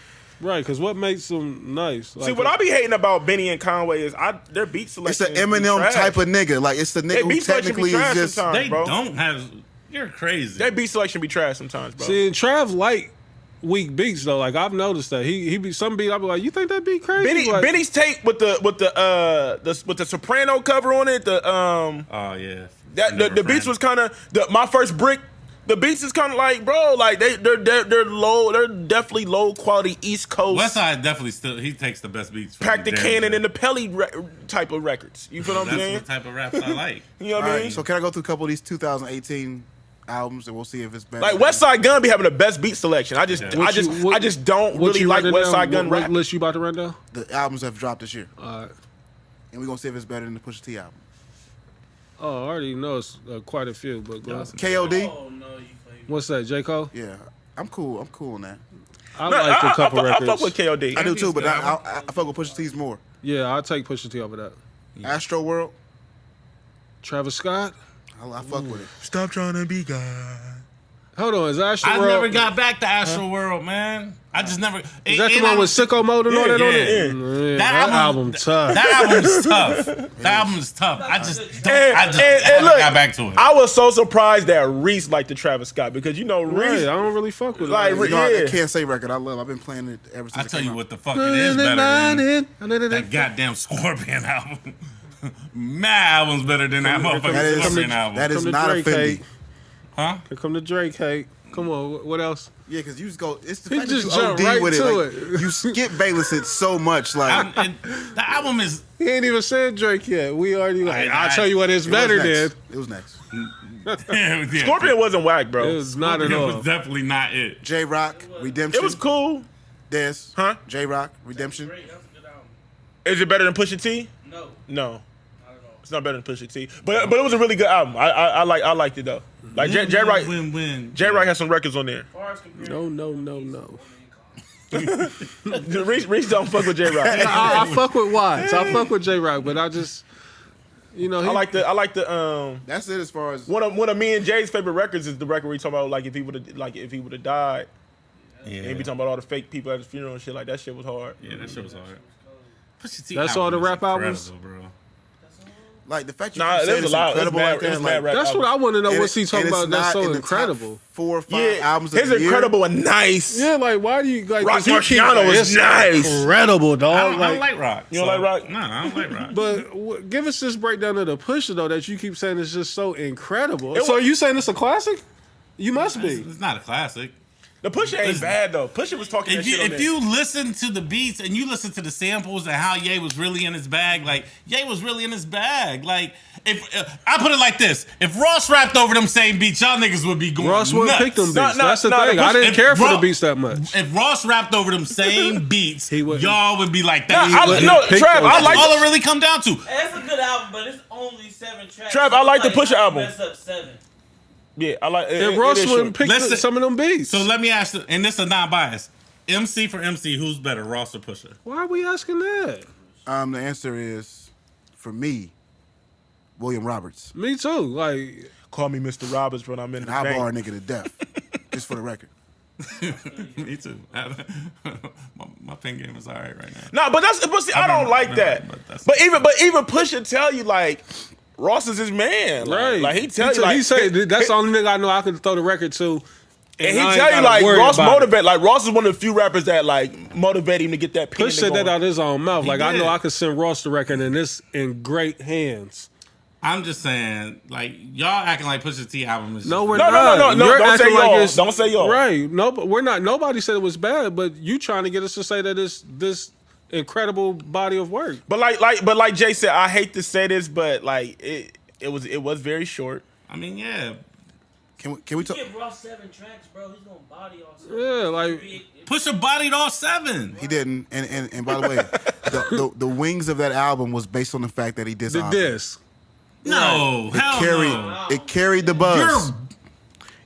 Speaker 1: Right, because what makes them nice?
Speaker 3: See, what I be hating about Benny and Conway is their beat
Speaker 4: It's
Speaker 3: selection.
Speaker 4: an Eminem type of nigga. Like it's the
Speaker 3: Their
Speaker 4: nigga who
Speaker 3: beat selection be
Speaker 4: technically
Speaker 3: trash
Speaker 4: is just.
Speaker 3: sometimes,
Speaker 2: They
Speaker 3: bro.
Speaker 2: don't have. You're crazy.
Speaker 3: Their beat selection be trash sometimes, bro.
Speaker 1: See, and Trav like weak beats though. Like I've noticed that he be some beat. I be like, you think that beat crazy? Like,
Speaker 3: Benny's tape with the soprano cover on it.
Speaker 2: Oh yeah.
Speaker 3: The beats was kind of my first brick. The beats is kind of like, bro, like they're low. They're definitely low quality East Coast.
Speaker 2: Westside definitely still he takes the best beats.
Speaker 3: Pack the
Speaker 2: Damn
Speaker 3: Cannon
Speaker 2: Sure.
Speaker 3: and the Pelly type of records. You feel what I'm
Speaker 2: That's
Speaker 3: saying?
Speaker 2: the type of raps I like.
Speaker 3: You know what
Speaker 4: All
Speaker 3: I
Speaker 4: right,
Speaker 3: mean?
Speaker 4: so can I go through a couple of these 2018 albums and we'll see if it's better?
Speaker 3: Like Westside Gun be having the best beat selection. I just don't really like Westside Gun rap.
Speaker 1: What list you about to run down?
Speaker 4: The albums have dropped this year,
Speaker 1: All right.
Speaker 4: and we're gonna see if it's better than the Pusha T album.
Speaker 1: Oh, I already know it's quite a few, but go ahead.
Speaker 4: KOD.
Speaker 5: Oh no, you played.
Speaker 1: What's that, J. Cole?
Speaker 4: Yeah, I'm cool. I'm cool on that.
Speaker 1: I like a couple
Speaker 3: I
Speaker 1: records.
Speaker 3: fuck with KOD.
Speaker 4: I do too, but I fuck with Pusha T's more.
Speaker 1: Yeah, I'll take Pusha T over that.
Speaker 4: Astro World,
Speaker 1: Travis Scott?
Speaker 4: I fuck with it.
Speaker 3: Stop trying to be God.
Speaker 1: Hold on, is Astro
Speaker 2: I
Speaker 1: World?
Speaker 2: never got back to Astro World, man. I just never.
Speaker 1: Is that the one with Sicko Mode and all that on it?
Speaker 2: yeah.
Speaker 1: Man,
Speaker 2: That
Speaker 1: that
Speaker 2: album-
Speaker 1: album tough.
Speaker 2: That album's tough. That album's tough. I just don't. I just
Speaker 3: And
Speaker 2: haven't
Speaker 3: look,
Speaker 2: got back to it.
Speaker 3: I was so surprised that Reese liked the Travis Scott because you know
Speaker 1: Right,
Speaker 3: Reese.
Speaker 1: I don't really fuck with
Speaker 3: Like,
Speaker 1: it.
Speaker 4: You know,
Speaker 3: Yeah.
Speaker 4: I can't say record. I've been playing it ever since.
Speaker 2: I
Speaker 4: it
Speaker 2: tell
Speaker 4: came
Speaker 2: you
Speaker 4: out.
Speaker 2: what the fuck it is better than that goddamn Scorpion album. Mad album's better than that
Speaker 4: That
Speaker 2: motherfucking
Speaker 4: is
Speaker 2: Scorpion album.
Speaker 4: that is
Speaker 1: Come to
Speaker 4: not
Speaker 1: Drake
Speaker 4: offending.
Speaker 1: hate.
Speaker 2: Huh?
Speaker 1: Here come the Drake hate. Come on, what else?
Speaker 4: Yeah, because you just go. It's the
Speaker 1: He
Speaker 4: fact that
Speaker 1: just
Speaker 4: you
Speaker 1: jumped
Speaker 4: OD
Speaker 1: right
Speaker 4: with it.
Speaker 1: to
Speaker 4: Like,
Speaker 1: it.
Speaker 4: you skip Bayless it so much. Like
Speaker 2: The album is.
Speaker 1: He ain't even said Drake yet. We already like,
Speaker 2: I-
Speaker 1: I'll tell you what it's
Speaker 4: it was
Speaker 1: better
Speaker 4: next.
Speaker 1: than.
Speaker 4: It was next.
Speaker 2: Yeah,
Speaker 3: Scorpion wasn't whack, bro.
Speaker 1: It was not at
Speaker 2: It
Speaker 1: all.
Speaker 2: was definitely not it.
Speaker 4: J Rock Redemption.
Speaker 3: It was cool.
Speaker 4: Des.
Speaker 3: Huh?
Speaker 4: J Rock Redemption.
Speaker 5: Great, that's a good album.
Speaker 3: Is it better than Pusha T?
Speaker 5: No,
Speaker 3: No,
Speaker 5: not at all.
Speaker 3: it's not better than Pusha T. But it was a really good album. I liked it though. Like J Rock.
Speaker 2: Win.
Speaker 3: J Rock has some records on there.
Speaker 5: As far as compared
Speaker 1: No.
Speaker 3: Reese don't fuck with J Rock.
Speaker 1: I fuck with Watts. I fuck with J Rock, but I just, you know,
Speaker 3: I like the
Speaker 4: That's it as far as.
Speaker 3: one of me and Jay's favorite records is the record we talking about like if he would have died.
Speaker 2: Yeah.
Speaker 3: And we talking about all the fake people at his funeral and shit. Like that shit was hard.
Speaker 2: Yeah, that shit was hard. Pusha T
Speaker 1: That's
Speaker 2: album
Speaker 1: all the
Speaker 2: is
Speaker 1: rap albums?
Speaker 2: incredible, bro.
Speaker 4: Like the fact you
Speaker 3: Nah,
Speaker 4: said
Speaker 3: there's
Speaker 4: it's
Speaker 3: a lot.
Speaker 4: incredible
Speaker 3: It's
Speaker 4: like that.
Speaker 3: mad
Speaker 4: It's like,
Speaker 3: rap
Speaker 1: that's what I want to know.
Speaker 4: and
Speaker 1: What's he
Speaker 4: it-
Speaker 1: talking
Speaker 4: and it's
Speaker 1: about? That's
Speaker 4: not
Speaker 1: so
Speaker 4: in the top
Speaker 1: incredible.
Speaker 4: 4 or 5
Speaker 3: Yeah,
Speaker 4: albums of
Speaker 3: his
Speaker 4: the year.
Speaker 3: incredible and nice.
Speaker 1: Yeah, like why do you like?
Speaker 3: Rock
Speaker 1: 'cause he keeps
Speaker 3: Marciano
Speaker 1: like,
Speaker 3: is
Speaker 1: it's
Speaker 3: nice.
Speaker 1: incredible, dog.
Speaker 2: I don't like rock.
Speaker 3: You don't like rock?
Speaker 2: No, I don't like rock.
Speaker 1: But give us this breakdown of the Pusha though that you keep saying is just so incredible.
Speaker 3: It
Speaker 1: So
Speaker 3: was-
Speaker 1: you saying it's a classic? You must be.
Speaker 2: It's not a classic.
Speaker 3: The Pusha ain't
Speaker 2: Listen,
Speaker 3: bad though. Pusha was talking that shit on
Speaker 2: If
Speaker 3: there.
Speaker 2: you listen to the beats and you listen to the samples and how Ye was really in his bag, like Ye was really in his bag. Like if I put it like this, if Ross rapped over them same beats, y'all niggas would be going
Speaker 1: Ross wouldn't
Speaker 2: nuts.
Speaker 1: pick them beats.
Speaker 3: No,
Speaker 1: That's the
Speaker 3: no,
Speaker 1: thing.
Speaker 3: the
Speaker 1: I didn't
Speaker 2: if
Speaker 1: care for the
Speaker 2: Ross-
Speaker 1: beats that much.
Speaker 2: If Ross rapped over them same beats,
Speaker 1: He wouldn't.
Speaker 2: y'all would be like
Speaker 3: Nah,
Speaker 2: that.
Speaker 1: wouldn't pick
Speaker 3: Trav,
Speaker 1: those.
Speaker 3: I
Speaker 2: That's
Speaker 3: like
Speaker 2: all it really come down to.
Speaker 5: It's a good album, but it's only 7 tracks.
Speaker 3: Trav, I like the
Speaker 5: Like,
Speaker 3: Pusha album.
Speaker 5: Mess up 7.
Speaker 3: Yeah, I like it.
Speaker 1: And Ross
Speaker 3: it is
Speaker 1: wouldn't
Speaker 3: short.
Speaker 1: pick
Speaker 2: Listen-
Speaker 1: some of them beats.
Speaker 2: So let me ask you, and this is not biased. MC for MC, who's better, Ross or Pusha?
Speaker 1: Why are we asking that?
Speaker 4: The answer is, for me, William Roberts.
Speaker 1: Me too. Like
Speaker 3: Call me Mr. Roberts when I'm in
Speaker 4: And
Speaker 3: the
Speaker 4: I
Speaker 3: bank.
Speaker 4: bar a nigga to death. Just for the record.
Speaker 2: Me too. my pen game is all right right now.
Speaker 3: No, but see, I don't like that. But even Pusha tell you like Ross is his man. Like,
Speaker 1: right.
Speaker 3: Like he tell you like
Speaker 1: he say that's the only nigga I know I can throw the record to.
Speaker 3: and he
Speaker 1: I ain't
Speaker 3: tell you
Speaker 1: gotta
Speaker 3: like
Speaker 1: worry
Speaker 3: Ross
Speaker 1: about it.
Speaker 3: motivate. Like Ross is one of the few rappers that like motivate him to get that pen.
Speaker 1: Push said that out his own mouth.
Speaker 2: He
Speaker 1: Like I
Speaker 2: did.
Speaker 1: know I could send Ross the record and it's in great hands.
Speaker 2: I'm just saying, like, y'all acting like Pusha T album is
Speaker 1: No, we're
Speaker 3: No,
Speaker 1: not.
Speaker 3: no,
Speaker 1: You're
Speaker 3: don't say
Speaker 1: acting like
Speaker 3: y'all.
Speaker 1: it's-
Speaker 3: Don't say y'all.
Speaker 1: Right. No, but we're not. Nobody said it was bad, but you trying to get us to say that it's this incredible body of work.
Speaker 3: But like Jay said, I hate to say this, but like it was very short.
Speaker 2: I mean, yeah.
Speaker 4: Can we talk?
Speaker 5: Give Ross 7 tracks, bro. He's gonna body all 7.
Speaker 1: Yeah, like
Speaker 2: Pusha bodied all 7.
Speaker 4: He didn't. And by the way, the wings of that album was based on the fact that he did
Speaker 1: the disc.
Speaker 2: No, hell no.
Speaker 4: It carried the buzz.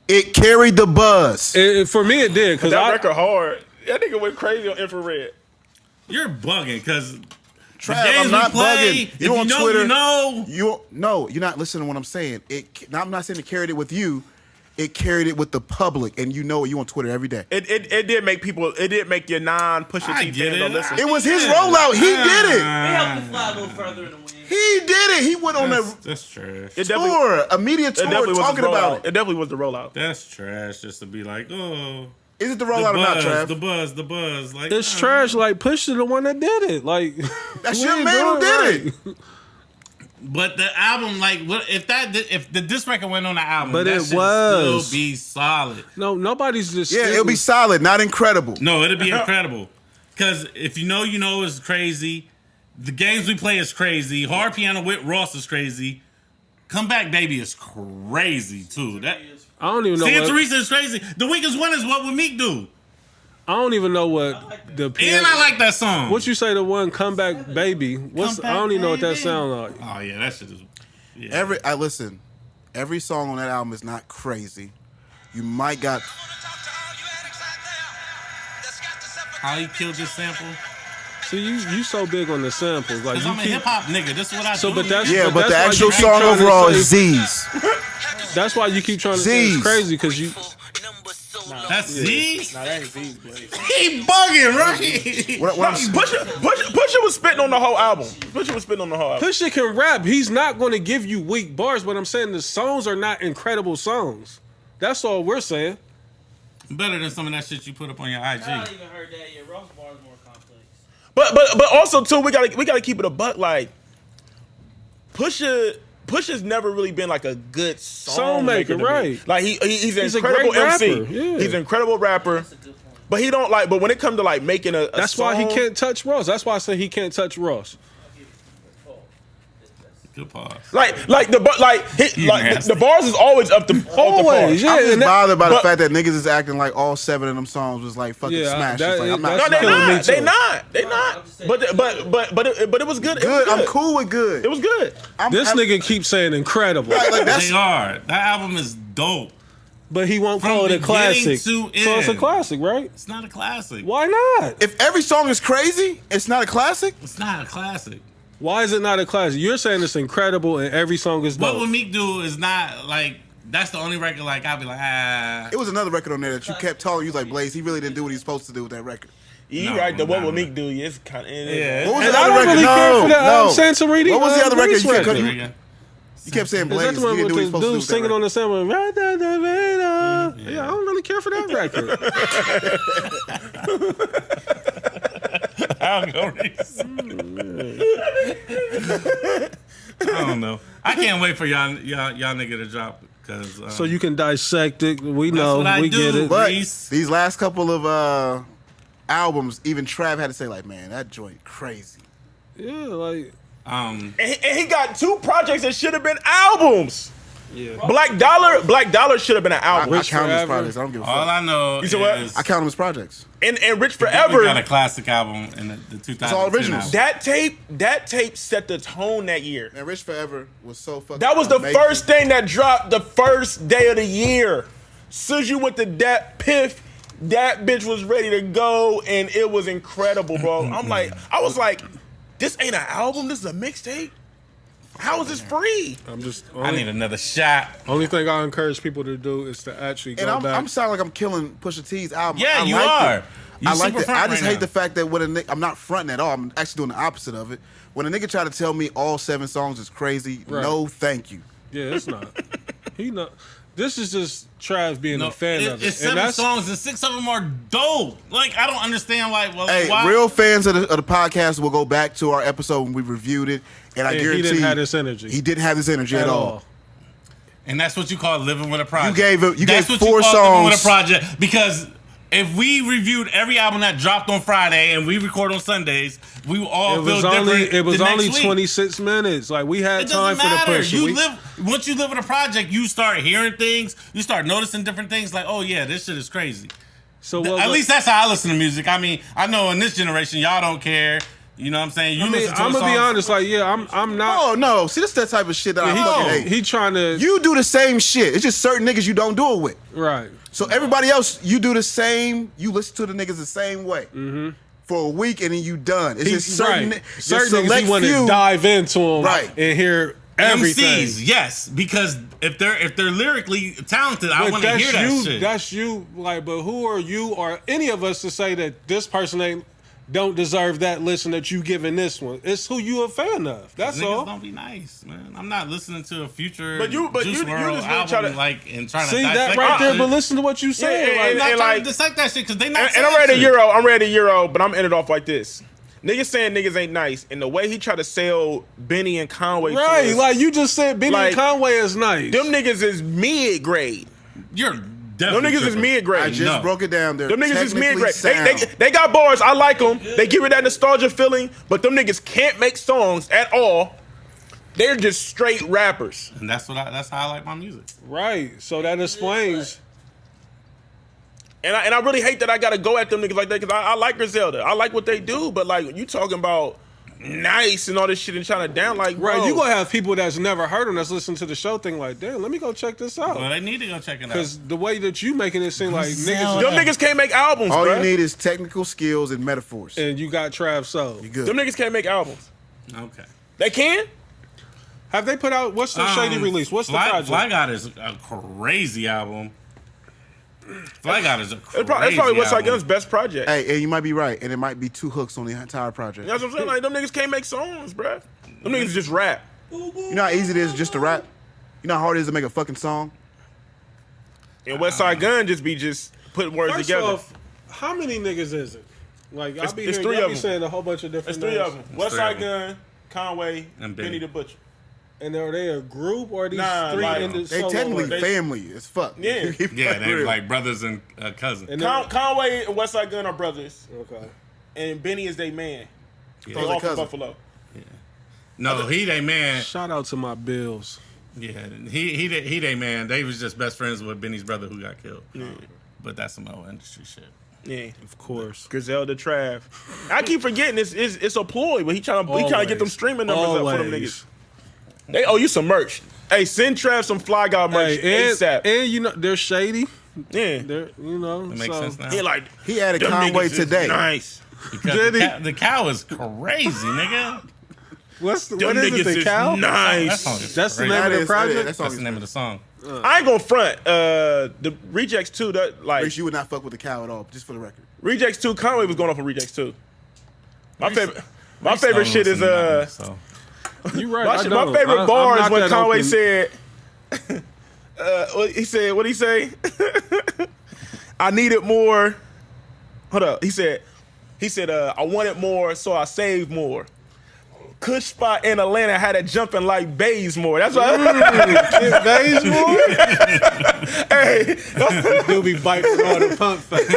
Speaker 4: It carried the buzz.
Speaker 1: For me, it did because
Speaker 3: That
Speaker 1: I
Speaker 3: record hard. That nigga went crazy on infrared.
Speaker 2: You're bugging because
Speaker 4: Trav,
Speaker 2: the games
Speaker 4: I'm not
Speaker 2: we play,
Speaker 4: bugging.
Speaker 2: if
Speaker 4: You on Twitter?
Speaker 2: you
Speaker 4: You're not listening to what I'm saying. I'm not saying it carried it with you. It carried it with the public, and you know it. You on Twitter every day.
Speaker 3: It did make people. It did make your non-Pusha
Speaker 2: I
Speaker 3: T
Speaker 2: get
Speaker 3: fans
Speaker 2: it.
Speaker 3: don't listen.
Speaker 4: It was his rollout. He did it.
Speaker 5: They helped the fly a little further in the wind.
Speaker 4: He did it. He went on a
Speaker 2: That's trash.
Speaker 3: It
Speaker 4: tour, a media tour, talking about it.
Speaker 3: It definitely was the rollout.
Speaker 2: That's trash. Just to be like, oh,
Speaker 4: Is it the rollout or not, Trav?
Speaker 2: the buzz. Like
Speaker 1: It's trash. Like Pusha the one that did it. Like
Speaker 4: That's
Speaker 1: we
Speaker 4: your
Speaker 1: ain't
Speaker 4: man who
Speaker 1: doing
Speaker 4: did
Speaker 1: right.
Speaker 2: But the album, like, what if the disc record went on the album?
Speaker 1: But
Speaker 2: that
Speaker 1: it
Speaker 2: shit
Speaker 1: was.
Speaker 2: still be solid.
Speaker 1: No, nobody's just.
Speaker 4: Yeah, it'll be solid, not incredible.
Speaker 2: No, it'll be incredible. Because if you know it's crazy. The games we play is crazy. Hard Piano with Ross is crazy. Come Back Baby is crazy too. That
Speaker 1: I don't even know.
Speaker 2: Santa
Speaker 1: What,
Speaker 2: Teresa is crazy. The Weakest One is What Would Meek Do?
Speaker 1: I don't even know what the.
Speaker 2: And I like that song.
Speaker 1: What you say? The one "Comeback Baby." What's
Speaker 2: Come Back
Speaker 1: I don't even know what that
Speaker 2: Baby.
Speaker 1: sound like.
Speaker 2: Oh yeah, that shit is. Yeah.
Speaker 4: Listen. Every song on that album is not crazy. You might got.
Speaker 2: How he killed this sample?
Speaker 1: See, you so big on the samples, like
Speaker 2: Cause
Speaker 1: you
Speaker 2: I'm a
Speaker 1: keep.
Speaker 2: hip hop nigga. This is what I
Speaker 1: So,
Speaker 2: do.
Speaker 1: but that's
Speaker 4: Yeah, but the
Speaker 1: that's why
Speaker 4: actual
Speaker 1: you keep
Speaker 4: song
Speaker 1: trying to
Speaker 4: overall
Speaker 1: say-
Speaker 4: is Z's.
Speaker 1: That's why you keep trying to say
Speaker 4: Z's.
Speaker 1: it's crazy because you.
Speaker 2: That's Z's.
Speaker 3: Nah, that ain't Z's, boy.
Speaker 2: He bugging, right?
Speaker 4: What I'm,
Speaker 3: Pusha was spitting on the whole album. Pusha was spitting on the whole album.
Speaker 1: Pusha can rap. He's not going to give you weak bars, but I'm saying the songs are not incredible songs. That's all we're saying.
Speaker 2: Better than some of that shit you put up on your IG.
Speaker 5: I haven't even heard that yet. Ross Bar is more complex.
Speaker 3: But also too, we gotta keep it a buck. Like Pusha's never really been like a good song maker, to me.
Speaker 1: right.
Speaker 3: Like he's an
Speaker 1: He's a
Speaker 3: incredible
Speaker 1: great
Speaker 3: MC.
Speaker 1: rapper, yeah.
Speaker 3: He's an incredible rapper.
Speaker 5: That's a good point.
Speaker 3: But he don't like. But when it comes to like making a
Speaker 1: That's
Speaker 3: song,
Speaker 1: why he can't touch Ross. That's why I say he can't touch Ross.
Speaker 2: Good pause.
Speaker 3: Like the
Speaker 2: nasty.
Speaker 3: bars is always up to
Speaker 1: Always, yeah.
Speaker 4: I'm just
Speaker 1: and that-
Speaker 4: bothered by the
Speaker 3: but-
Speaker 4: fact that niggas is acting like all 7 of them songs was like fucking
Speaker 1: Yeah,
Speaker 4: smash.
Speaker 1: that-
Speaker 4: It's like, I'm
Speaker 1: that's
Speaker 4: not.
Speaker 3: No,
Speaker 1: killing me
Speaker 3: they're
Speaker 1: too.
Speaker 3: not. They're
Speaker 5: I'm
Speaker 3: not.
Speaker 5: just saying-
Speaker 3: But it was good. It was
Speaker 4: Good. I'm cool with good.
Speaker 3: It was good.
Speaker 1: This nigga keeps saying incredible,
Speaker 4: like that's
Speaker 2: They are. That album is dope.
Speaker 1: but he won't
Speaker 2: From
Speaker 1: call it a
Speaker 2: beginning
Speaker 1: classic.
Speaker 2: to
Speaker 1: So it's a
Speaker 2: end.
Speaker 1: classic, right?
Speaker 2: It's not a classic.
Speaker 1: Why not?
Speaker 4: if every song is crazy, it's not a classic.
Speaker 2: It's not a classic.
Speaker 1: Why is it not a classic? You're saying it's incredible and every song is
Speaker 2: What
Speaker 1: dope.
Speaker 2: Would Meek Do is not like. That's the only record. Like I'll be like, ah.
Speaker 4: It was another record on there that you kept telling you like Blaze. He really didn't do what he's supposed to do with that record.
Speaker 3: You
Speaker 2: No,
Speaker 3: right. The What
Speaker 2: no,
Speaker 3: Would
Speaker 2: no.
Speaker 3: Meek Do? It's kind of
Speaker 2: Yeah.
Speaker 4: What was
Speaker 1: And
Speaker 4: the
Speaker 1: I
Speaker 4: other
Speaker 1: don't
Speaker 4: record?
Speaker 1: really care for that
Speaker 4: no.
Speaker 1: Santorini.
Speaker 4: What was the other record?
Speaker 1: Grease
Speaker 4: You kept,
Speaker 1: record.
Speaker 4: you kept saying
Speaker 1: Is that
Speaker 4: Blaze.
Speaker 1: the
Speaker 4: He
Speaker 1: one
Speaker 4: didn't do what he's
Speaker 1: with the
Speaker 4: supposed to do
Speaker 1: dude
Speaker 4: with
Speaker 1: singing
Speaker 4: that
Speaker 1: on
Speaker 4: record.
Speaker 1: the same right da, da, da, da. Yeah, I don't really care for that record.
Speaker 2: I'll go I don't know. I can't wait for y'all nigga to drop because.
Speaker 1: So you can dissect it. We
Speaker 2: That's
Speaker 1: know.
Speaker 2: what I
Speaker 1: We
Speaker 2: do.
Speaker 1: get it.
Speaker 4: But
Speaker 2: Reese.
Speaker 4: these last couple of albums, even Trav had to say like, man, that joint crazy.
Speaker 1: Yeah, like
Speaker 2: Um,
Speaker 3: And he got 2 projects that should have been albums.
Speaker 1: yeah.
Speaker 3: Black Dollar should have been an album.
Speaker 4: I
Speaker 1: Rich
Speaker 4: count them as
Speaker 1: Forever.
Speaker 4: projects. I don't give a
Speaker 2: all
Speaker 4: fuck.
Speaker 2: I know
Speaker 3: You said what?
Speaker 2: is
Speaker 4: I count them as projects.
Speaker 3: And Rich
Speaker 2: we
Speaker 3: Forever.
Speaker 2: got a classic album in the 2010
Speaker 4: all originals.
Speaker 2: album.
Speaker 3: That tape set the tone that year.
Speaker 4: Man, Rich Forever was so fucking.
Speaker 3: That was the
Speaker 4: amazing.
Speaker 3: first thing that dropped the first day of the year. Soon as you went to that Piff, that bitch was ready to go, and it was incredible, bro. I was like, this ain't an album. This is a mixtape. How is this free?
Speaker 1: I'm just.
Speaker 2: I need another shot.
Speaker 1: Only thing I encourage people to do is to actually go
Speaker 4: And
Speaker 1: back.
Speaker 4: I'm sounding like I'm killing Pusha T's album.
Speaker 2: Yeah,
Speaker 4: I
Speaker 2: you
Speaker 4: liked
Speaker 2: are.
Speaker 4: it.
Speaker 2: You
Speaker 4: I like
Speaker 2: super
Speaker 4: it.
Speaker 2: front
Speaker 4: I just
Speaker 2: right
Speaker 4: hate
Speaker 2: now.
Speaker 4: the fact that when a nigga, I'm not fronting at all. I'm actually doing the opposite of it. When a nigga try to tell me all 7 songs is crazy,
Speaker 1: Right.
Speaker 4: no, thank you.
Speaker 1: Yeah, it's not. He not. This is just Trav being
Speaker 2: No,
Speaker 1: a fan of it.
Speaker 2: it's 7 songs and 6 of them are dope. Like I don't understand why. Well,
Speaker 4: Hey,
Speaker 2: why?
Speaker 4: real fans of the podcast will go back to our episode when we reviewed it, and I
Speaker 1: And
Speaker 4: guarantee
Speaker 1: he didn't have this energy.
Speaker 4: He didn't have this energy at all.
Speaker 2: And that's what you call living with a project.
Speaker 4: You gave
Speaker 2: That's
Speaker 4: gave
Speaker 2: what
Speaker 4: 4
Speaker 2: you call living with a
Speaker 4: songs.
Speaker 2: project because if we reviewed every album that dropped on Friday and we record on Sundays, we will all
Speaker 1: It
Speaker 2: feel
Speaker 1: was
Speaker 2: different.
Speaker 1: only
Speaker 2: the next
Speaker 1: only
Speaker 2: week.
Speaker 1: 26 minutes. Like we had
Speaker 2: It
Speaker 1: time
Speaker 2: doesn't
Speaker 1: for the
Speaker 2: matter.
Speaker 1: push.
Speaker 2: You once you live with a project, you start hearing things. You start noticing different things. Like, oh yeah, this shit is crazy.
Speaker 1: So
Speaker 2: At least that's how I listen to music. I mean, I know in this generation, y'all don't care. You know what I'm saying? You listen to
Speaker 1: I'm
Speaker 2: a
Speaker 1: gonna be
Speaker 2: song-
Speaker 1: honest. Like, yeah, I'm not.
Speaker 4: Oh no! See, this is that type of shit that I fucking hate.
Speaker 1: He trying to.
Speaker 4: You do the same shit. It's just certain niggas you don't do it with.
Speaker 1: Right.
Speaker 4: So everybody else, you do the same. You listen to the niggas the same way. Mm-hmm. for a week and then you done. It's just certain
Speaker 1: certain niggas
Speaker 4: select
Speaker 1: you want to
Speaker 4: few.
Speaker 1: dive into them
Speaker 4: Right.
Speaker 1: and hear everything.
Speaker 2: MCs, yes, because if they're lyrically talented, I
Speaker 1: But
Speaker 2: want to hear that shit.
Speaker 1: That's you, like, but who are you or any of us to say that this person don't deserve that listen that you giving this one? It's who you a fan of. That's
Speaker 2: Niggas
Speaker 1: all.
Speaker 2: don't be nice, man. I'm not listening to a future
Speaker 3: But you
Speaker 2: Juice
Speaker 3: just really
Speaker 2: WRLD album
Speaker 3: try to-
Speaker 2: and trying
Speaker 1: See
Speaker 2: to
Speaker 1: that
Speaker 2: dissect
Speaker 1: right there,
Speaker 2: shit.
Speaker 1: but listen to what you saying.
Speaker 3: Yeah,
Speaker 2: I'm not
Speaker 3: and
Speaker 2: trying
Speaker 3: like-
Speaker 2: to dissect that shit because they not
Speaker 3: And
Speaker 2: saying
Speaker 3: I'm ready to
Speaker 2: shit.
Speaker 3: Euro. I'm ready to Euro, but I'm ended off like this. Niggas saying niggas ain't nice, and the way he tried to sell Benny and Conway, to
Speaker 1: Right,
Speaker 3: us,
Speaker 1: like you just said, Benny
Speaker 3: Like,
Speaker 1: and Conway is nice.
Speaker 3: them niggas is mid grade.
Speaker 2: You're
Speaker 3: Them
Speaker 2: definitely
Speaker 3: niggas is
Speaker 2: tripping.
Speaker 3: mid grade.
Speaker 4: I just
Speaker 2: No.
Speaker 4: broke it down. They're
Speaker 3: Them niggas is mid grade.
Speaker 4: technically sound.
Speaker 3: They got bars. I like them. They give it that nostalgia feeling, but them niggas can't make songs at all. They're just straight rappers.
Speaker 2: And that's how I like my music.
Speaker 1: Right, so that explains.
Speaker 3: And I really hate that I gotta go at them niggas like that because I like Griselda. I like what they do, but like you talking about nice and all this shit and trying to down like
Speaker 1: Right,
Speaker 3: bro.
Speaker 1: you gonna have people that's never heard them that's listening to the show think like, damn, let me go check this
Speaker 2: Well,
Speaker 1: out.
Speaker 2: they need to go check it out.
Speaker 1: Because the way that you making it seem like
Speaker 2: Griselda.
Speaker 1: niggas,
Speaker 3: Them niggas can't make albums,
Speaker 4: All
Speaker 3: bro.
Speaker 4: you need is technical skills and metaphors.
Speaker 1: and you got Trav Soul.
Speaker 4: You good.
Speaker 3: Them niggas can't make albums.
Speaker 2: Okay.
Speaker 3: They can?
Speaker 1: Have they put out, what's the Shady release? What's the project?
Speaker 2: Fly God is a crazy album. Fly God is a crazy
Speaker 3: That's probably West Side
Speaker 2: album.
Speaker 3: Gun's best project.
Speaker 4: Hey, and you might be right, and it might be 2 hooks on the entire project.
Speaker 3: That's what I'm saying. Like them niggas can't make songs, bro. Them niggas just rap.
Speaker 4: You know how easy it is just to rap? You know how hard it is to make a fucking song?
Speaker 3: And West Side Gun just putting words
Speaker 1: First
Speaker 3: together.
Speaker 1: off, how many niggas is it? Like,
Speaker 3: It's-
Speaker 1: I'll be
Speaker 3: it's
Speaker 1: hearing,
Speaker 3: three
Speaker 1: y'all
Speaker 3: of
Speaker 1: be
Speaker 3: them.
Speaker 1: saying a whole bunch of different
Speaker 3: There's 3
Speaker 1: names.
Speaker 3: of them. West
Speaker 2: three
Speaker 3: Side
Speaker 2: of them.
Speaker 3: Gun, Conway,
Speaker 2: And
Speaker 3: Benny
Speaker 2: Benny.
Speaker 3: the Butcher.
Speaker 1: And are they a group or are these
Speaker 3: Nah,
Speaker 1: three
Speaker 3: like,
Speaker 1: in the
Speaker 4: They
Speaker 1: solo
Speaker 4: technically
Speaker 1: artists?
Speaker 4: family as fuck.
Speaker 3: Yeah.
Speaker 2: Yeah, they're like brothers and cousins.
Speaker 1: And then-
Speaker 3: Conway and West Side Gun are brothers,
Speaker 1: Okay.
Speaker 3: and Benny is their man.
Speaker 2: Yeah.
Speaker 3: They
Speaker 4: Oh,
Speaker 3: all
Speaker 4: their
Speaker 3: from
Speaker 4: cousin.
Speaker 3: Buffalo.
Speaker 2: No, he they man.
Speaker 1: Shout out to my Bills.
Speaker 2: Yeah, he they man. They was just best friends with Benny's brother who got killed. But that's some old industry shit.
Speaker 3: Yeah,
Speaker 1: Of course.
Speaker 3: Griselda Trav. I keep forgetting it's a ploy, but he trying to get them
Speaker 1: Always.
Speaker 3: streaming numbers up for them
Speaker 1: Always.
Speaker 3: niggas. They owe you some merch. Hey, send Trav some Fly God merch
Speaker 1: Hey,
Speaker 3: ASAP.
Speaker 1: and you know, they're shady.
Speaker 3: Yeah,
Speaker 1: They're, you know,
Speaker 2: That makes
Speaker 1: so.
Speaker 2: sense now.
Speaker 3: he like
Speaker 4: He added
Speaker 3: them
Speaker 4: Conway
Speaker 3: niggas is
Speaker 4: today.
Speaker 3: Nice.
Speaker 2: Because
Speaker 1: Did he?
Speaker 2: the cow is crazy, nigga.
Speaker 1: What
Speaker 3: Them
Speaker 1: is
Speaker 3: niggas
Speaker 1: it, the
Speaker 3: is
Speaker 1: cow?
Speaker 2: That
Speaker 3: nice.
Speaker 2: song is
Speaker 1: That's the
Speaker 2: crazy.
Speaker 1: name of the
Speaker 4: That
Speaker 1: project?
Speaker 4: is-
Speaker 2: That's the name of the song.
Speaker 3: I ain't gonna front. The Rejects 2, that like
Speaker 4: Rich, you would not fuck with the cow at all, just for the record.
Speaker 3: Rejects 2, Conway was going off of Rejects 2. My favorite
Speaker 2: Stone
Speaker 3: shit is
Speaker 2: listened to nothing, so.
Speaker 1: You right.
Speaker 3: my,
Speaker 1: I
Speaker 3: shit, my
Speaker 1: don't.
Speaker 3: favorite
Speaker 1: I'm
Speaker 3: bar is
Speaker 1: not
Speaker 3: when
Speaker 1: that
Speaker 3: Conway
Speaker 1: open.
Speaker 3: said what'd he say? I needed more. Hold up. He said I wanted more, so I saved more. Kush spot in Atlanta had it jumping like Bazemore. That's why
Speaker 1: Kid Bazemore?
Speaker 3: hey,
Speaker 1: He'll be biting all the pump face.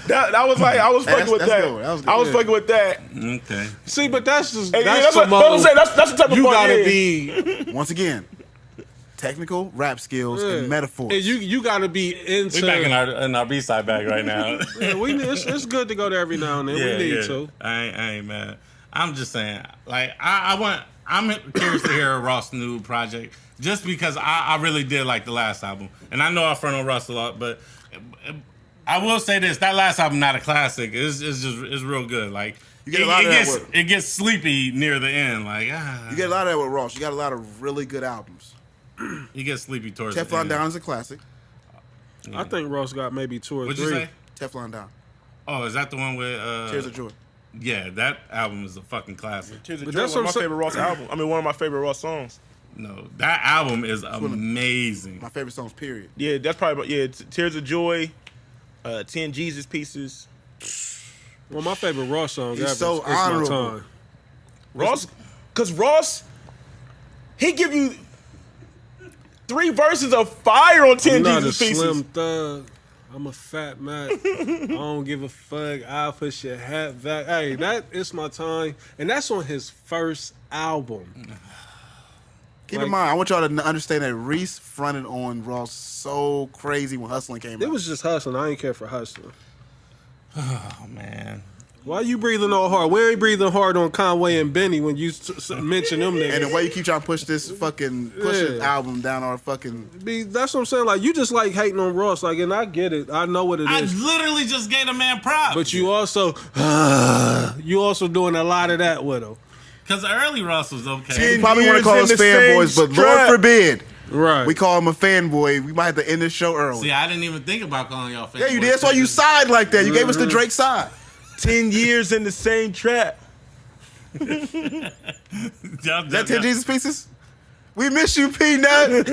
Speaker 3: that was like I was fucking with
Speaker 4: that's
Speaker 3: that.
Speaker 4: good. That was good.
Speaker 3: I was fucking with that.
Speaker 2: Okay.
Speaker 1: See, but that's just
Speaker 3: Hey,
Speaker 1: that's
Speaker 3: what
Speaker 1: some
Speaker 3: I'm saying. That's the type of
Speaker 1: you
Speaker 3: bar
Speaker 1: gotta
Speaker 3: it is.
Speaker 1: be
Speaker 4: Once again, technical rap skills
Speaker 1: yeah.
Speaker 4: and metaphors.
Speaker 1: And you gotta be into.
Speaker 2: We back in our B-side bag right now.
Speaker 1: Yeah, it's good to go there every now and then. we need to.
Speaker 2: I ain't mad. I'm just saying, like, I'm curious to hear Ross' new project, just because I really did like the last album, and I know I front on Russ a lot, but I will say this: that last album not a classic. It's real good. Like,
Speaker 4: You get a lot of that with-
Speaker 2: it gets sleepy near the end. Like,
Speaker 4: You get a lot of that with Ross. You got a lot of really good albums.
Speaker 2: you get sleepy towards the
Speaker 4: Teflon
Speaker 2: end.
Speaker 4: Down is a classic.
Speaker 1: I think Ross got maybe 2 or
Speaker 2: What'd
Speaker 1: 3.
Speaker 2: you say?
Speaker 4: Teflon Down.
Speaker 2: Oh, is that the one with?
Speaker 4: Tears of Joy.
Speaker 2: Yeah, that album is a fucking classic.
Speaker 3: Tears of
Speaker 1: But
Speaker 3: Joy,
Speaker 1: that's
Speaker 3: one of my
Speaker 1: what I'm saying.
Speaker 3: favorite Ross album. I mean, one of my favorite Ross songs.
Speaker 2: No, that album is amazing.
Speaker 4: My favorite songs, period.
Speaker 3: Yeah, that's probably Tears of Joy, 10 Jesus Pieces.
Speaker 1: Well, my favorite Ross song
Speaker 4: He's
Speaker 1: ever
Speaker 4: so
Speaker 1: is My
Speaker 4: honorable.
Speaker 1: Time.
Speaker 3: Ross, because Ross, he give you 3 verses of fire on 10
Speaker 1: I'm not a
Speaker 3: Jesus Pieces.
Speaker 1: slim thug. I'm a fat Mac. I don't give a fuck. I'll push your hat back. Hey, that is My Time. And that's on his first album.
Speaker 4: Keep
Speaker 1: Like-
Speaker 4: in mind, I want y'all to understand that Reese fronted on Ross so crazy when Hustling came
Speaker 1: It
Speaker 4: out.
Speaker 1: was just hustling. I ain't care for hustling.
Speaker 2: Oh man,
Speaker 1: Why you breathing all hard? We ain't breathing hard on Conway and Benny when you mention them niggas.
Speaker 4: And the way you keep trying to push this album down our fucking...
Speaker 1: That's what I'm saying. Like, you just like hating on Ross. Like, and I get it. I know what it is.
Speaker 2: I literally just gave the man props.
Speaker 1: But you also doing a lot of that with him.
Speaker 2: Because early Ross was okay.
Speaker 4: You probably want to call us fanboys, but Lord forbid.
Speaker 1: Right.
Speaker 4: We call him a fanboy. We might have to end this show early.
Speaker 2: See, I didn't even think about calling y'all fanboys.
Speaker 4: Yeah, you did. That's why you sighed like that. You gave us the Drake side.
Speaker 3: 10 years in the same trap.
Speaker 4: That 10 Jesus Pieces? We miss you, Peanut.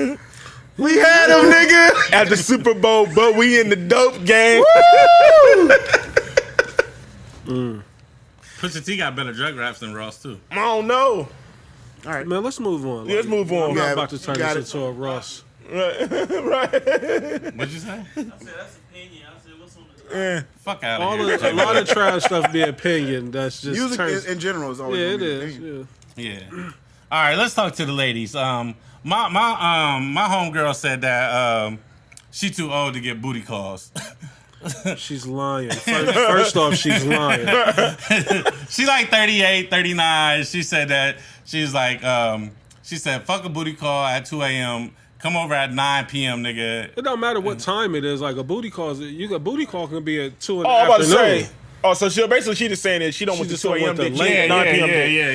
Speaker 4: We had him, nigga.
Speaker 3: At the Super Bowl, but we in the dope game.
Speaker 2: Pusha T got better drug raps than Ross, too.
Speaker 3: I don't know.
Speaker 1: All right, man, let's move on.
Speaker 3: Yeah, let's move on.
Speaker 1: I'm not about to turn this into a Ross.
Speaker 3: Right.
Speaker 2: What'd you say?
Speaker 5: I said that's opinion. I said what's on the
Speaker 2: Fuck out of here.
Speaker 1: A lot of trash stuff be opinion. That's just
Speaker 4: Music in general is always
Speaker 1: yeah, it
Speaker 4: gonna be
Speaker 1: is.
Speaker 4: opinion.
Speaker 2: Yeah. All right, let's talk to the ladies. My homegirl said that she too old to get booty calls.
Speaker 1: She's lying. First off, she's lying.
Speaker 2: She like 38, 39. She said that she's like, she said, fuck a booty call at 2 a.m. Come over at 9 p.m., nigga.
Speaker 1: It don't matter what time it is. Like a booty call, booty call can be at 2 in the
Speaker 3: Oh, I'm about to
Speaker 1: afternoon.
Speaker 3: say. Oh, so she just saying that she don't want the
Speaker 1: just
Speaker 3: 2
Speaker 1: don't
Speaker 3: a.m.
Speaker 1: want the
Speaker 3: dick.
Speaker 1: late-
Speaker 3: 9 p.m.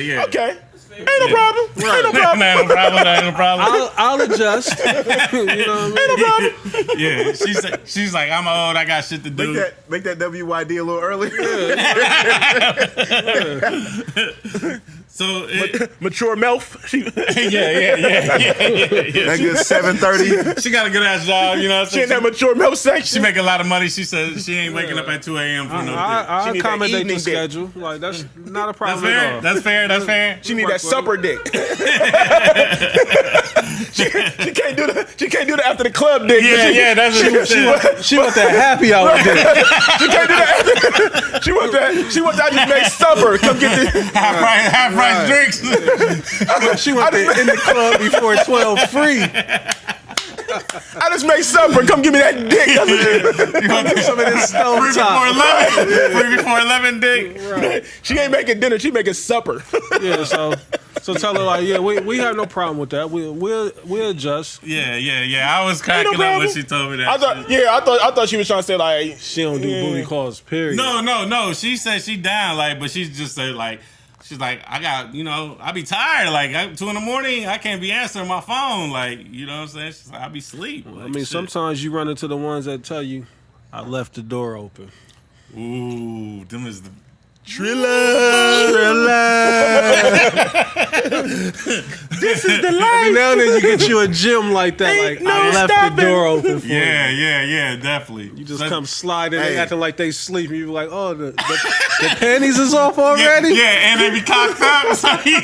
Speaker 2: Yeah.
Speaker 3: Okay. Ain't no problem. Ain't no problem.
Speaker 2: Ain't no problem.
Speaker 1: I'll adjust. You know what I mean?
Speaker 2: Yeah, she's like, I'm old, I got shit to do.
Speaker 4: Make that WYD a little earlier.
Speaker 2: So
Speaker 3: Mature MILF.
Speaker 2: yeah.
Speaker 4: That good 7:30.
Speaker 2: She got a good ass job, you know what
Speaker 3: She in
Speaker 2: I'm saying?
Speaker 3: that mature MILF
Speaker 2: She
Speaker 3: section.
Speaker 2: make a lot of money. She said she ain't waking up at 2 a.m. for no dick.
Speaker 1: I
Speaker 3: She need that
Speaker 1: accommodate
Speaker 3: evening
Speaker 1: the
Speaker 3: dick.
Speaker 1: schedule. Like that's not a
Speaker 2: That's
Speaker 1: problem at
Speaker 2: fair.
Speaker 1: all.
Speaker 2: That's fair.
Speaker 3: She need that supper dick. she can't do that. She can't do that after the club dick.
Speaker 2: Yeah, that's what
Speaker 1: She want that happy hour dick.
Speaker 3: She can't do that. She want that. She want that to make supper. Come get the
Speaker 2: half price drinks.
Speaker 1: She want that in the club before 12 free.
Speaker 3: I just made supper. Come give me that dick.
Speaker 2: You want some of this
Speaker 1: stone
Speaker 2: free
Speaker 1: top.
Speaker 2: before 11 dick.
Speaker 1: Right.
Speaker 3: She ain't making dinner. She making supper.
Speaker 1: Yeah, so tell her like, yeah, we have no problem with that. We'll adjust.
Speaker 2: Yeah. I was cracking up when
Speaker 3: problem.
Speaker 2: she told me that.
Speaker 3: I thought she was trying to say like
Speaker 1: She don't do booty calls, period.
Speaker 2: No. She said she down, like, but she just said like, she's like, I got, I be tired. Like, 2 in the morning, I can't be answering my phone. Like, you know what I'm saying? She's like, I be asleep. Like,
Speaker 1: I mean,
Speaker 2: shit.
Speaker 1: sometimes you run into the ones that tell you, I left the door open.
Speaker 2: Ooh, them is the
Speaker 3: this is the life.
Speaker 1: Every now and then you get you a gym like that.
Speaker 3: Ain't
Speaker 1: Like,
Speaker 3: no
Speaker 1: I left
Speaker 3: stopping.
Speaker 1: the door open for you.
Speaker 2: Yeah, definitely.
Speaker 1: You just come sliding, they
Speaker 4: Hey.
Speaker 1: acting like they sleep, and you be like, "Oh, the panties is off already."
Speaker 2: Yeah, and they be cocked up. So they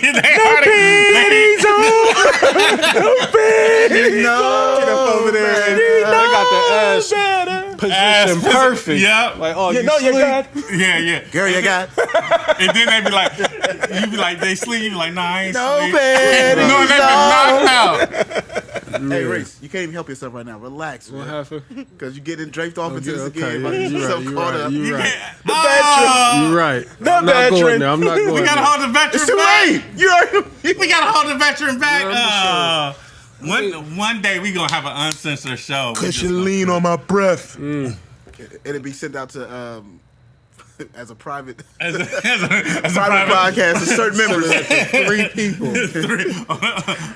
Speaker 3: Panties on.
Speaker 1: Get up over there. They got the ass position perfect.
Speaker 2: Yep.
Speaker 1: Like, oh,
Speaker 3: You know you got.
Speaker 2: Yeah.
Speaker 4: Gary, you got
Speaker 2: And then they be like, you be like, they sleep. You be like, nah, I ain't
Speaker 4: no
Speaker 2: sleep.
Speaker 4: panties
Speaker 2: No, they been knocked out.
Speaker 4: Hey, Reese, you can't even help yourself right now. Relax,
Speaker 1: What
Speaker 4: man.
Speaker 1: happened?
Speaker 4: Because you're getting draped off into this
Speaker 1: Okay,
Speaker 4: again.
Speaker 1: you're
Speaker 4: So
Speaker 1: right.
Speaker 4: caught up.
Speaker 1: You're right.
Speaker 2: Oh,
Speaker 1: You're right.
Speaker 3: The
Speaker 1: I'm not going
Speaker 3: veteran.
Speaker 1: there. I'm not going
Speaker 2: we gotta
Speaker 1: there.
Speaker 2: hold the veteran
Speaker 4: It's too
Speaker 2: back.
Speaker 4: late. You already.
Speaker 2: We gotta hold the veteran back.
Speaker 1: Yeah,
Speaker 2: One day we gonna have an uncensored show. We just-
Speaker 3: lean on my breath.
Speaker 4: It'll be sent out to as a private
Speaker 2: as a
Speaker 4: private
Speaker 2: private
Speaker 4: podcast to certain members.
Speaker 1: 3 people.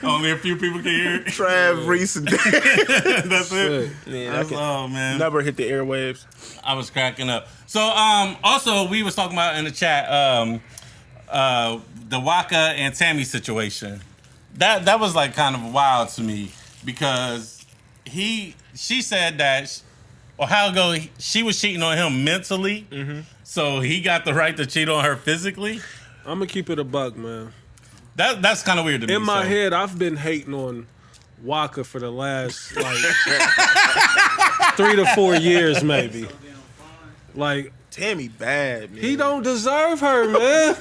Speaker 2: Only a few people can hear it.
Speaker 4: Trav, Reese, and Dan.
Speaker 2: That's it.
Speaker 3: Man,
Speaker 2: That's all, man.
Speaker 3: never hit the airwaves.
Speaker 2: I was cracking up. So, also we was talking about in the chat, the Waka and Tammy situation. That was like kind of wild to me because she said that a while ago she was cheating on him mentally, so he got the right to cheat on her physically.
Speaker 1: I'm gonna keep it a buck, man.
Speaker 2: That's kind of weird to me.
Speaker 1: In my
Speaker 2: so.
Speaker 1: head, I've been hating on Waka for the last like 3 to 4 years, maybe. Like,
Speaker 3: Tammy bad, man.
Speaker 1: he don't deserve her, man.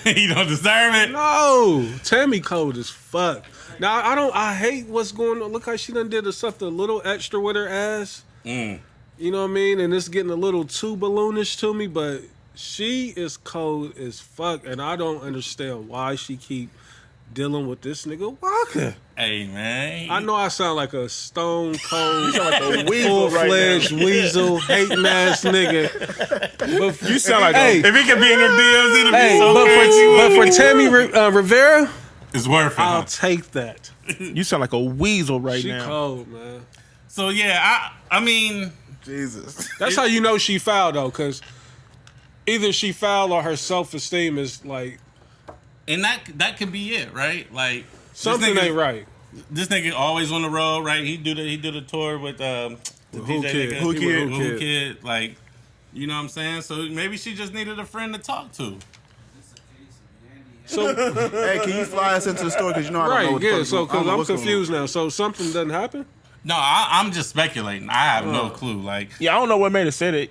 Speaker 2: You don't deserve it.
Speaker 1: No, Tammy cold as fuck. Now I hate what's going on. Look how she done did something a little extra with her ass. You know what I mean? And it's getting a little too balloonish to me, but she is cold as fuck, and I don't understand why she keep dealing with this nigga Walker.
Speaker 2: Hey, man.
Speaker 1: I know I sound like a stone cold,
Speaker 3: like a weasel
Speaker 1: full-fledged
Speaker 3: right now.
Speaker 1: weasel, hating ass nigga. But
Speaker 3: You sound like
Speaker 1: hey,
Speaker 2: If he could be in her DMs, it'd
Speaker 1: hey,
Speaker 2: be so
Speaker 1: but
Speaker 2: crazy.
Speaker 1: for Tammy Rivera,
Speaker 2: It's worth it.
Speaker 1: I'll
Speaker 2: Huh?
Speaker 1: take that.
Speaker 3: you sound like a weasel right
Speaker 1: She
Speaker 3: now.
Speaker 1: cold, man.
Speaker 2: So, yeah, I mean,
Speaker 4: Jesus.
Speaker 1: That's how you know she foul though, because either she foul or her self-esteem is like
Speaker 2: and that could be it, right? Like,
Speaker 1: something
Speaker 2: this nigga,
Speaker 1: ain't right.
Speaker 2: This nigga always on the road, right? He do the tour with the
Speaker 1: Who
Speaker 2: DJ
Speaker 1: Kid?
Speaker 2: nigga.
Speaker 1: Who
Speaker 2: He
Speaker 1: Kid?
Speaker 2: with
Speaker 1: Who
Speaker 2: Who
Speaker 1: Kid?
Speaker 2: Kid. Like, you know what I'm saying? So maybe she just needed a friend to talk to.
Speaker 1: So
Speaker 4: Hey, can you fly us into the story? Because you know I don't know
Speaker 1: right,
Speaker 4: what the
Speaker 1: yeah.
Speaker 4: fuck
Speaker 1: So
Speaker 4: I don't
Speaker 1: because
Speaker 4: know
Speaker 1: I'm
Speaker 4: what's going on.
Speaker 1: confused now. So something doesn't happen.
Speaker 2: No, I'm just speculating. I have no clue. Like,
Speaker 3: Yeah, I don't know what made her say that.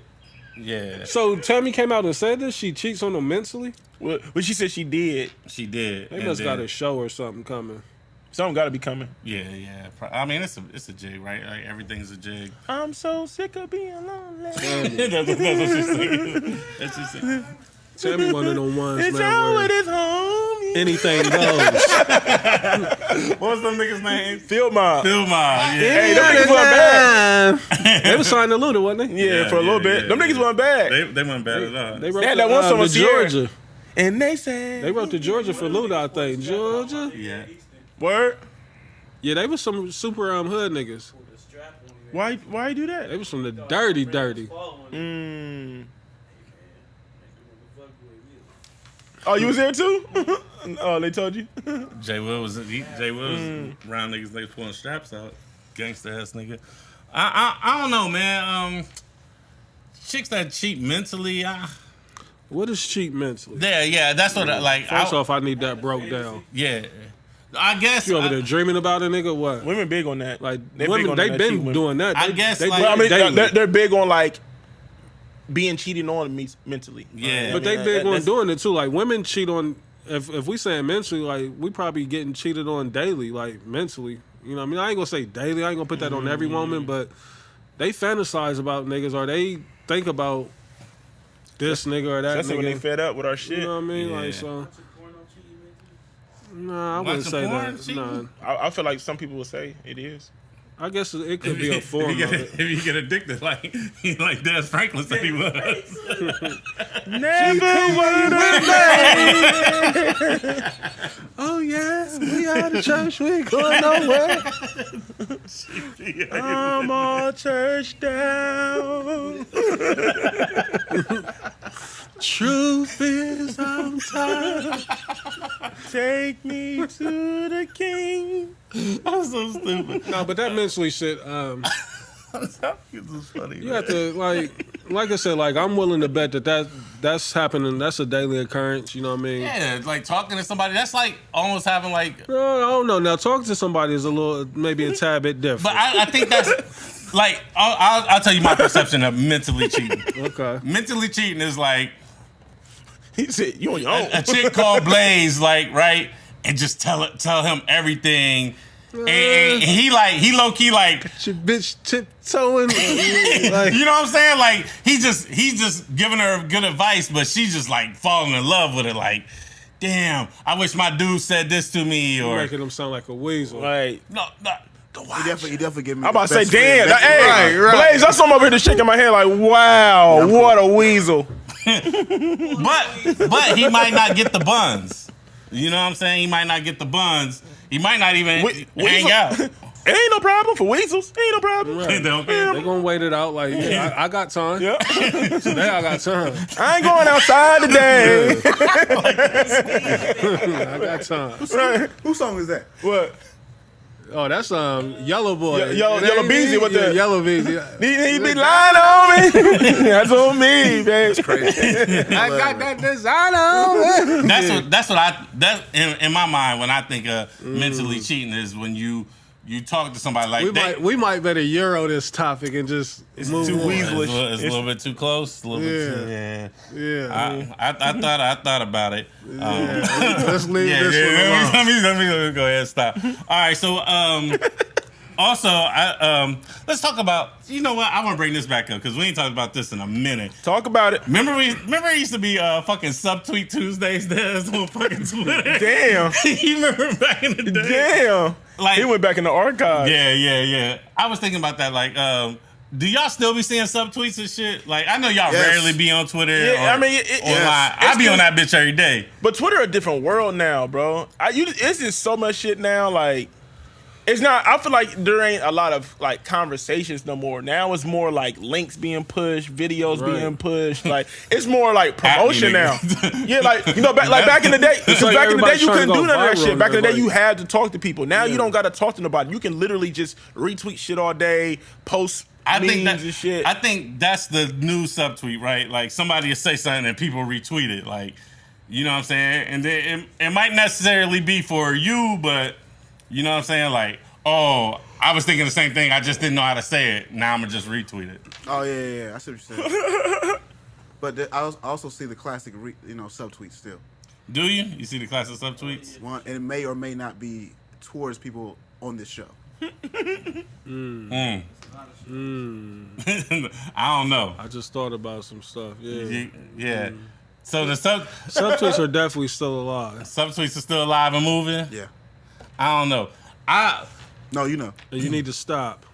Speaker 2: yeah,
Speaker 1: So Tammy came out and said this. She cheats on him mentally.
Speaker 3: But she said she did.
Speaker 2: she did.
Speaker 1: They
Speaker 2: And
Speaker 1: must got
Speaker 2: then-
Speaker 1: a show or something coming.
Speaker 3: Something got to be coming.
Speaker 2: Yeah. I mean, it's a jig, right? Like, everything's a jig.
Speaker 3: I'm so sick of being lonely.
Speaker 2: that's what she's saying. That's just it.
Speaker 1: Tammy one of them ones,
Speaker 3: It's
Speaker 1: man.
Speaker 3: all
Speaker 1: Where
Speaker 3: with his homie.
Speaker 1: anything goes.
Speaker 2: What's them niggas' name?
Speaker 3: Field mob.
Speaker 2: Phil Ma. Yeah.
Speaker 3: Hey, them niggas wasn't bad.
Speaker 1: They was signed to Luda, wasn't they?
Speaker 3: Yeah, for a little bit. Them niggas wasn't bad.
Speaker 2: They weren't bad at all.
Speaker 1: They wrote
Speaker 3: They had
Speaker 1: the,
Speaker 3: that one song
Speaker 1: the
Speaker 3: with Sierra.
Speaker 1: Georgia.
Speaker 3: And they said,
Speaker 1: They wrote the Georgia for Luda, I think. Georgia.
Speaker 2: Yeah.
Speaker 3: word?
Speaker 1: Yeah, they was some super hood niggas.
Speaker 3: Why you do that?
Speaker 1: They was from the dirty.
Speaker 3: Mm. Oh, you was there too? Oh, they told you?
Speaker 2: Jay Will was round niggas. They pulling straps out. Gangster ass nigga. I don't know, man. Chicks that cheat mentally.
Speaker 1: What is cheap mentally?
Speaker 2: Yeah. That's what I like.
Speaker 1: First off, I need that broke down.
Speaker 2: Yeah. I guess.
Speaker 1: You over there dreaming about a nigga? What?
Speaker 3: Women big on that.
Speaker 1: Like
Speaker 3: They big
Speaker 1: women,
Speaker 3: on
Speaker 1: they
Speaker 3: that
Speaker 1: been
Speaker 3: cheat women.
Speaker 1: doing that.
Speaker 2: I
Speaker 1: They-
Speaker 2: guess,
Speaker 1: they
Speaker 2: like-
Speaker 1: do
Speaker 3: Well, I mean,
Speaker 1: daily.
Speaker 3: they're big on like being cheated on mentally.
Speaker 2: Yeah.
Speaker 1: But they big on doing it too. Like women cheat on. If we saying mentally, like we probably getting cheated on daily, like mentally. You know what I mean? I ain't gonna say daily. I ain't gonna put that on every woman, but they fantasize about niggas or they think about this nigga or that
Speaker 3: Especially when they
Speaker 1: nigga.
Speaker 3: fed up with our shit.
Speaker 1: You know what I mean?
Speaker 2: Yeah.
Speaker 1: Like so. Nah, I wouldn't
Speaker 2: Watching
Speaker 1: say
Speaker 2: porn
Speaker 1: that.
Speaker 2: cheating?
Speaker 1: Nah,
Speaker 3: I feel like some people will say it is.
Speaker 1: I guess it could be a form of it.
Speaker 2: If you get addicted, like Des Franklin said he was.
Speaker 3: Never would
Speaker 1: Oh yeah, we out of church. We ain't going nowhere.
Speaker 3: I'm all churched down.
Speaker 1: Truth is, I'm tired.
Speaker 3: Take me to the king.
Speaker 2: I'm so stupid.
Speaker 1: No, but that mentally shit.
Speaker 2: This is funny.
Speaker 1: You have to like I said, like I'm willing to bet that's happening. That's a daily occurrence. You know what I mean?
Speaker 2: Yeah, like talking to somebody. That's like almost having like.
Speaker 1: No, I don't know. Now talking to somebody is a little, maybe a tad bit different.
Speaker 2: But I think that's like I'll tell you my perception of mentally cheating.
Speaker 1: Okay.
Speaker 2: Mentally cheating is like
Speaker 3: He said, "You on your own."
Speaker 2: a chick called Blaze, like right, and just tell him everything. And he low key like,
Speaker 1: Your bitch tiptoeing. Like,
Speaker 2: you know what I'm saying? Like he's just giving her good advice, but she's just like falling in love with it. Like, damn, I wish my dude said this to me, or
Speaker 1: making them sound like a weasel.
Speaker 3: Like,
Speaker 2: no.
Speaker 4: He definitely gave me.
Speaker 3: I'm about to say,
Speaker 4: best friend,
Speaker 3: damn.
Speaker 4: best
Speaker 3: Hey,
Speaker 4: friend.
Speaker 3: Blaze, that's something over here just shaking my head like, wow, what a weasel.
Speaker 2: But he might not get the buns. You know what I'm saying? He might not get the buns. He might not even hang
Speaker 3: Weasel-
Speaker 2: out.
Speaker 3: It ain't no problem for weasels. Ain't no problem.
Speaker 1: Right.
Speaker 2: They don't care.
Speaker 1: They're gonna wait it out. Like, yeah, I got time.
Speaker 3: Yeah.
Speaker 1: Today I got time.
Speaker 3: I ain't going outside today.
Speaker 1: I got time.
Speaker 3: Right.
Speaker 4: Whose song is that?
Speaker 3: What?
Speaker 1: Oh, that's Yellow Boy.
Speaker 3: Yellow Beezy with
Speaker 1: yeah,
Speaker 3: the-
Speaker 1: Yellow Beezy.
Speaker 3: He be lying on me. That's on me, man.
Speaker 1: I got that design on.
Speaker 2: That's what in my mind when I think of mentally cheating is when you talk to somebody like
Speaker 1: We might better Euro this topic and just move
Speaker 3: too
Speaker 1: on.
Speaker 3: weaselish.
Speaker 2: It's a little bit too close. A little bit too,
Speaker 1: Yeah.
Speaker 2: I thought about it.
Speaker 1: Let's leave
Speaker 2: Yeah,
Speaker 1: this one alone.
Speaker 2: let me go ahead and stop. All right, so Also, let's talk about. You know what? I want to bring this back up because we ain't talked about this in a minute.
Speaker 3: Talk about it.
Speaker 2: Remember it used to be fucking subtweet Tuesdays there on fucking Twitter.
Speaker 3: Damn.
Speaker 2: You remember back in the day?
Speaker 3: Damn.
Speaker 2: Like
Speaker 3: He went back in the archives.
Speaker 2: Yeah. I was thinking about that. Like, do y'all still be seeing subtweets and shit? Like, I know y'all
Speaker 4: Yes.
Speaker 2: rarely be on Twitter.
Speaker 3: Yeah,
Speaker 2: or,
Speaker 3: I mean,
Speaker 2: online. I be on that bitch every day.
Speaker 3: But Twitter a different world now, bro. It's just so much shit now. Like, it's not. I feel like there ain't a lot of like conversations no more. Now it's more like links being pushed, videos being pushed. Like it's more like promotion now. Yeah, like back in the day. Because
Speaker 1: like
Speaker 3: back in the day
Speaker 1: everybody's
Speaker 3: you
Speaker 1: trying to
Speaker 3: couldn't
Speaker 1: go
Speaker 3: do none of that
Speaker 1: viral
Speaker 3: shit. Back in the day
Speaker 1: now,
Speaker 3: you
Speaker 1: like-
Speaker 3: had to talk to people. Now you don't got to talk to nobody. You can literally just retweet shit all day, post memes and shit.
Speaker 2: I think that's the new subtweet, right? Like somebody will say something and people retweet it. Like, you know what I'm saying? And then it might necessarily be for you, but you know what I'm saying? Like, oh, I was thinking the same thing. I just didn't know how to say it. Now I'm gonna just retweet it.
Speaker 4: Oh yeah. I see what you're saying. But I also see the classic, subtweets still.
Speaker 2: Do you? You see the classic subtweets?
Speaker 4: One, and it may or may not be towards people on this show.
Speaker 2: I don't know.
Speaker 1: I just thought about some stuff. Yeah.
Speaker 2: Yeah. So the
Speaker 1: Subtweets are definitely still alive.
Speaker 2: subtweets are still alive and moving.
Speaker 4: Yeah.
Speaker 2: I don't know.
Speaker 4: No, you know.
Speaker 1: And you need to stop.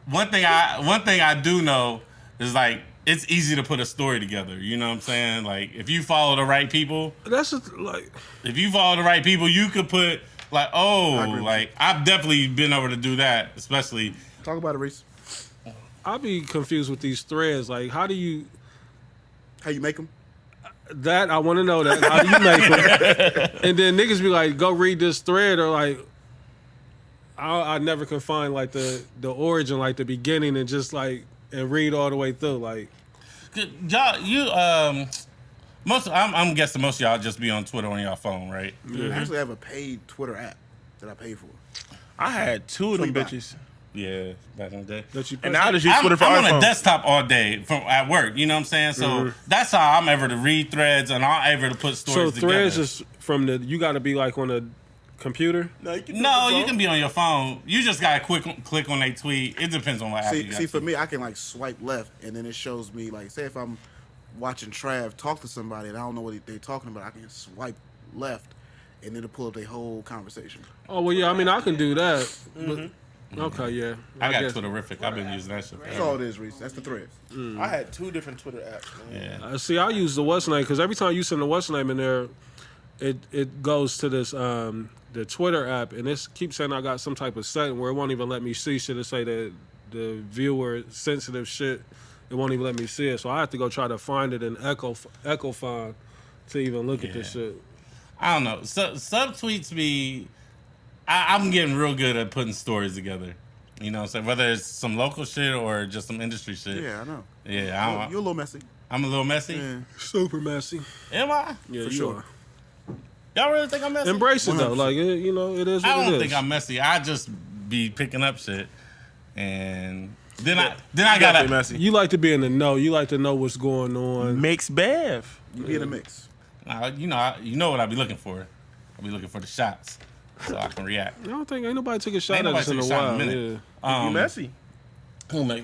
Speaker 2: One thing I do know is like it's easy to put a story together. You know what I'm saying? Like if you follow the right people,
Speaker 1: That's just like
Speaker 2: you could put like,
Speaker 4: agree with
Speaker 2: like I've definitely been able to do that, especially.
Speaker 4: Talk about it, Reese.
Speaker 1: I be confused with these threads. Like, how
Speaker 4: you make them?
Speaker 1: that? I want to know that. How do you make them? And then niggas be like, go read this thread, or like, I never can find like the origin, like the beginning, and just like and read all the way through. Like,
Speaker 2: Y'all, I'm guessing most of y'all just be on Twitter on your phone, right?
Speaker 4: I actually have a paid Twitter app that I pay for.
Speaker 3: I had two of them
Speaker 4: Tweet
Speaker 3: bitches.
Speaker 2: Yeah, back in the day.
Speaker 1: that you
Speaker 3: And now I just use Twitter for
Speaker 2: I'm on
Speaker 3: iPhone.
Speaker 2: a desktop all day at work. You know what I'm saying? So that's how I'm able to read threads and I'm able to put
Speaker 1: so
Speaker 2: stories together.
Speaker 1: threads is from the. You got to be like on a computer.
Speaker 3: No, you can,
Speaker 2: You can be on your phone. You just gotta click on a tweet. It depends on what app you got.
Speaker 4: See, for me, I can like swipe left, and then it shows me like, say if I'm watching Trav talk to somebody and I don't know what they're talking about, I can swipe left, and it'll pull up their whole conversation.
Speaker 1: Oh well, yeah. I mean, I can do that. But, okay, yeah.
Speaker 2: I got
Speaker 1: guess.
Speaker 2: Twitterific. I've been using that shit
Speaker 4: That's
Speaker 2: forever.
Speaker 4: all it is, Reese. That's the thread.
Speaker 3: I had two different Twitter apps, man.
Speaker 2: Yeah.
Speaker 1: See, I use the what's name because every time you send the what's name in there, it goes to this the Twitter app, and it keeps saying I got some type of setting where it won't even let me see shit. It say that the viewer sensitive shit. It won't even let me see it, so I have to go try to find it in Echo Find to even look at this shit.
Speaker 2: I don't know. Subtweets be. I'm getting real good at putting stories together. You know what I'm saying? Whether it's some local shit or just some industry shit.
Speaker 4: Yeah, I know.
Speaker 2: Yeah,
Speaker 4: You're a little messy.
Speaker 2: I'm a little messy.
Speaker 4: Yeah.
Speaker 1: Super messy.
Speaker 2: Am I?
Speaker 1: Yeah,
Speaker 4: For
Speaker 1: you
Speaker 4: sure.
Speaker 1: are.
Speaker 2: Y'all really think I'm messy?
Speaker 1: Embrace it though,
Speaker 4: 100%.
Speaker 1: like it is what
Speaker 2: I
Speaker 1: it
Speaker 2: don't
Speaker 1: is.
Speaker 2: think I'm messy. I just be picking up shit, and then I gotta.
Speaker 3: messy.
Speaker 1: You like to be in the know. You like to know what's going on.
Speaker 3: Mix Bev.
Speaker 4: You be in a mix.
Speaker 2: You know what I be looking for. I be looking for the shots, so I can react.
Speaker 1: I don't think ain't nobody took a shot
Speaker 2: Ain't
Speaker 1: at
Speaker 2: nobody
Speaker 1: us in a
Speaker 2: took a shot
Speaker 1: while.
Speaker 2: in a minute.
Speaker 1: Yeah.
Speaker 3: You messy.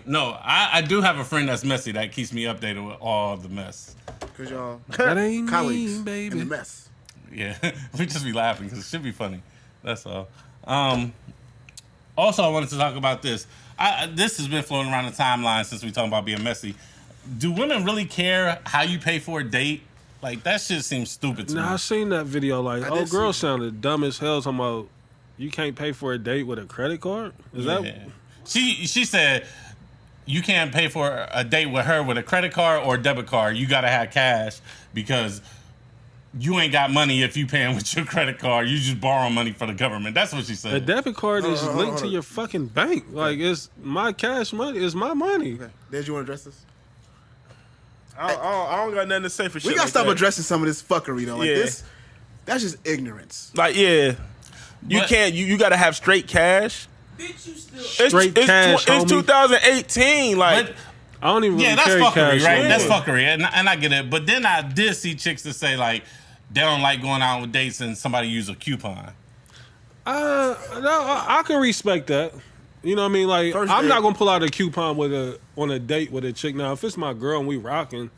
Speaker 2: No, I do have a friend that's messy that keeps me updated with all the mess.
Speaker 4: Because y'all
Speaker 1: That ain't
Speaker 4: colleagues
Speaker 1: me, baby.
Speaker 4: in the mess.
Speaker 2: Yeah, we just be laughing because it should be funny. That's all. Also, I wanted to talk about this. This has been floating around the timeline since we talking about being messy. Do women really care how you pay for a date? Like, that shit seems stupid to me.
Speaker 1: Nah, I seen that video. Like,
Speaker 4: I did
Speaker 1: girl
Speaker 4: see
Speaker 1: sounded dumb as hell. Talking about you can't pay for a date with a credit card. Is
Speaker 2: Yeah.
Speaker 1: that?
Speaker 2: She said you can't pay for a date with her with a credit card or a debit card. You gotta have cash because you ain't got money if you paying with your credit card. You just borrow money from the government. That's what she
Speaker 1: A
Speaker 2: said.
Speaker 1: debit card is
Speaker 4: hold on,
Speaker 1: linked
Speaker 4: hold
Speaker 1: to
Speaker 4: on.
Speaker 1: your fucking bank. Like, it's my cash money. It's my money.
Speaker 4: Okay. Did you want to address this?
Speaker 3: I don't got nothing to say for shit.
Speaker 4: We gotta
Speaker 3: like
Speaker 4: stop
Speaker 3: that.
Speaker 4: addressing some of this fuckery though. Like
Speaker 3: Yeah.
Speaker 4: this, that's just ignorance.
Speaker 3: Like, yeah. You
Speaker 2: But-
Speaker 3: can't. You got to have straight cash.
Speaker 5: Bitch, you still.
Speaker 1: Straight cash,
Speaker 3: It's
Speaker 1: homie.
Speaker 3: 2018. Like,
Speaker 2: But
Speaker 1: I don't even
Speaker 2: yeah,
Speaker 1: really
Speaker 2: that's
Speaker 1: carry
Speaker 2: fuckery,
Speaker 1: cash.
Speaker 2: right?
Speaker 1: on
Speaker 2: That's
Speaker 1: me.
Speaker 2: fuckery, and I get it. But then I did see chicks that say like they don't like going out with dates and somebody use a coupon.
Speaker 1: No, I can respect that. You know what I mean? Like,
Speaker 4: First
Speaker 1: I'm
Speaker 4: date.
Speaker 1: not gonna pull out a coupon on a date with a chick. Now, if it's my girl and we rocking,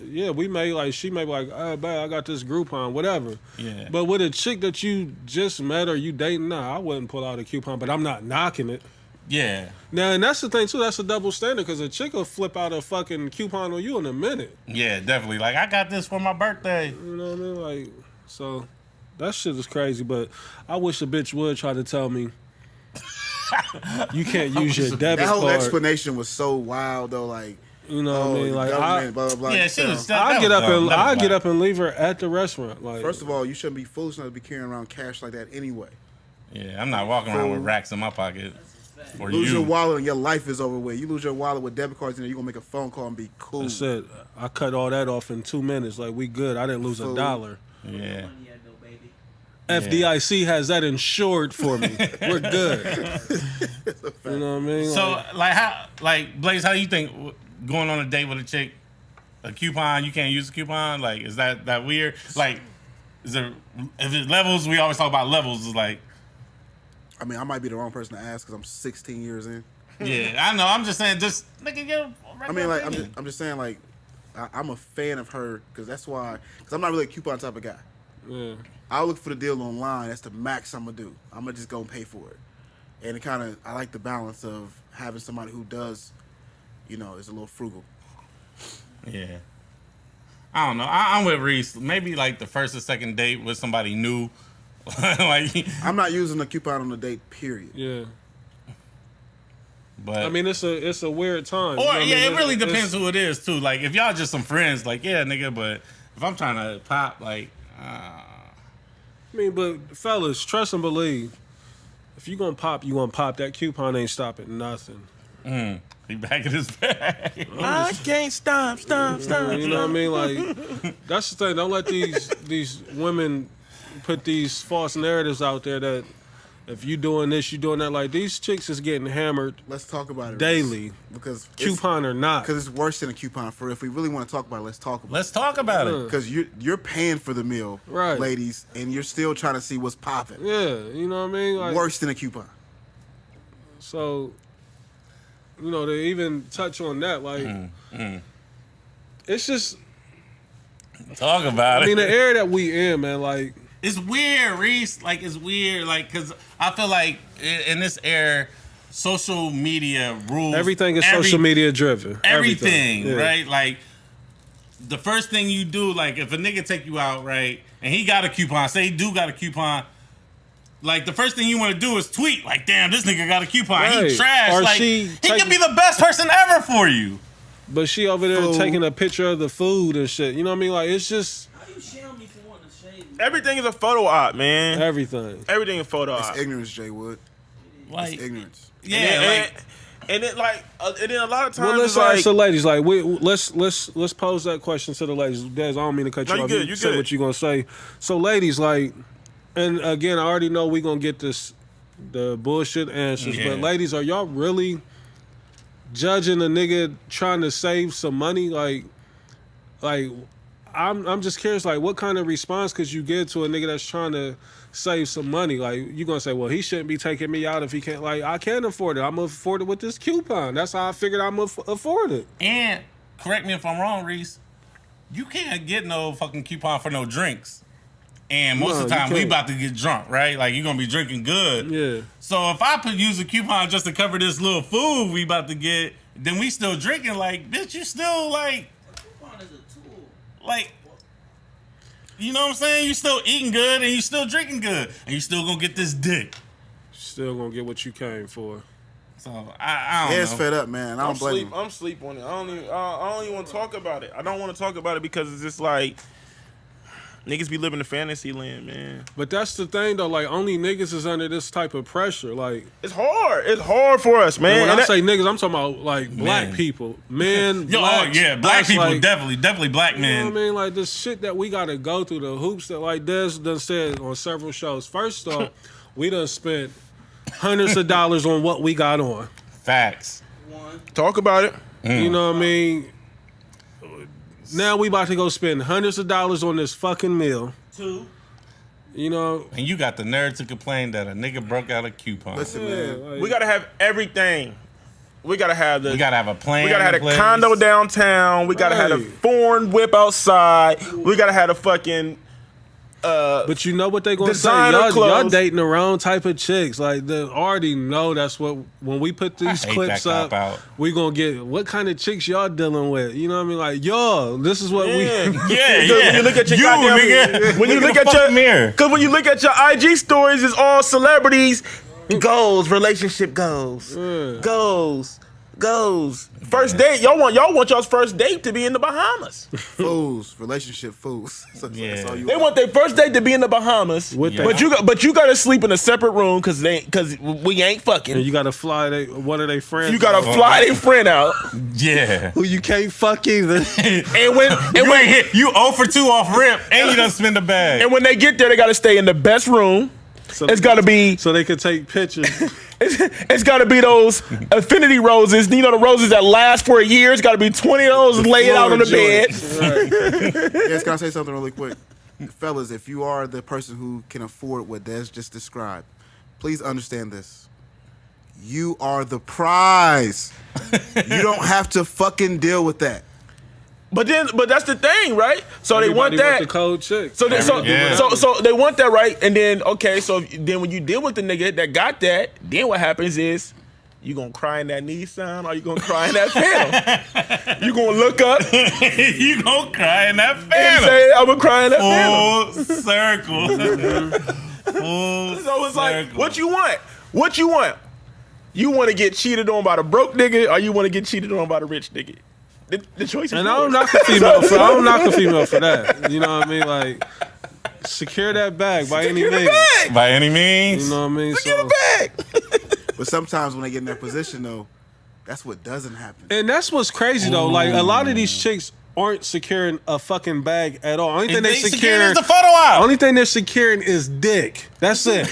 Speaker 1: yeah, we may like she may be like, babe, I got this Groupon, whatever.
Speaker 2: Yeah.
Speaker 1: But with a chick that you just met or you dating, nah, I wouldn't pull out a coupon. But I'm not knocking it.
Speaker 2: Yeah.
Speaker 1: Now, and that's the thing too. That's a double standard because a chick will flip out a fucking coupon on you in a minute.
Speaker 2: Yeah, definitely. Like, I got this for my birthday.
Speaker 1: You know what I mean? Like, so that shit is crazy. But I wish a bitch would try to tell me you can't use your debit
Speaker 4: That whole
Speaker 1: card.
Speaker 4: explanation was so wild though. Like,
Speaker 1: You know what I mean?
Speaker 4: the
Speaker 1: Like,
Speaker 4: government, blah blah blah.
Speaker 2: Yeah, she was.
Speaker 1: I get up and leave her at the restaurant. Like,
Speaker 4: First of all, you shouldn't be foolish enough to be carrying around cash like that anyway.
Speaker 2: Yeah, I'm not walking around with racks in my pocket. For
Speaker 4: Lose your
Speaker 2: you.
Speaker 4: wallet and your life is over with. You lose your wallet with debit cards in there, you're gonna make a phone call and be cool.
Speaker 1: I said, I cut all that off in 2 minutes. Like, we good. I didn't lose
Speaker 4: Fool.
Speaker 1: $1.
Speaker 2: Yeah.
Speaker 5: Money had no baby.
Speaker 1: FDIC has that insured for me. We're good. You know what I mean?
Speaker 2: So, like, Blaze, how do you think going on a date with a chick, a coupon, you can't use a coupon? Like, is that weird? Like, is there, if it's levels, we always talk about levels. It's like,
Speaker 4: I mean, I might be the wrong person to ask because I'm 16 years in.
Speaker 2: yeah, I know. I'm just saying, just nigga, get a
Speaker 4: I mean, like,
Speaker 2: opinion.
Speaker 4: I'm just saying, like, I'm a fan of her because that's why. Because I'm not really a coupon type of guy.
Speaker 1: yeah.
Speaker 4: I'll look for the deal online. That's the max I'm gonna do. I'm gonna just go and pay for it. And it kind of, I like the balance of having somebody who does, you know, is a little frugal.
Speaker 2: Yeah. I don't know. I'm with Reese. Maybe like the first or second date with somebody new. Like,
Speaker 4: I'm not using a coupon on a date. Period.
Speaker 1: Yeah.
Speaker 2: but
Speaker 1: I mean, it's a weird time.
Speaker 2: or
Speaker 1: You know what I mean?
Speaker 2: it really
Speaker 1: It's-
Speaker 2: depends who it is too. Like, if y'all just some friends, like, yeah, nigga. But if I'm trying to pop, like,
Speaker 1: I mean, but fellas, trust and believe. If you gonna pop, you gonna pop. That coupon ain't stopping nothing.
Speaker 2: he back in his bag.
Speaker 3: I can't stop.
Speaker 1: You know what I mean? Like, that's the thing. Don't let these women put these false narratives out there that if you doing this, you doing that. Like, these chicks is getting hammered
Speaker 4: Let's talk about it
Speaker 1: daily,
Speaker 4: because
Speaker 1: coupon or not.
Speaker 4: Because it's worse than a coupon. For if we really want to talk about it, let's talk about
Speaker 2: Let's talk about it.
Speaker 4: Because you're paying for the meal,
Speaker 1: Right.
Speaker 4: ladies, and you're still trying to see what's popping.
Speaker 1: Yeah, you know what I mean? Like,
Speaker 4: Worse than a coupon.
Speaker 1: So, you know, to even touch on that, like, it's just,
Speaker 2: Talk about
Speaker 1: I mean,
Speaker 2: it.
Speaker 1: the era that we in, man, like,
Speaker 2: It's weird, Reese. Like, it's weird. Like, because I feel like in this era, social media rules.
Speaker 1: everything is social media driven.
Speaker 2: Everything,
Speaker 1: Yeah.
Speaker 2: right? Like, the first thing you do, like, if a nigga take you out, right, and he got a coupon, say he do got a coupon, like, the first thing you want to do is tweet, like, damn, this nigga got a coupon.
Speaker 1: Right.
Speaker 2: He trash.
Speaker 1: Or
Speaker 2: Like,
Speaker 1: she
Speaker 2: he
Speaker 1: take-
Speaker 2: could be the best person ever for you.
Speaker 1: But she over there
Speaker 4: Food.
Speaker 1: taking a picture of the food and shit. You know what I mean? Like, it's just
Speaker 5: How you shell me for wanting to shade me?
Speaker 3: Everything is a photo op, man.
Speaker 1: everything.
Speaker 3: Everything is photo op.
Speaker 4: It's ignorance, Jay Wood.
Speaker 2: Like,
Speaker 4: It's ignorance.
Speaker 2: yeah,
Speaker 3: And then like, and then a lot of times
Speaker 1: Well, let's
Speaker 3: it's like,
Speaker 1: ask the ladies. Like, let's pose that question to the ladies. Des, I don't mean to cut you
Speaker 3: No, you
Speaker 1: off.
Speaker 3: good, you
Speaker 1: say
Speaker 3: good.
Speaker 1: what you gonna say. So, ladies, like, and again, I already know we gonna get the bullshit answers.
Speaker 2: Yeah.
Speaker 1: But ladies, are y'all really judging a nigga trying to save some money? Like, I'm just curious. Like, what kind of response could you give to a nigga that's trying to save some money? Like, you gonna say, well, he shouldn't be taking me out if he can't. Like, I can't afford it. I'm gonna afford it with this coupon. That's how I figured I'm gonna afford it.
Speaker 2: and correct me if I'm wrong, Reese, you can't get no fucking coupon for no drinks. And most
Speaker 1: No,
Speaker 2: of the
Speaker 1: you
Speaker 2: time, we
Speaker 1: can't.
Speaker 2: about to get drunk, right? Like, you're going to be drinking good.
Speaker 1: Yeah.
Speaker 2: So if I use a coupon just to cover this little food we about to get, then we still drinking. Like, bitch, you still, like,
Speaker 5: Coupon is a tool.
Speaker 2: like, you know what I'm saying? You still eating good and you still drinking good. And you still going to get this dick.
Speaker 1: Still gonna get what you came for.
Speaker 2: So, I don't
Speaker 4: Head's
Speaker 2: know.
Speaker 4: fed up, man. I don't blame him.
Speaker 3: I'm sleep on it. I don't even want to talk about it. I don't want to talk about it because it's just like niggas be living in fantasy land, man.
Speaker 1: But that's the thing though. Like, only niggas is under this type of pressure. Like,
Speaker 3: It's hard. It's hard for us, man.
Speaker 1: and when
Speaker 3: And
Speaker 1: I
Speaker 3: that-
Speaker 1: say niggas, I'm talking about like black
Speaker 2: Men.
Speaker 1: people, men.
Speaker 2: Yo,
Speaker 1: blacks,
Speaker 2: oh, yeah, black
Speaker 1: blacks,
Speaker 2: people,
Speaker 1: like,
Speaker 2: definitely black
Speaker 1: You know
Speaker 2: men.
Speaker 1: what I mean? Like, this shit that we gotta go through, the hoops that, like Des done said on several shows. First off, we done spent hundreds of dollars on what we got on.
Speaker 2: Facts.
Speaker 5: One.
Speaker 3: talk about it.
Speaker 1: You know what I mean? Now we about to go spend hundreds of dollars on this fucking meal.
Speaker 5: Two.
Speaker 1: You know,
Speaker 2: And you got the nerve to complain that a nigga broke out a coupon.
Speaker 4: Listen, man.
Speaker 1: like,
Speaker 3: We gotta have everything. We gotta have
Speaker 2: We gotta have a plan.
Speaker 3: We gotta have
Speaker 2: in
Speaker 3: a
Speaker 2: place.
Speaker 3: condo downtown. We gotta have a
Speaker 1: Right.
Speaker 3: foreign whip outside. We gotta have a fucking.
Speaker 1: But you know what they gonna say?
Speaker 3: Designer
Speaker 1: Y'all
Speaker 3: clothes.
Speaker 1: dating the wrong type of chicks. Like they already know that's what. When we put these
Speaker 2: hate
Speaker 1: clips
Speaker 2: that
Speaker 1: up,
Speaker 2: cop-out.
Speaker 1: we gonna get what kind of chicks y'all dealing with. You know what I mean? Like y'all, this is what
Speaker 3: Yeah,
Speaker 1: we.
Speaker 3: When you look at your goddamn,
Speaker 2: nigga.
Speaker 3: when you
Speaker 2: Look
Speaker 3: look
Speaker 2: at
Speaker 3: at
Speaker 2: the
Speaker 3: your
Speaker 2: fucking mirror.
Speaker 3: because when you look at your IG stories, it's all celebrities goals, relationship goals, goals. First date, y'all want y'all's first date to be in the Bahamas.
Speaker 4: Fools, relationship fools. That's
Speaker 2: Yeah.
Speaker 4: all you
Speaker 3: They
Speaker 4: are.
Speaker 3: want their first date to be in the Bahamas,
Speaker 1: With
Speaker 2: Yeah.
Speaker 3: but you gotta sleep in a separate room because we ain't
Speaker 1: And
Speaker 3: fucking.
Speaker 1: you gotta fly one of their friends.
Speaker 3: You gotta fly their friend out,
Speaker 2: Yeah.
Speaker 1: who you can't fuck either.
Speaker 3: and when
Speaker 2: You 0 for 2 off rip, and you done spend a bag.
Speaker 3: and when they get there, they gotta stay in the best room.
Speaker 1: So
Speaker 3: It's gotta be
Speaker 1: so they could take pictures.
Speaker 3: it's gotta be those affinity roses. You know, the roses that last for a year. It's gotta be 20 of those laid out on the bed.
Speaker 4: Yes, can I say something really quick? Fellas, if you are the person who can afford what Des just described, please understand this. You are the prize. You don't have to fucking deal with that.
Speaker 3: But that's the thing, right? So they want
Speaker 1: Everybody
Speaker 3: that.
Speaker 1: the cold chick.
Speaker 3: So they, so,
Speaker 2: Yeah.
Speaker 3: so they want that, right? And then okay, so then when you deal with the nigga that got that, then what happens is you gonna cry in that Nissan or you gonna cry in that Phantom? You gonna look up and
Speaker 2: You gon' cry in that phantom.
Speaker 3: say, I'm gonna cry in that Phantom.
Speaker 2: Full circle. Full
Speaker 3: So it's like,
Speaker 2: circle.
Speaker 3: what you want? What you want? You want to get cheated on by the broke nigga, or you want to get cheated on by the rich nigga? The choice is
Speaker 1: And I
Speaker 3: yours.
Speaker 1: don't knock a female for that. You know what I mean? Like secure that bag by any means.
Speaker 2: By any means.
Speaker 1: You know what I mean?
Speaker 3: Get
Speaker 1: So,
Speaker 3: it back.
Speaker 4: But sometimes when they get in that position, though, that's what doesn't happen.
Speaker 1: and that's what's crazy though. Like a lot of these chicks aren't securing a fucking bag at all. Only thing they
Speaker 2: securing
Speaker 1: secure,
Speaker 2: is the photo out.
Speaker 1: only thing they're securing is dick. That's it.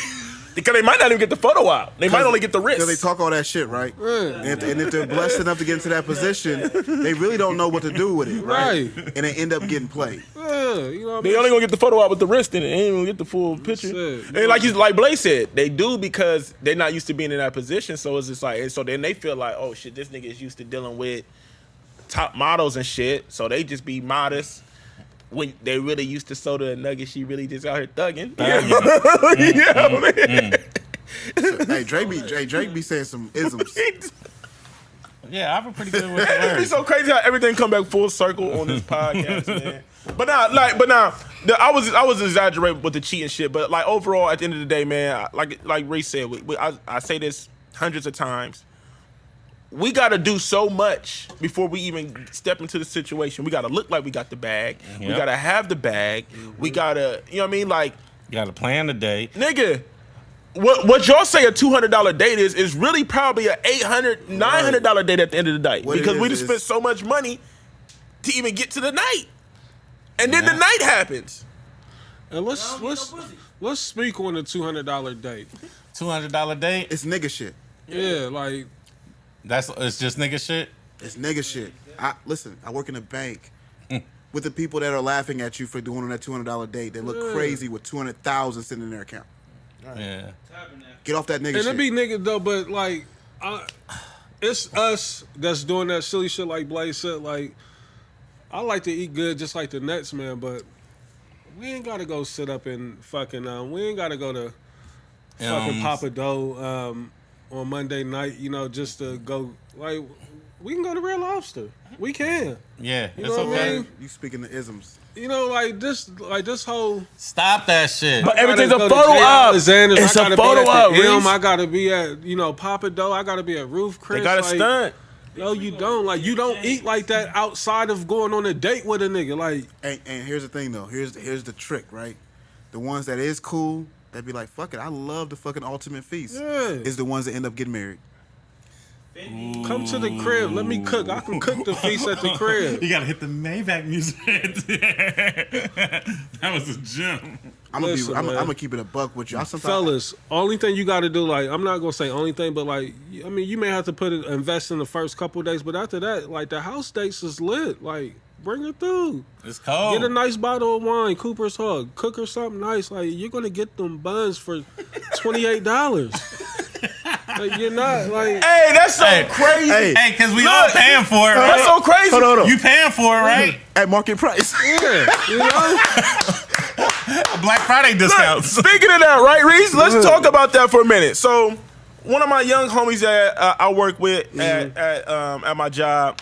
Speaker 3: Because they might not even get the photo out. They might only get the wrist.
Speaker 4: Because they talk all that shit, right? And if they're blessed enough to get into that position, they really don't know what to do with it, right?
Speaker 1: Right.
Speaker 4: And they end up getting played.
Speaker 1: Yeah, you know what I
Speaker 3: They
Speaker 1: mean?
Speaker 3: only gonna get the photo out with the wrist in it. They ain't gonna get the full picture.
Speaker 1: it.
Speaker 3: And like Blaze said, they do because they're not used to being in that position. So it's just like, and so then they feel like, oh shit, this nigga is used to dealing with top models and shit. So they just be modest. When they really used to soda and nuggets, she really just out here thugging.
Speaker 4: Hey, Drake be saying some isms.
Speaker 2: Yeah, I've been pretty good with the
Speaker 3: It'd be
Speaker 2: words.
Speaker 3: so crazy how everything come back full circle on this podcast, man. But now, I was exaggerating with the cheating shit. But like overall, at the end of the day, man, like Ray said, I say this hundreds of times. We got to do so much before we even step into the situation. We got to look like we got the bag. We
Speaker 2: Yep.
Speaker 3: got to have the bag. We got to, you know what I mean? Like,
Speaker 2: You gotta plan the day.
Speaker 3: nigga, what y'all say a $200 date is really probably a $800, $900 date at the end of the day.
Speaker 4: What it
Speaker 3: Because we
Speaker 4: is
Speaker 3: just spent so much money to even get to the night. And then
Speaker 2: Yeah.
Speaker 3: the night happens.
Speaker 1: And let's
Speaker 5: I don't need no pussy.
Speaker 1: let's speak on the $200 date.
Speaker 2: $200 date.
Speaker 4: It's nigga shit.
Speaker 1: Yeah, like
Speaker 2: It's just nigga shit.
Speaker 4: It's nigga shit. Listen, I work in a bank with the people that are laughing at you for doing on that $200 date. They look crazy with $200,000 sitting in their account.
Speaker 2: Yeah.
Speaker 5: Tabernacle.
Speaker 4: Get off that nigga
Speaker 1: and
Speaker 4: shit.
Speaker 1: it be niggas though, but like, it's us that's doing that silly shit like Blaze said. Like, I like to eat good just like the Nets, man, but we ain't gotta go sit up and fucking. We ain't gotta go to fucking Papa Dough on Monday night. You know, just to go. Like, we can go to Real Lobster. We can.
Speaker 2: Yeah.
Speaker 1: You
Speaker 2: It's
Speaker 1: know what I
Speaker 2: okay.
Speaker 1: mean?
Speaker 4: You speaking the isms.
Speaker 1: You know, like this whole.
Speaker 2: Stop that shit.
Speaker 3: But everything's a
Speaker 1: gotta go to
Speaker 3: photo
Speaker 1: J.
Speaker 3: op.
Speaker 1: Alexander's.
Speaker 3: It's
Speaker 1: I
Speaker 3: a
Speaker 1: gotta
Speaker 3: photo
Speaker 1: be
Speaker 3: op,
Speaker 1: at the M.
Speaker 3: Reese.
Speaker 1: I gotta be at Papa Dough. I gotta be at Roof Chris.
Speaker 3: They got to
Speaker 1: like,
Speaker 3: stunt.
Speaker 1: No, you don't. Like, you don't eat like that outside of going on a date with a nigga. Like,
Speaker 4: And here's the thing though. Here's the trick, right? The ones that is cool, that be like, fuck it, I love the fucking ultimate feast.
Speaker 1: Yeah.
Speaker 4: Is the ones that end up getting married.
Speaker 1: come to the crib. Let me cook. I can cook the feast at the crib.
Speaker 2: You gotta hit the Maybach music. That was a gem.
Speaker 4: I'm gonna keep it a buck with you.
Speaker 1: Fellas, only thing you got to do, like, I'm not gonna say only thing, but like, I mean, you may have to invest in the first couple of days, but after that, like, the house dates is lit. Like, bring it through.
Speaker 2: It's cold.
Speaker 1: Get a nice bottle of wine, Cooper's Hug, cook her something nice. Like, you're gonna get them buns for $28. Like, you're not like.
Speaker 3: Hey, that's so crazy.
Speaker 2: Hey, because we all paying for it, right?
Speaker 3: That's so crazy.
Speaker 4: Hold on.
Speaker 2: You paying for it, right?
Speaker 4: At market price.
Speaker 1: Yeah, you know?
Speaker 2: Black Friday discounts.
Speaker 3: Speaking of that, right, Reese? Let's talk about that for a minute. So, one of my young homies that I work with at my job,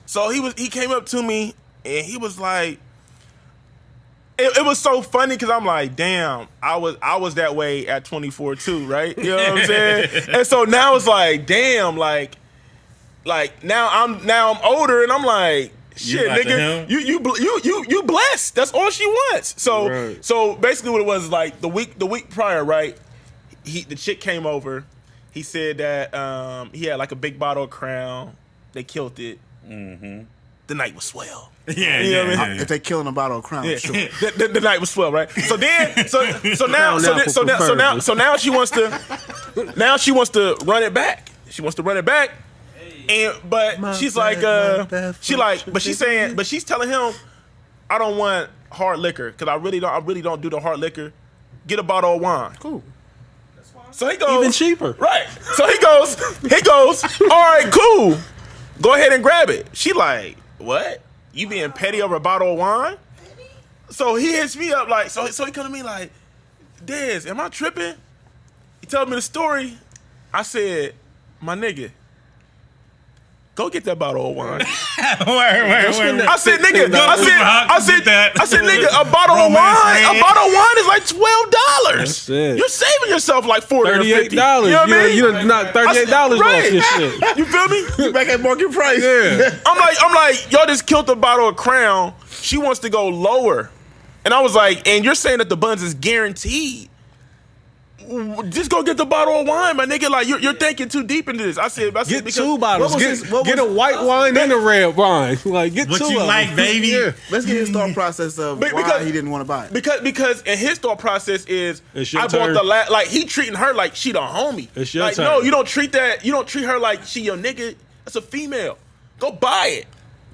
Speaker 3: so he came up to me and he was like, it was so funny because I'm like, damn, I was that way at 24 too, right? You know what I'm saying? And so now it's like, damn, like now I'm older and I'm like, shit, nigga, you blessed. That's all she wants. So
Speaker 1: right.
Speaker 3: So basically, what it was like the week prior, right? The chick came over. He said that he had like a big bottle of Crown. They killed it. Mm-hmm. The night was swell.
Speaker 2: Yeah,
Speaker 3: you know what I mean?
Speaker 4: If they killing a bottle of Crown,
Speaker 3: Yeah.
Speaker 4: sure.
Speaker 3: The night was swell, right? So then, so now she wants to run it back. She wants to run it back. But she's telling him, I don't want hard liquor because I really don't do the hard liquor. Get a bottle of wine.
Speaker 1: Cool.
Speaker 3: So he goes
Speaker 1: Even cheaper.
Speaker 3: Right. So he goes, all right, cool. Go ahead and grab it. She like, what? You being petty over a bottle of wine? So he hits me up like, so he come to me like, Dez, am I tripping? He told me the story. I said, my nigga, go get that bottle of wine.
Speaker 2: Wait.
Speaker 3: I said, nigga, nigga, a bottle of wine is like $12.
Speaker 1: That's it.
Speaker 3: You're saving yourself like $40 or $50.
Speaker 1: $38.
Speaker 3: You know what I mean?
Speaker 1: You done knocked $38 off your shit.
Speaker 3: You feel me?
Speaker 4: You back at market price.
Speaker 1: Yeah.
Speaker 3: I'm like, y'all just killed a bottle of Crown. She wants to go lower. And I was like, and you're saying that the buns is guaranteed. Just go get the bottle of wine, my nigga. Like you're thinking too deep into this. I said
Speaker 1: Get
Speaker 3: because,
Speaker 1: 2 bottles.
Speaker 3: what
Speaker 1: Get a white wine and a red wine. Like get
Speaker 2: What
Speaker 1: 2
Speaker 2: you
Speaker 1: of
Speaker 2: like,
Speaker 1: them.
Speaker 2: baby?
Speaker 1: Yeah.
Speaker 4: Let's get his thought process of why he didn't want to buy it.
Speaker 3: Because in his thought process is
Speaker 1: It's your
Speaker 3: I
Speaker 1: turn.
Speaker 3: bought the like he treating her like she the homie.
Speaker 1: It's your
Speaker 3: like
Speaker 1: turn.
Speaker 3: no, you don't treat her like she your nigga. That's a female. Go buy it.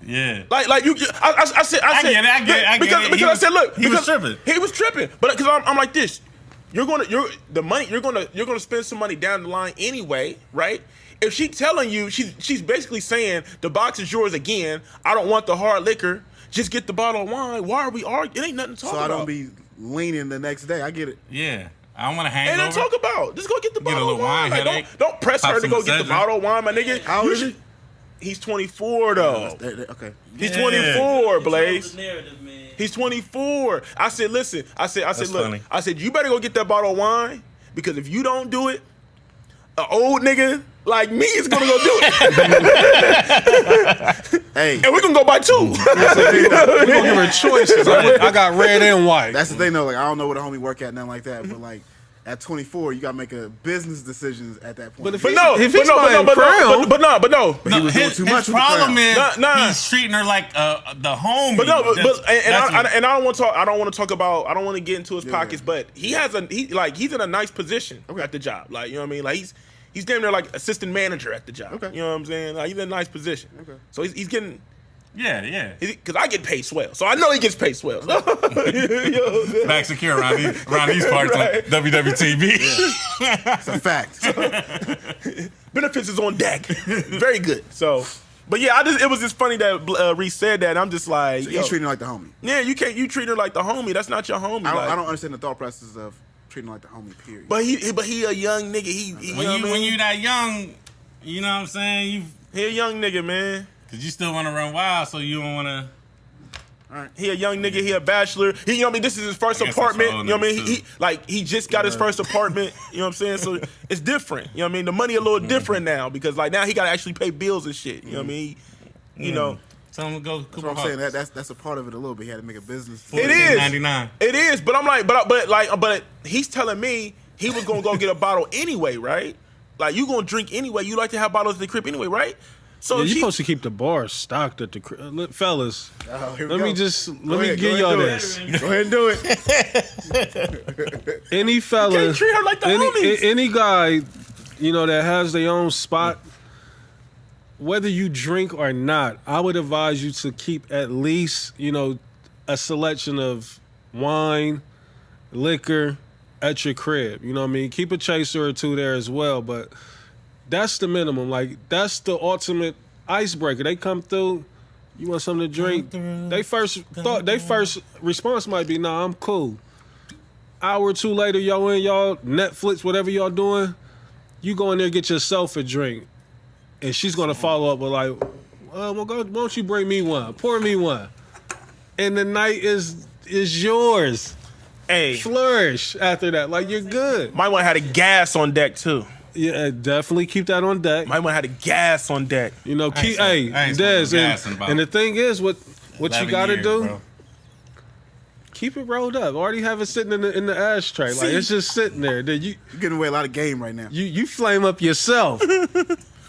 Speaker 2: Yeah.
Speaker 3: Like you, I said,
Speaker 2: I get it.
Speaker 3: Because I said, look,
Speaker 2: he was tripping.
Speaker 3: He was tripping, but because I'm like this, you're gonna spend some money down the line anyway, right? If she's telling you, she's basically saying the box is yours again. I don't want the hard liquor. Just get the bottle of wine. Why are we arguing? It ain't nothing to talk about.
Speaker 4: So I don't be leaning the next day. I get it.
Speaker 2: Yeah. I don't want to hang
Speaker 3: Ain't
Speaker 2: over.
Speaker 3: nothing to talk about. Just go get the
Speaker 2: Get a
Speaker 3: bottle of
Speaker 2: little
Speaker 3: wine.
Speaker 2: wine
Speaker 3: Like,
Speaker 2: headache.
Speaker 3: don't press
Speaker 2: Pop
Speaker 3: her to
Speaker 2: some
Speaker 3: go get the
Speaker 2: Excedrin.
Speaker 3: bottle of wine, my nigga.
Speaker 4: How old is he?
Speaker 3: He's 24 though.
Speaker 4: Okay.
Speaker 3: He's
Speaker 2: Yeah.
Speaker 3: 24, Blaze.
Speaker 5: The narrative, man.
Speaker 3: He's 24. I said, listen. I said, look.
Speaker 2: funny.
Speaker 3: I said, you better go get that bottle of wine because if you don't do it, an old nigga like me is gonna go do it,
Speaker 4: Hey,
Speaker 3: and we're gonna go buy 2.
Speaker 1: We're gonna give her choices. I got red and white.
Speaker 4: that's the thing though. Like I don't know where the homie work at, nothing like that. But like at 24, you gotta make a business decisions at that point.
Speaker 1: But if
Speaker 3: But
Speaker 1: he's-
Speaker 3: no,
Speaker 1: if
Speaker 3: but
Speaker 1: he's
Speaker 3: no,
Speaker 1: buying Crown,
Speaker 3: but no.
Speaker 4: But he was doing too much
Speaker 2: His
Speaker 4: with the
Speaker 2: problem
Speaker 4: Crown.
Speaker 2: is
Speaker 3: Nah.
Speaker 2: he's treating her like the homie.
Speaker 3: But no, but
Speaker 2: That's what-
Speaker 3: I don't want to talk. I don't want to talk about. I don't want to get into his pockets. But he's in a nice position at the job. Like you know what I mean. Like he's damn near like assistant manager at the job.
Speaker 4: Okay.
Speaker 3: You know what I'm saying? Like he's in a nice position.
Speaker 4: Okay.
Speaker 3: So he's getting.
Speaker 2: yeah.
Speaker 3: Because I get paid swell, so I know he gets paid swell. You know what I'm saying?
Speaker 2: Back secure around these parts
Speaker 3: Right.
Speaker 2: like WWTB.
Speaker 4: It's a fact.
Speaker 3: Benefits is on deck. Very good. So, but yeah, it was just funny that Reese said that. And I'm just like,
Speaker 4: So
Speaker 3: yo,
Speaker 4: he's treating her like the homie.
Speaker 3: yeah, you treat her like the homie. That's not your homie.
Speaker 4: I don't understand the thought process of treating her like the homie. Period.
Speaker 3: But he a young nigga. He you know what I mean?
Speaker 2: When you that young, you know what I'm saying?
Speaker 3: He a young nigga, man.
Speaker 2: Cause you still want to run wild, so you don't want to.
Speaker 3: He a young nigga. He a bachelor. He, you know what I mean? This is his first
Speaker 2: I guess
Speaker 3: apartment.
Speaker 2: that's
Speaker 3: You know what I
Speaker 2: old
Speaker 3: mean?
Speaker 2: niggas,
Speaker 3: He just got his first apartment. You know what I'm saying? So it's different. You know what I mean? The money a little different now because like now he got to actually pay bills and shit. You know what I mean? You know.
Speaker 2: Tell him to go.
Speaker 4: That's what I'm saying. That's a part of it a little bit. He had to make a business.
Speaker 3: It is.
Speaker 2: 99.
Speaker 3: It is. But I'm like, but he's telling me he was gonna go get a bottle anyway, right? Like you gonna drink anyway. You like to have bottles at the crib anyway, right? So
Speaker 1: you supposed to keep the bar stocked at the crib. Fellas,
Speaker 4: Here we
Speaker 1: let
Speaker 4: go.
Speaker 1: me just
Speaker 4: Go ahead,
Speaker 1: give
Speaker 4: go
Speaker 1: y'all
Speaker 4: ahead,
Speaker 1: this.
Speaker 4: Go ahead and do it.
Speaker 1: Any fella,
Speaker 3: can't treat her like the homies.
Speaker 1: any guy, that has their own spot, whether you drink or not, I would advise you to keep at least, a selection of wine, liquor at your crib. You know what I mean? Keep a chaser or two there as well, but that's the minimum. Like, that's the ultimate icebreaker. They come through, you want something to drink. They first response might be, nah, I'm cool. Hour or two later, y'all Netflix, whatever y'all doing, you go in there, get yourself a drink. And she's gonna follow up with like, well, why don't you bring me one? Pour me one. And the night is yours.
Speaker 3: Hey,
Speaker 1: Flourish after that. Like, you're good.
Speaker 3: might want to have the gas on deck too.
Speaker 1: Yeah, definitely keep that on deck.
Speaker 3: Might want to have the gas on deck.
Speaker 1: Keep
Speaker 2: I ain't
Speaker 1: Des,
Speaker 2: smoking gas in about
Speaker 1: and the thing is, what you
Speaker 2: 11
Speaker 1: gotta
Speaker 2: years,
Speaker 1: do,
Speaker 2: bro.
Speaker 1: keep it rolled up. Already have it sitting in the ashtray. Like, it's just sitting there. Then
Speaker 4: You're giving away a lot of game right now.
Speaker 1: you flame up yourself.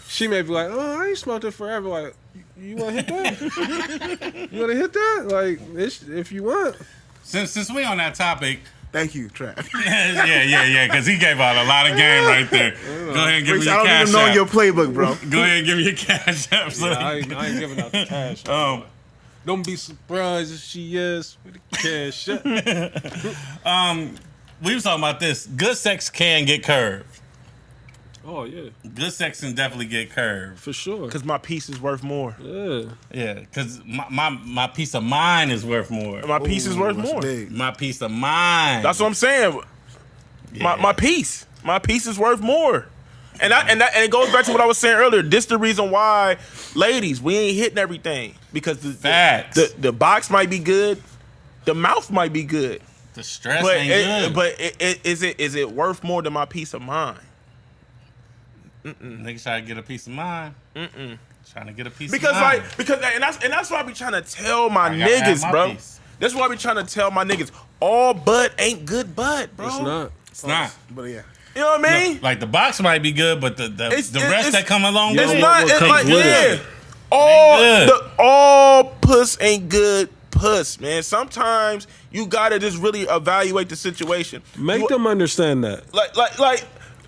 Speaker 1: She may be like, oh, I ain't smoked it forever. Like, you want to hit that? You want to hit that? Like, if you want.
Speaker 2: Since we on that topic,
Speaker 4: Thank you, Trav.
Speaker 2: yeah, because he gave out a lot of game right there. Go ahead and give me
Speaker 4: Reese,
Speaker 2: your
Speaker 4: I don't
Speaker 2: cash
Speaker 4: even know
Speaker 2: app.
Speaker 4: your playbook, bro.
Speaker 2: Go ahead and give me your cash app. So
Speaker 1: I ain't giving out the cash. Don't be surprised if she is with the cash.
Speaker 2: we was talking about this. Good sex can get curved.
Speaker 1: Oh, yeah,
Speaker 2: Good sex can definitely get curved.
Speaker 1: for sure.
Speaker 3: Because my piece is worth more.
Speaker 1: Yeah.
Speaker 2: Yeah, because my peace of mind is worth more.
Speaker 3: My piece is worth
Speaker 4: That's
Speaker 3: more.
Speaker 4: big.
Speaker 2: My peace of mind.
Speaker 3: That's what I'm saying.
Speaker 2: Yeah.
Speaker 3: My piece is worth more. And it goes back to what I was saying earlier. This the reason why, ladies, we ain't hitting everything because
Speaker 2: Facts.
Speaker 3: the box might be good, the mouth might be good,
Speaker 2: The stress
Speaker 3: but
Speaker 2: ain't good.
Speaker 3: is it worth more than my peace of mind?
Speaker 2: Niggas trying to get a peace of mind. Trying to get a piece
Speaker 3: Because
Speaker 2: of mind.
Speaker 3: and that's why I be trying to tell my
Speaker 2: I gotta have
Speaker 3: niggas,
Speaker 2: my
Speaker 3: bro.
Speaker 2: piece.
Speaker 3: That's why I be trying to tell my niggas, all butt ain't good butt, bro.
Speaker 1: It's not.
Speaker 2: It's not.
Speaker 4: But yeah.
Speaker 3: You know what I mean?
Speaker 2: Like, the box might be good, but the rest that come along with
Speaker 3: It's
Speaker 2: it.
Speaker 3: not.
Speaker 1: what
Speaker 3: It's
Speaker 1: comes
Speaker 3: like,
Speaker 1: with
Speaker 3: yeah.
Speaker 1: it.
Speaker 3: All puss ain't good puss, man. Sometimes you gotta just really evaluate the situation.
Speaker 1: Make them understand that.
Speaker 3: like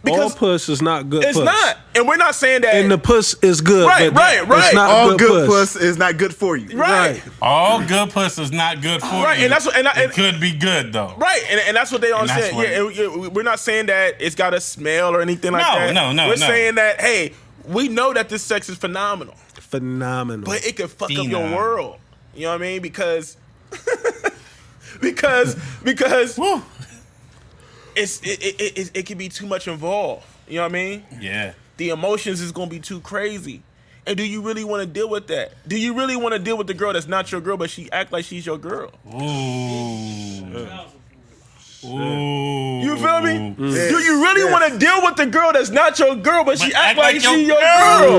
Speaker 1: All
Speaker 3: because
Speaker 1: puss is not good
Speaker 3: it's
Speaker 1: puss.
Speaker 3: not, and we're not saying that.
Speaker 1: And the puss is good.
Speaker 3: Right,
Speaker 1: but
Speaker 3: right, right.
Speaker 1: It's not
Speaker 4: All good
Speaker 1: puss.
Speaker 4: puss is not good for you.
Speaker 3: right,
Speaker 2: All good puss is not good for
Speaker 3: Right,
Speaker 2: you.
Speaker 3: and that's what- and
Speaker 2: it could be good, though.
Speaker 3: right, and that's what they don't
Speaker 2: And that's
Speaker 3: say.
Speaker 2: what-
Speaker 3: Yeah, and we're not saying that it's got to smell or anything like that.
Speaker 2: No.
Speaker 3: We're saying that, hey, we know that this sex is phenomenal,
Speaker 1: Phenomenal.
Speaker 3: but it could fuck up
Speaker 2: Phenom.
Speaker 3: your world. You know what I mean? Because
Speaker 2: Woo.
Speaker 3: it can be too much involved. You know what I mean?
Speaker 2: Yeah.
Speaker 3: The emotions is gonna be too crazy. And do you really want to deal with that? Do you really want to deal with the girl that's not your girl, but she act like she's your girl?
Speaker 2: Ooh.
Speaker 3: You feel me? Do you really want to deal with the girl that's not your girl, but she
Speaker 2: But
Speaker 3: act like
Speaker 2: your
Speaker 3: she your
Speaker 2: girl?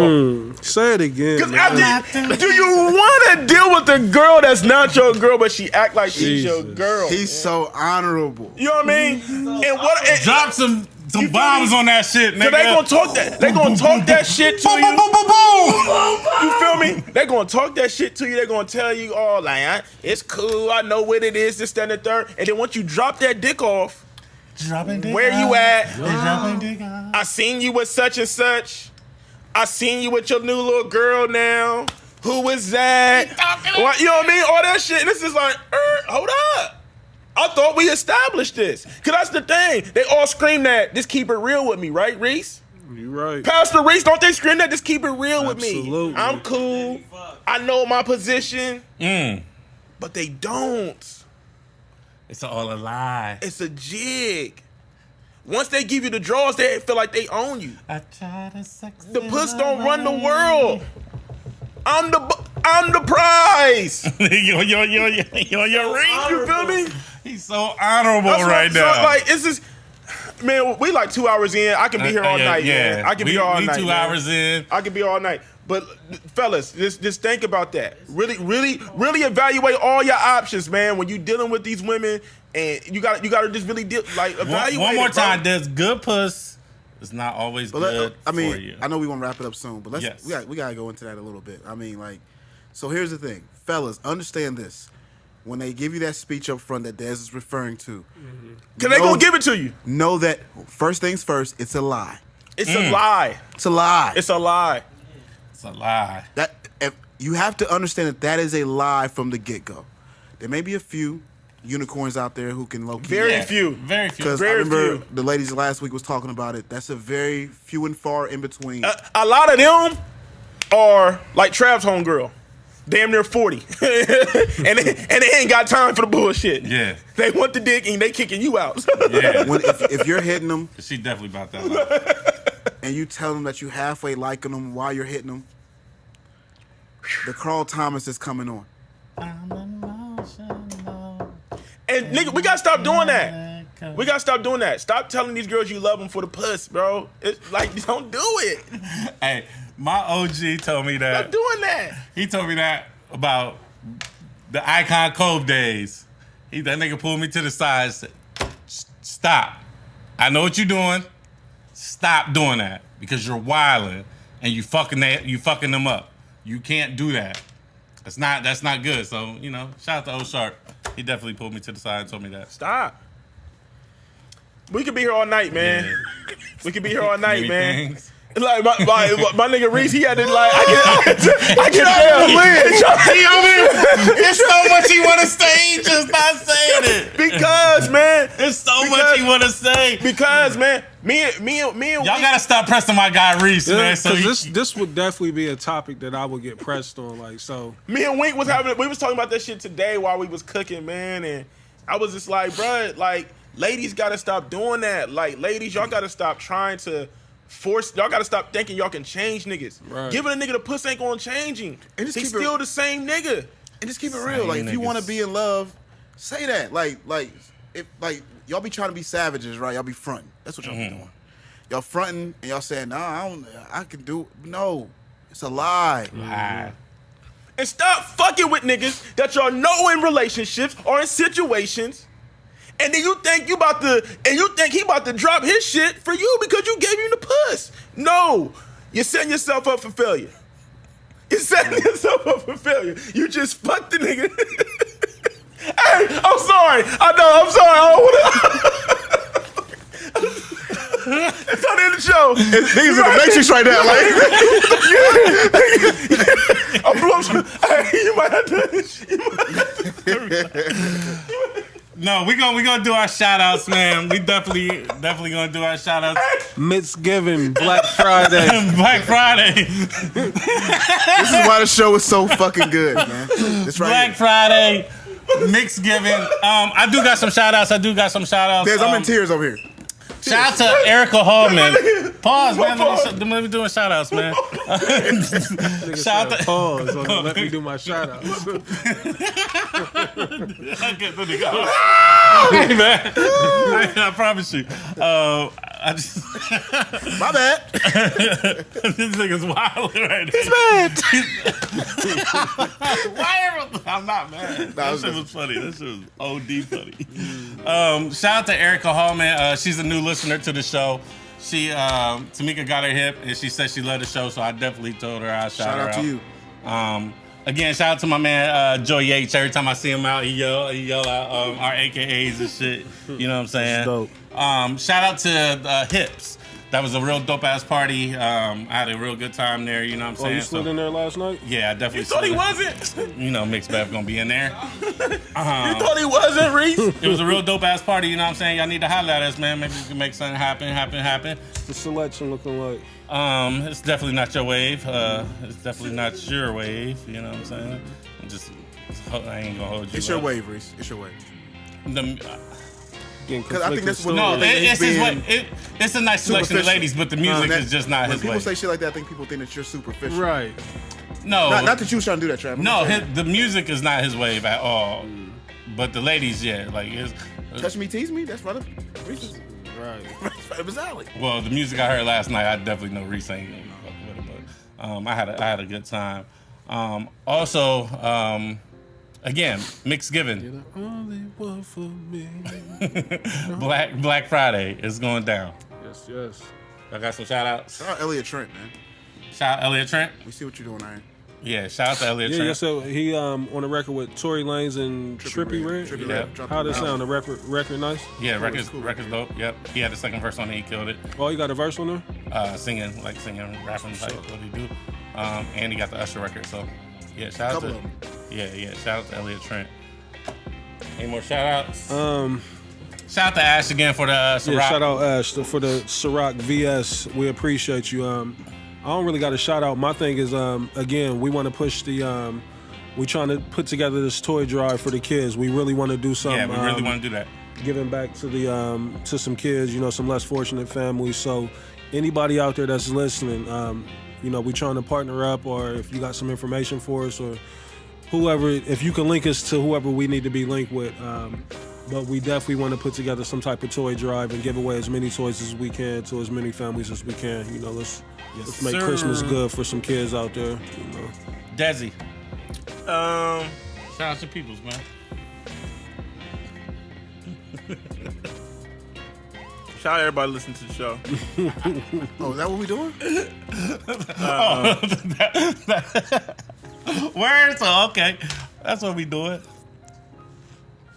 Speaker 3: girl?
Speaker 1: Say it again.
Speaker 3: Because
Speaker 1: man.
Speaker 3: do you want to deal with the girl that's not your girl, but she act like she's your
Speaker 1: Jesus.
Speaker 3: girl?
Speaker 4: He's so honorable.
Speaker 3: You know what I mean? And what? And,
Speaker 2: Drop some
Speaker 3: feel
Speaker 2: bombs
Speaker 3: me?
Speaker 2: on that shit, nigga.
Speaker 3: so they gonna talk that. They gonna talk that shit to
Speaker 2: Boom, boom,
Speaker 3: you.
Speaker 2: boom, boom, boom.
Speaker 3: You feel me? They gonna talk that shit to you. They gonna tell you, oh, like, it's cool. I know what it is. This, that, and the third. And then once you drop that dick off,
Speaker 2: Dropping dick
Speaker 3: where you
Speaker 2: out.
Speaker 3: at?
Speaker 2: Dropping dick out.
Speaker 3: I seen you with such and such. I seen you with your new little girl now. Who was that? Well, you know what I mean? All that shit. This is like, hold up. I thought we established this. Because that's the thing. They all scream that, just keep it real with me, right, Reese?
Speaker 1: You right.
Speaker 3: Pastor Reese, don't they scream that, just keep it real with me?
Speaker 1: Absolutely.
Speaker 3: I'm cool. I know my position. But they don't.
Speaker 2: It's all a lie.
Speaker 3: It's a jig. Once they give you the draws, they feel like they own you.
Speaker 2: I try to sex
Speaker 3: The puss don't run the world. I'm the prize.
Speaker 2: Yo, ring.
Speaker 3: You feel me?
Speaker 2: He's so honorable
Speaker 3: That's what
Speaker 2: right
Speaker 3: I'm
Speaker 2: now.
Speaker 3: saying. Like, it's just, man, we like 2 hours in. I can be here all night, man. I can be here all night.
Speaker 2: We 2
Speaker 3: man.
Speaker 2: hours in.
Speaker 3: I can be all night. But fellas, just think about that. Really evaluate all your options, man. When you dealing with these women, and you got to just really evaluate.
Speaker 2: One more
Speaker 3: it, bro.
Speaker 2: time. Does good puss It's not always
Speaker 4: But
Speaker 2: good
Speaker 4: I mean,
Speaker 2: for you.
Speaker 4: I know we want to wrap it up soon, but
Speaker 2: Yes.
Speaker 4: we gotta go into that a little bit. I mean, like, so here's the thing, fellas, understand this. When they give you that speech up front that Dez is referring to,
Speaker 3: Cause they gonna give it to you.
Speaker 4: know that first things first, it's a lie.
Speaker 3: It's a lie.
Speaker 4: It's a lie.
Speaker 3: It's a lie.
Speaker 2: It's a lie.
Speaker 4: That if you have to understand that is a lie from the get go. There may be a few unicorns out there who can locate.
Speaker 3: Very few.
Speaker 2: Very few.
Speaker 4: Because I
Speaker 3: very
Speaker 4: remember
Speaker 3: few.
Speaker 4: the ladies last week was talking about it. That's a very few and far in between.
Speaker 3: A lot of them are like Trav's homegirl. Damn near 40. and they ain't got time for the bullshit.
Speaker 2: Yeah.
Speaker 3: They want the dick and they kicking you out.
Speaker 2: Yeah.
Speaker 4: If you're hitting them
Speaker 2: She definitely about that life.
Speaker 4: and you tell them that you halfway liking them while you're hitting them, the Carl Thomas is coming on.
Speaker 3: And nigga, we gotta stop doing that. We gotta stop doing that. Stop telling these girls you love them for the puss, bro. It's like, don't do it.
Speaker 2: Hey, my OG told me that.
Speaker 3: Stop doing that.
Speaker 2: He told me that about the Icon Cove days. That nigga pulled me to the side and said, stop. I know what you're doing. Stop doing that because you're wilding and you fucking them up. You can't do that. That's not good. So, shout out to O Sharp. He definitely pulled me to the side and told me that.
Speaker 3: Stop. We could be here all night, man.
Speaker 2: Yeah.
Speaker 3: We could be here all night,
Speaker 2: Many
Speaker 3: man.
Speaker 2: things.
Speaker 3: Like my nigga Reese, he had to like I can
Speaker 2: It's so much he want to say, he just not saying it.
Speaker 3: because man,
Speaker 2: There's so much he want to say.
Speaker 3: because man, me and
Speaker 2: Y'all gotta stop pressing my guy Reese, man. So
Speaker 1: Because this would definitely be a topic that I would get pressed on. Like, so
Speaker 3: me and Wink we was talking about that shit today while we was cooking, man, and I was just like, bruh, like ladies gotta stop doing that. Like ladies, y'all gotta stop trying to y'all gotta stop thinking y'all can change niggas.
Speaker 1: Right.
Speaker 3: Giving a nigga the puss ain't gonna change him.
Speaker 4: And just
Speaker 3: He's
Speaker 4: keep it-
Speaker 3: still the same nigga.
Speaker 4: And just keep it real. Like, if you
Speaker 2: niggas.
Speaker 4: want to be in love, say that. Like if y'all be trying to be savages, right? Y'all be fronting. That's what y'all be doing. Y'all fronting and y'all saying, nah, I can do it. No, it's a lie.
Speaker 2: Lie.
Speaker 3: And stop fucking with niggas that y'all know in relationships or in situations. And then you think he about to drop his shit for you because you gave him the puss. No, you're setting yourself up for failure. You're setting yourself up for failure. You just fucked the nigga. Hey, I'm sorry. I know. I'm sorry. I don't wanna... It's on the end of the show.
Speaker 4: Niggas in the Matrix right now. Like,
Speaker 3: Hey, you might have to.
Speaker 2: No, we gonna do our shout outs, man. We definitely gonna do our shout outs.
Speaker 1: Thanksgiving, Black Friday.
Speaker 2: Black Friday.
Speaker 4: this is why the show is so fucking good, man. This right
Speaker 2: Black
Speaker 4: here.
Speaker 2: Friday. Mixed giving. I do got some shout outs.
Speaker 4: Dez, I'm in tears over here.
Speaker 2: Shout out to Erica Hallman. Pause, man. Let me do a shout outs, man. Shout out to
Speaker 1: Pause. Let me do my shout outs.
Speaker 2: Hey, man. I promise you. I just
Speaker 4: My bad.
Speaker 2: this nigga's wild right now.
Speaker 4: He's mad.
Speaker 2: I'm not mad.
Speaker 4: Nah,
Speaker 2: That shit was funny. That shit was OD funny. Shout out to Erica Hallman. She's a new listener to the show. She Tamika got her hip and she said she loved the show, so I definitely told her I'll shout her out.
Speaker 4: Shout out to you.
Speaker 2: Again, shout out to my man Joe Yates. Every time I see him out, he yell out our AKAs and shit. You know what I'm saying?
Speaker 1: Dope.
Speaker 2: Shout out to Hips. That was a real dope ass party. I had a real good time there. You know what I'm
Speaker 1: Oh,
Speaker 2: saying?
Speaker 1: you slid in there last night?
Speaker 2: Yeah, I definitely.
Speaker 3: You thought he
Speaker 2: slid in.
Speaker 3: wasn't?
Speaker 2: You know, Mixed Bev gonna be in there.
Speaker 3: You thought he wasn't, Reese?
Speaker 2: It was a real dope ass party. You know what I'm saying? Y'all need to holler at us, man. Maybe we can make something happen.
Speaker 1: The selection looking like.
Speaker 2: It's definitely not your wave. It's definitely not your wave. You know what I'm saying? I ain't gonna hold you.
Speaker 4: It's your
Speaker 2: up.
Speaker 4: wave, Reese. It's your wave.
Speaker 1: Because
Speaker 4: I think that's what-
Speaker 2: No,
Speaker 4: I think he's
Speaker 2: it's his
Speaker 4: being
Speaker 2: way. It's a nice selection of
Speaker 4: superficial.
Speaker 2: ladies, but the music is just not
Speaker 4: when
Speaker 2: his
Speaker 4: people
Speaker 2: way.
Speaker 4: say shit like that, I think people think that you're superficial.
Speaker 1: Right.
Speaker 2: No,
Speaker 4: Not that you was trying to do that, Trav. I'm
Speaker 2: no,
Speaker 4: just saying.
Speaker 2: the music is not his wave at all. But the ladies, yeah, like it's.
Speaker 4: Touch me, tease me. That's right up Reese's.
Speaker 1: Right.
Speaker 4: Right up his alley.
Speaker 2: Well, the music I heard last night, I definitely know Reese ain't gonna fuck with it, but I had a good time. Also, again, mixed giving.
Speaker 1: You're the only one for me.
Speaker 2: Black Friday is going down.
Speaker 1: Yes, yes.
Speaker 2: I got some shout outs.
Speaker 4: Shout out Elliot Trent, man.
Speaker 2: Shout out Elliot Trent.
Speaker 4: We see what you're doing, man.
Speaker 2: Yeah, shout out to Elliot Trent.
Speaker 1: Yeah, so he on the record with Tory Lanez and Trippie Redd.
Speaker 4: Trippie
Speaker 2: Yeah.
Speaker 4: Redd dropped
Speaker 1: How does
Speaker 4: the
Speaker 1: it sound?
Speaker 4: album.
Speaker 1: The record nice?
Speaker 2: Yeah,
Speaker 4: Cool,
Speaker 2: record's
Speaker 4: cool.
Speaker 2: dope. Yep. He had the second verse on it. He killed it.
Speaker 1: Oh, you got a verse on there?
Speaker 2: Singing, rapping, like what he do. And he got the Usher record. So, yeah, shout out
Speaker 4: Couple
Speaker 2: to
Speaker 4: of 'em.
Speaker 2: yeah, shout out to Elliot Trent. Any more shout outs?
Speaker 1: Yeah,
Speaker 2: Shout out to Ash again for the Ciroc.
Speaker 1: shout out Ash for the Ciroc VS. We appreciate you. I don't really got a shout out. My thing is, again, we want to push the. We trying to put together this toy drive for the kids. We really want to do something.
Speaker 2: Yeah, we really want to do that.
Speaker 1: Giving back to the to some kids, some less fortunate families. So anybody out there that's listening, we trying to partner up, or if you got some information for us, or whoever, if you can link us to whoever we need to be linked with. But we definitely want to put together some type of toy drive and give away as many toys as we can to as many families as we can. Let's make
Speaker 2: sir.
Speaker 1: Christmas good for some kids out there.
Speaker 2: Desi.
Speaker 3: Um,
Speaker 2: Shout out to Peoples, man.
Speaker 3: shout out everybody listening to the show.
Speaker 4: Oh, is that what we doing?
Speaker 2: Word? So, okay. That's what we doing.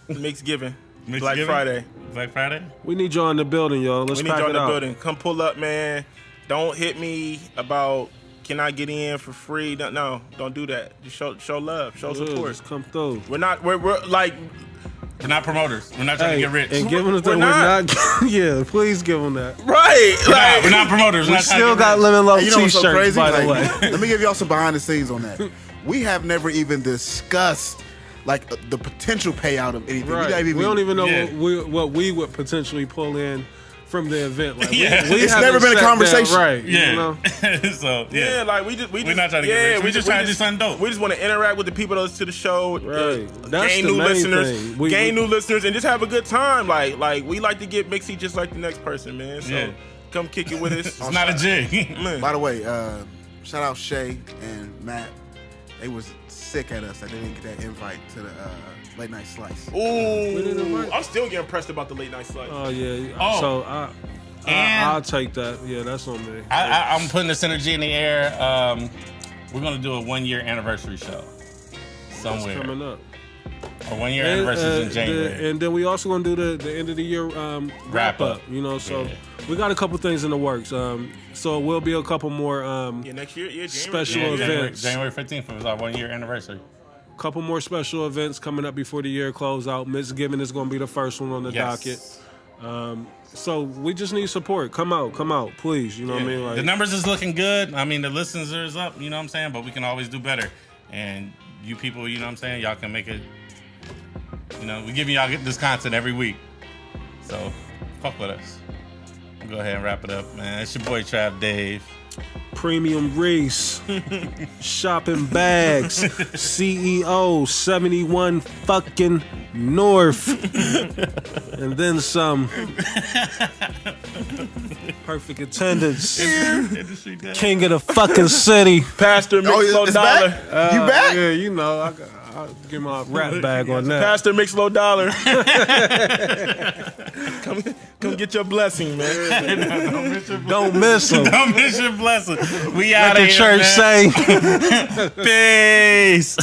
Speaker 3: Mixgiving.
Speaker 2: Mixgiving?
Speaker 3: Black Friday.
Speaker 2: Black Friday?
Speaker 1: We need y'all in the building, y'all. Let's
Speaker 3: We need
Speaker 1: pack
Speaker 3: y'all
Speaker 1: it
Speaker 3: in the
Speaker 1: out.
Speaker 3: building. Come pull up, man. Don't hit me about can I get in for free? No, don't do that. Just show love, show
Speaker 1: Yeah,
Speaker 3: support.
Speaker 1: just come through.
Speaker 3: We're like
Speaker 2: We're not promoters. We're not trying to get rich.
Speaker 1: And give them the
Speaker 3: We're
Speaker 1: we're
Speaker 3: not.
Speaker 1: not. Yeah, please give them that.
Speaker 3: right.
Speaker 2: We're not promoters. We're
Speaker 1: We
Speaker 2: not trying to
Speaker 1: still
Speaker 2: get
Speaker 1: got
Speaker 2: rich.
Speaker 1: Lemon Loaf
Speaker 4: Hey, you know what's
Speaker 1: t-shirts,
Speaker 4: so crazy?
Speaker 1: by the
Speaker 4: Like,
Speaker 1: way.
Speaker 4: let me give y'all some behind the scenes on that. We have never even discussed the potential payout of anything.
Speaker 1: Right. We don't even know
Speaker 2: Yeah.
Speaker 1: what we would potentially pull in from the event. Like,
Speaker 2: Yeah.
Speaker 4: It's
Speaker 1: haven't
Speaker 4: never been a
Speaker 1: sat down,
Speaker 4: conversation.
Speaker 1: right?
Speaker 2: Yeah. So,
Speaker 3: Yeah,
Speaker 2: yeah.
Speaker 3: like we
Speaker 2: We're not trying to get rich. We just trying to do something dope.
Speaker 3: We just want to interact with the people that listen to the show,
Speaker 1: Right. That's
Speaker 3: gain
Speaker 1: the
Speaker 3: new
Speaker 1: main
Speaker 3: listeners,
Speaker 1: thing. We-
Speaker 3: gain new listeners, and just have a good time. Like we like to get mixy just like the next person, man. So
Speaker 2: Yeah.
Speaker 3: come kick it with us.
Speaker 2: It's not a jig.
Speaker 3: Man.
Speaker 4: By the way, shout out Shay and Matt. They was sick at us. I didn't get that invite to the late night slice.
Speaker 3: Ooh, I'm still getting pressed about the late night slice.
Speaker 1: Oh yeah.
Speaker 2: Oh.
Speaker 1: So
Speaker 2: And-
Speaker 1: I'll take that. Yeah, that's on me.
Speaker 2: I'm putting this energy in the air. We're going to do a 1-year anniversary show
Speaker 1: It's
Speaker 2: somewhere.
Speaker 1: coming up.
Speaker 2: A 1-year anniversary is in January.
Speaker 1: And then we also gonna do the end of the year wrap up. So
Speaker 2: Yeah.
Speaker 1: we got a couple things in the works. So it will be a couple more
Speaker 3: Yeah, next year, yeah, January.
Speaker 1: special
Speaker 3: Yeah,
Speaker 1: events.
Speaker 2: January 15th was our 1-year anniversary.
Speaker 1: couple more special events coming up before the year close out. Mixgiving is gonna be the first one on the docket. So we just need support. Come out, please. You know what I mean? Like,
Speaker 2: The numbers is looking good. I mean, the listeners is up, you know what I'm saying? But we can always do better. And you people, you know what I'm saying? Y'all can make it, we give y'all this content every week. So, fuck with us. We'll go ahead and wrap it up, man. It's your boy, Trav Dave.
Speaker 1: Premium Reese, shopping bags, CEO 71 fucking North, and then some. Perfect attendance, king of the fucking city.
Speaker 3: Pastor Mixlow
Speaker 4: it's
Speaker 3: Dollar.
Speaker 4: back? You back?
Speaker 1: Yeah, I'll give my rap bag on that.
Speaker 3: Pastor Mixlow Dollar. come get your blessing, man.
Speaker 1: Don't miss them.
Speaker 2: Don't miss your blessing. We out
Speaker 1: Let
Speaker 2: of
Speaker 1: the
Speaker 2: here,
Speaker 1: church
Speaker 2: man.
Speaker 1: say.
Speaker 2: Peace.